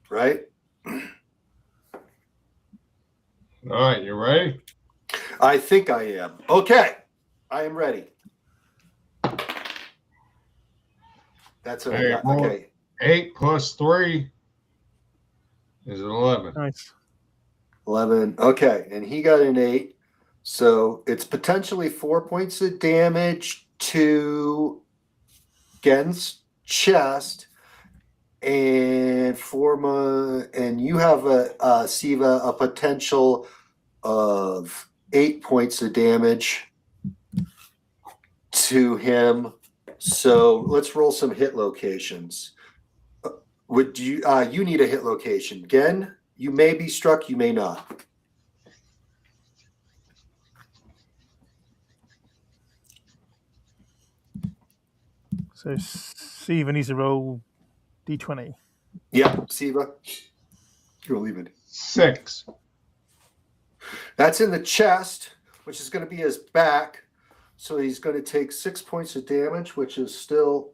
Right? All right, you ready? I think I am. Okay. I am ready. That's what I Hey, got. roll. Okay. 8 plus 3 is 11. Nice. 11. Okay. And he got an 8. So it's potentially 4 points of damage to Gen's chest. And and you have a Siva a potential of 8 points of damage to him. So let's roll some hit locations. Would you you need a hit location. Gen, you may be struck, you may not. So Siva needs to roll d20. Yep, Siva. You're leaving. 6. That's in the chest, which is going to be his back. So he's going to take 6 points of damage, which is still.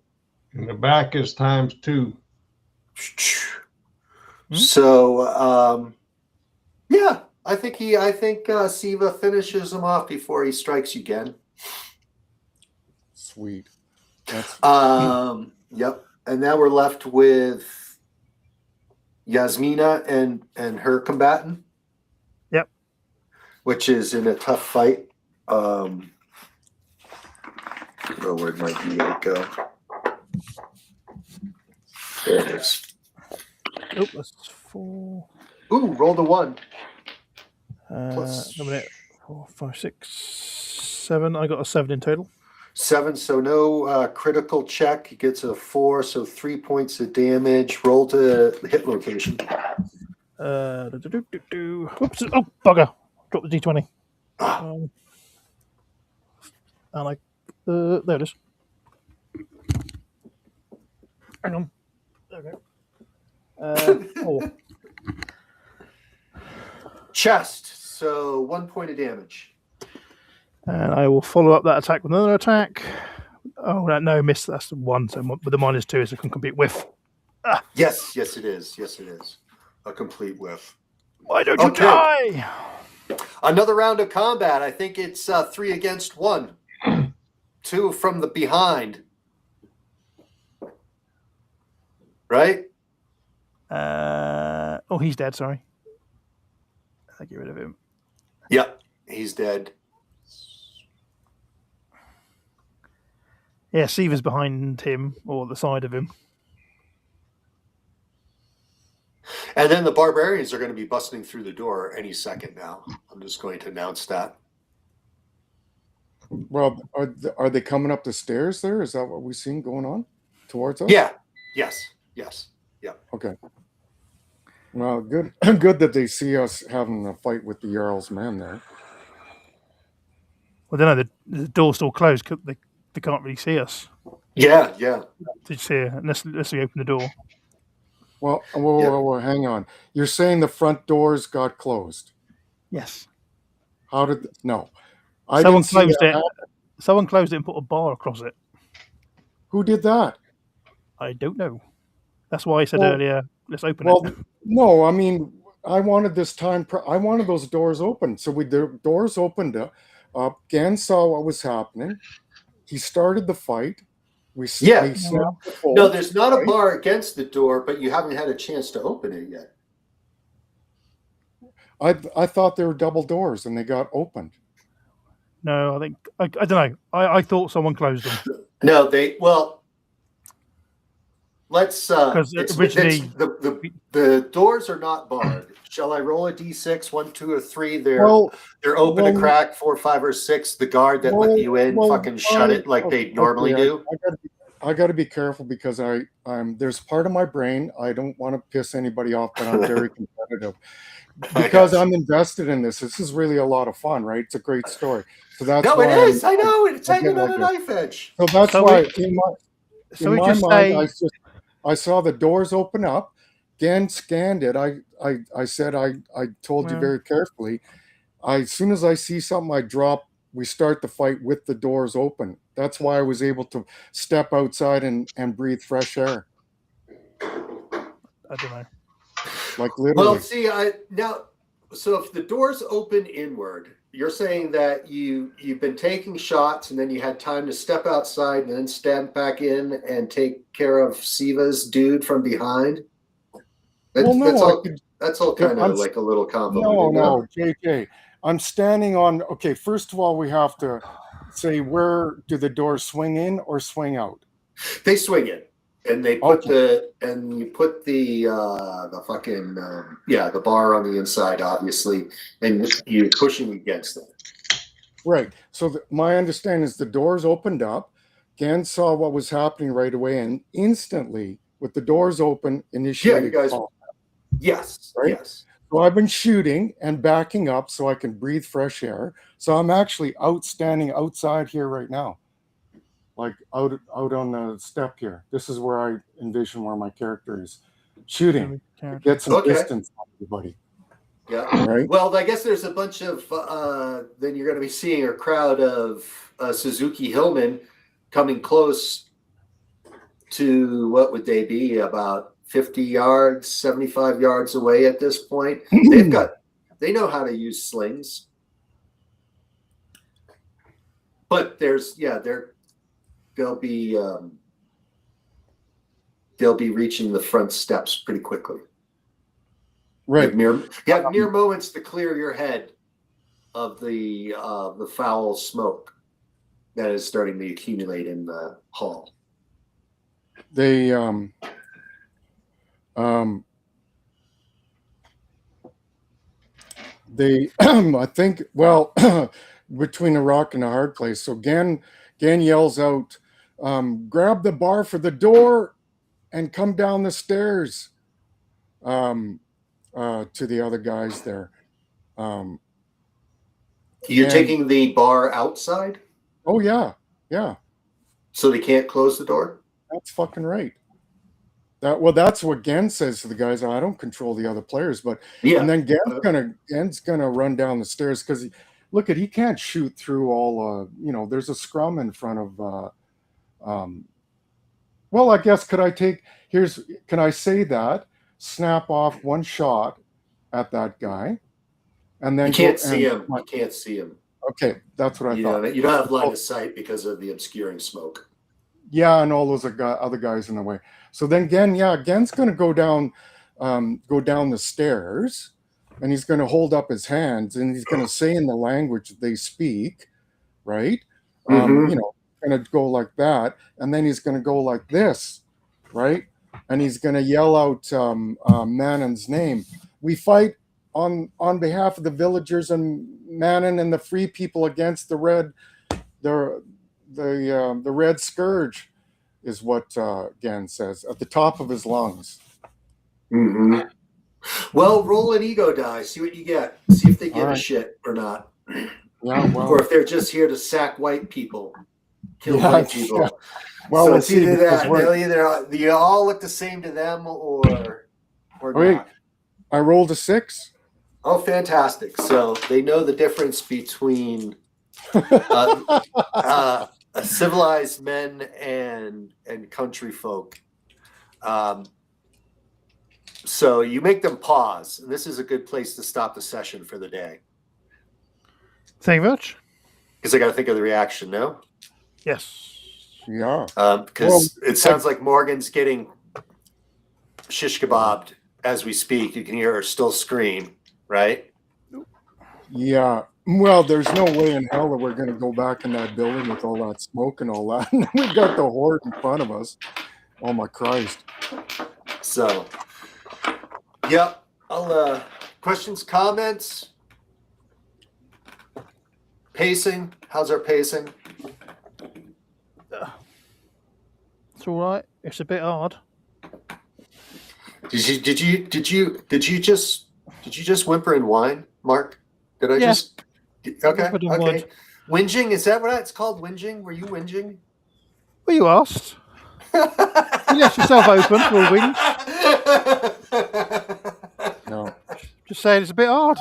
And the back is times 2. So yeah, I think Siva finishes him off before he strikes you again. Sweet. That's Yep. And now we're left with Yasmina and her combatant. Yep. Which is in a tough fight. Oh, where'd my D8 go? There it is. Oh, that's 4. Ooh, roll the 1. Plus 4, 5, 6, 7. I got a 7 in total. 7, so no critical check. He gets a 4, so 3 points of damage. Roll to hit location. Whoops! Oh, bugger! Drop the d20. And I, there it is. Hang on. There we go. 4. Chest, so 1 point of damage. And I will follow up that attack with another attack. Oh, no, missed. That's the 1. So with the -2, so I can complete whiff. Yes, it is. Yes, it is. A complete whiff. Why don't you die? Another round of combat. I think it's 3 against 1. 2 from the behind. Right? Oh, he's dead. Sorry. I get rid of him. Yep, he's dead. Yeah, Siva's behind him or the side of him. And then the barbarians are going to be busting through the door any second now. I'm just going to announce that. well. Are they coming up the stairs there? Is that what we've seen going on towards us? Yeah. Yes. Yeah. Okay. Well, good. Good that they see us having a fight with the Jarl's men there. Well, I don't know. The door's still closed. They can't really see us. Yeah. Did you see it? Unless we open the door. Well, hang on. You're saying the front doors got closed? Yes. How did? No, Someone didn't see closed that. it. Someone closed it and put a bar across it. Who did that? I don't know. That's why I said Well- earlier, let's open Well, it. no. I mean, I wanted this time. I wanted those doors open. So the doors opened up. Gan saw what was happening. He started the fight. We Yeah. snapped the No, bolts, there's not a right? bar against the door, but you haven't had a chance to open it yet. I thought they were double doors and they got opened. No, I think I don't know. I thought someone closed them No, let's because it's originally the doors are not barred. Shall I roll a d6? 1, 2, or 3? They're Well, open to well, crack. 4, 5, or 6. The guard that let you in fucking shut it like they normally do. I got to be careful because I'm there's part of my brain I don't want to piss anybody off, but I'm very competitive because I'm invested in this. This is really a lot of fun, right? It's a great story, so that's No, why it is. I know it's I get hanging on like a this. knife edge. So that's So why so in we my just mind say I saw the doors open up. Gan scanned it. I said I told you well, very carefully. As soon as I see something, I drop. We start the fight with the doors open. That's why I was able to step outside and breathe fresh air, I don't know. like Well, literally. see, so if the doors open inward, you're saying that you've been taking shots and then you had time to step outside and then step back in and take care of Siva's dude from behind. Well, no, I could. That's all kind I'm of like a little no, convoluted. no, JJ. I'm standing on. Okay, first of all, we have to say where do the doors swing in or swing out? They swing it, and they put Okay. you put the fucking the bar on the inside, obviously, and you're pushing against it. Right. So my understanding is the doors opened up. Gan saw what was happening right away, and instantly, with the doors open, Yeah, you initiated guys. call. Yes, Right. yes. So I've been shooting and backing up so I can breathe fresh air. So I'm actually standing outside here right now, like out on the step here. This is where I envision where my character is shooting to get some Okay. distance on everybody. Yeah. Right. Well, I guess there's a bunch of then you're going to be seeing a crowd of Suzuki Hillmen coming close to what would they be, about 50 yards, 75 yards away at this point. They know how to use slings. But they'll be reaching the front steps pretty quickly. Right. You have mere moments to clear your head of the foul smoke that is starting to accumulate in the hall. They I think, well, between a rock and a hard place. So Gan yells out, grab the bar for the door and come down the stairs, to the other guys there. You're taking the bar outside? Oh, yeah. Yeah. So they can't close the door? That's fucking right. That's what Gen says to the guys. I don't control the other players, but Yeah. And then Gen's gonna run down the stairs because he can't shoot through all. There's a scrum in front of. Well, I guess can I say that? Snap off one shot at that guy, and then you can't see him. You can't see him. Okay, that's what I thought. You don't have line of sight because of the obscuring smoke. Yeah, and all those other guys in the way. So then Gen's going to go down the stairs, and he's going to hold up his hands, and he's going to say in the language they speak, right? Mm-hmm. Going to go like that, and then he's going to go like this, right? And he's going to yell out Manon's name. We fight on behalf of the villagers and Manon and the free people against the red scourge, is what Gan says at the top of his lungs. Mm-hmm. Well, roll an ego die. See what you get. See if they give a shit or not. Yeah, well, or if they're just here to sack white people, kill white people. Yeah. Well, so we'll it's see, either that. because Either you all look the same to them, or not. I rolled a 6. Oh, fantastic! So they know the difference between civilized men and country folk. So you make them pause, and this is a good place to stop the session for the day. Thank you very much. Because I got to think of the reaction. No. Yes. Yeah. Because it sounds like Morgan's getting shish kebabbed as we speak. You can hear her still scream, right? Yeah. Well, there's no way in hell that we're going to go back in that building with all that smoke and all that. And we've got the horde in front of us. Oh my Christ. So, yep. I'll questions, comments, pacing. How's our pacing? It's all right. It's a bit hard. Did you just whimper and whine, Mark? Did I Yeah. just? Okay. Whimpered and Okay. whined. Whinging, is that what it's called? Whinging? Were you whinging? Well, you asked. You left yourself open for a whinge. No. Just saying it's a bit hard.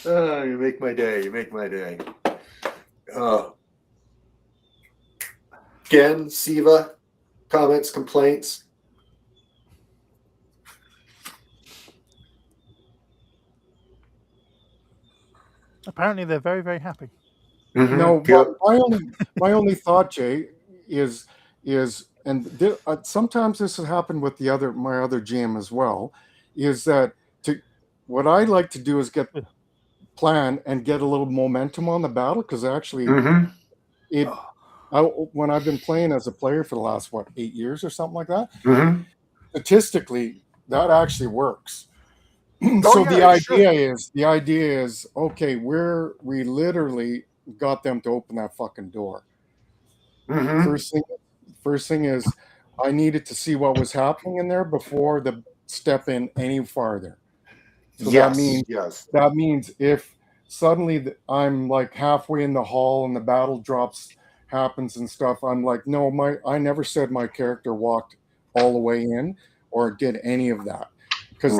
Oh, you make my day. You make my day. Again, Siva, comments, complaints. Apparently, they're very, very happy. No, Yep. my only thought, Jay, is sometimes this has happened with my other GM as well, is that what I like to do is plan and get a little momentum on the battle, because actually when I've been playing as a player for the last 8 years or something like that, statistically that actually works. So the idea is okay, we literally got them to open that fucking door. First thing is I needed to see what was happening in there before the step in any farther. So that means if suddenly I'm like halfway in the hall and the battle drops happens and stuff, I'm like, no, I never said my character walked all the way in or did any of that, because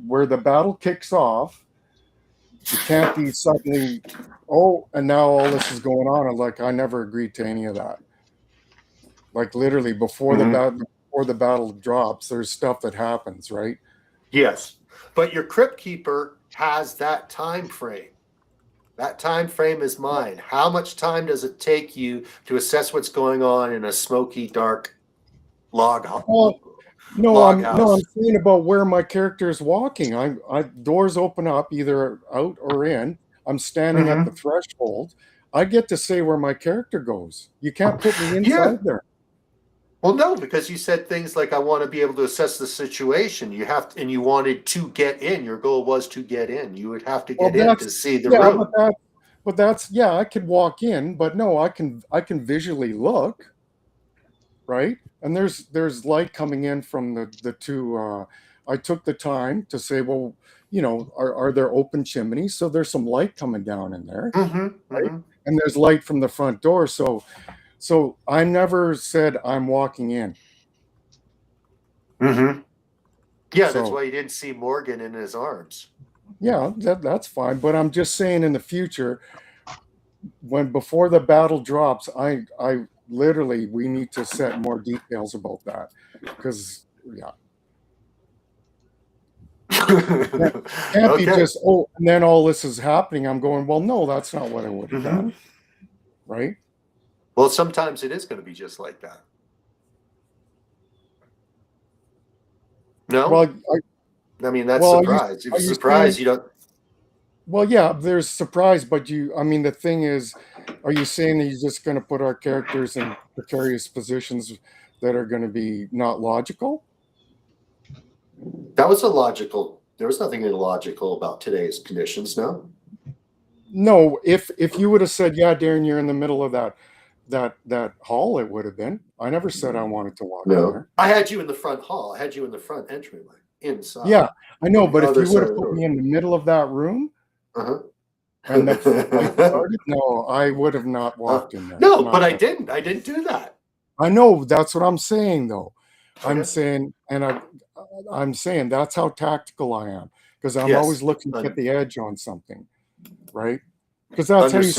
where the battle kicks off, it can't be suddenly, and now all this is going on. I'm like, I never agreed to any of that. Like literally before the battle drops, there's stuff that happens, right? Yes, but your Crypt Keeper has that time frame. That time frame is mine. How much time does it take you to assess what's going on in a smoky, dark log house? I'm saying about where my character is walking. Doors open up either out or in. I'm standing at the threshold. I get to say where my character goes. You can't put me inside there. Well, no, because you said things like, I want to be able to assess the situation. And you wanted to get in. Your goal was to get in. You would have to get in to see the room. But that's I could walk in, but no, I can visually look, right? And there's light coming in from the two. I took the time to say, well, are there open chimneys? So there's some light coming down in there, right? And there's light from the front door. So I never said I'm walking in. Yeah, that's why you didn't see Morgan in his arms. Yeah, that's fine. But I'm just saying, in the future, before the battle drops, I literally, we need to set more details about that, because can't be just and then all this is happening. I'm going, well, no, that's not what I would have done, right? Well, sometimes it is going to be just like that. No? Well, that's surprise. If you're surprised, you don't. Well, yeah, there's surprise, but the thing is, are you saying that you're just going to put our characters in precarious positions that are going to be not logical? That was illogical. There was nothing illogical about today's conditions, no? No, if you would have said, yeah, Darren, you're in the middle of that hall, it would have been. I never said I wanted to walk in there. I had you in the front hall. I had you in the front entryway, inside. Yeah, I know, but if you would have put me in the middle of that room, and the fight started, no, I would have not walked in there. No, but I didn't. I didn't do that. I know. That's what I'm saying, though. I'm saying that's how tactical I am, because I'm always looking to get the edge on something, right? Because that's how you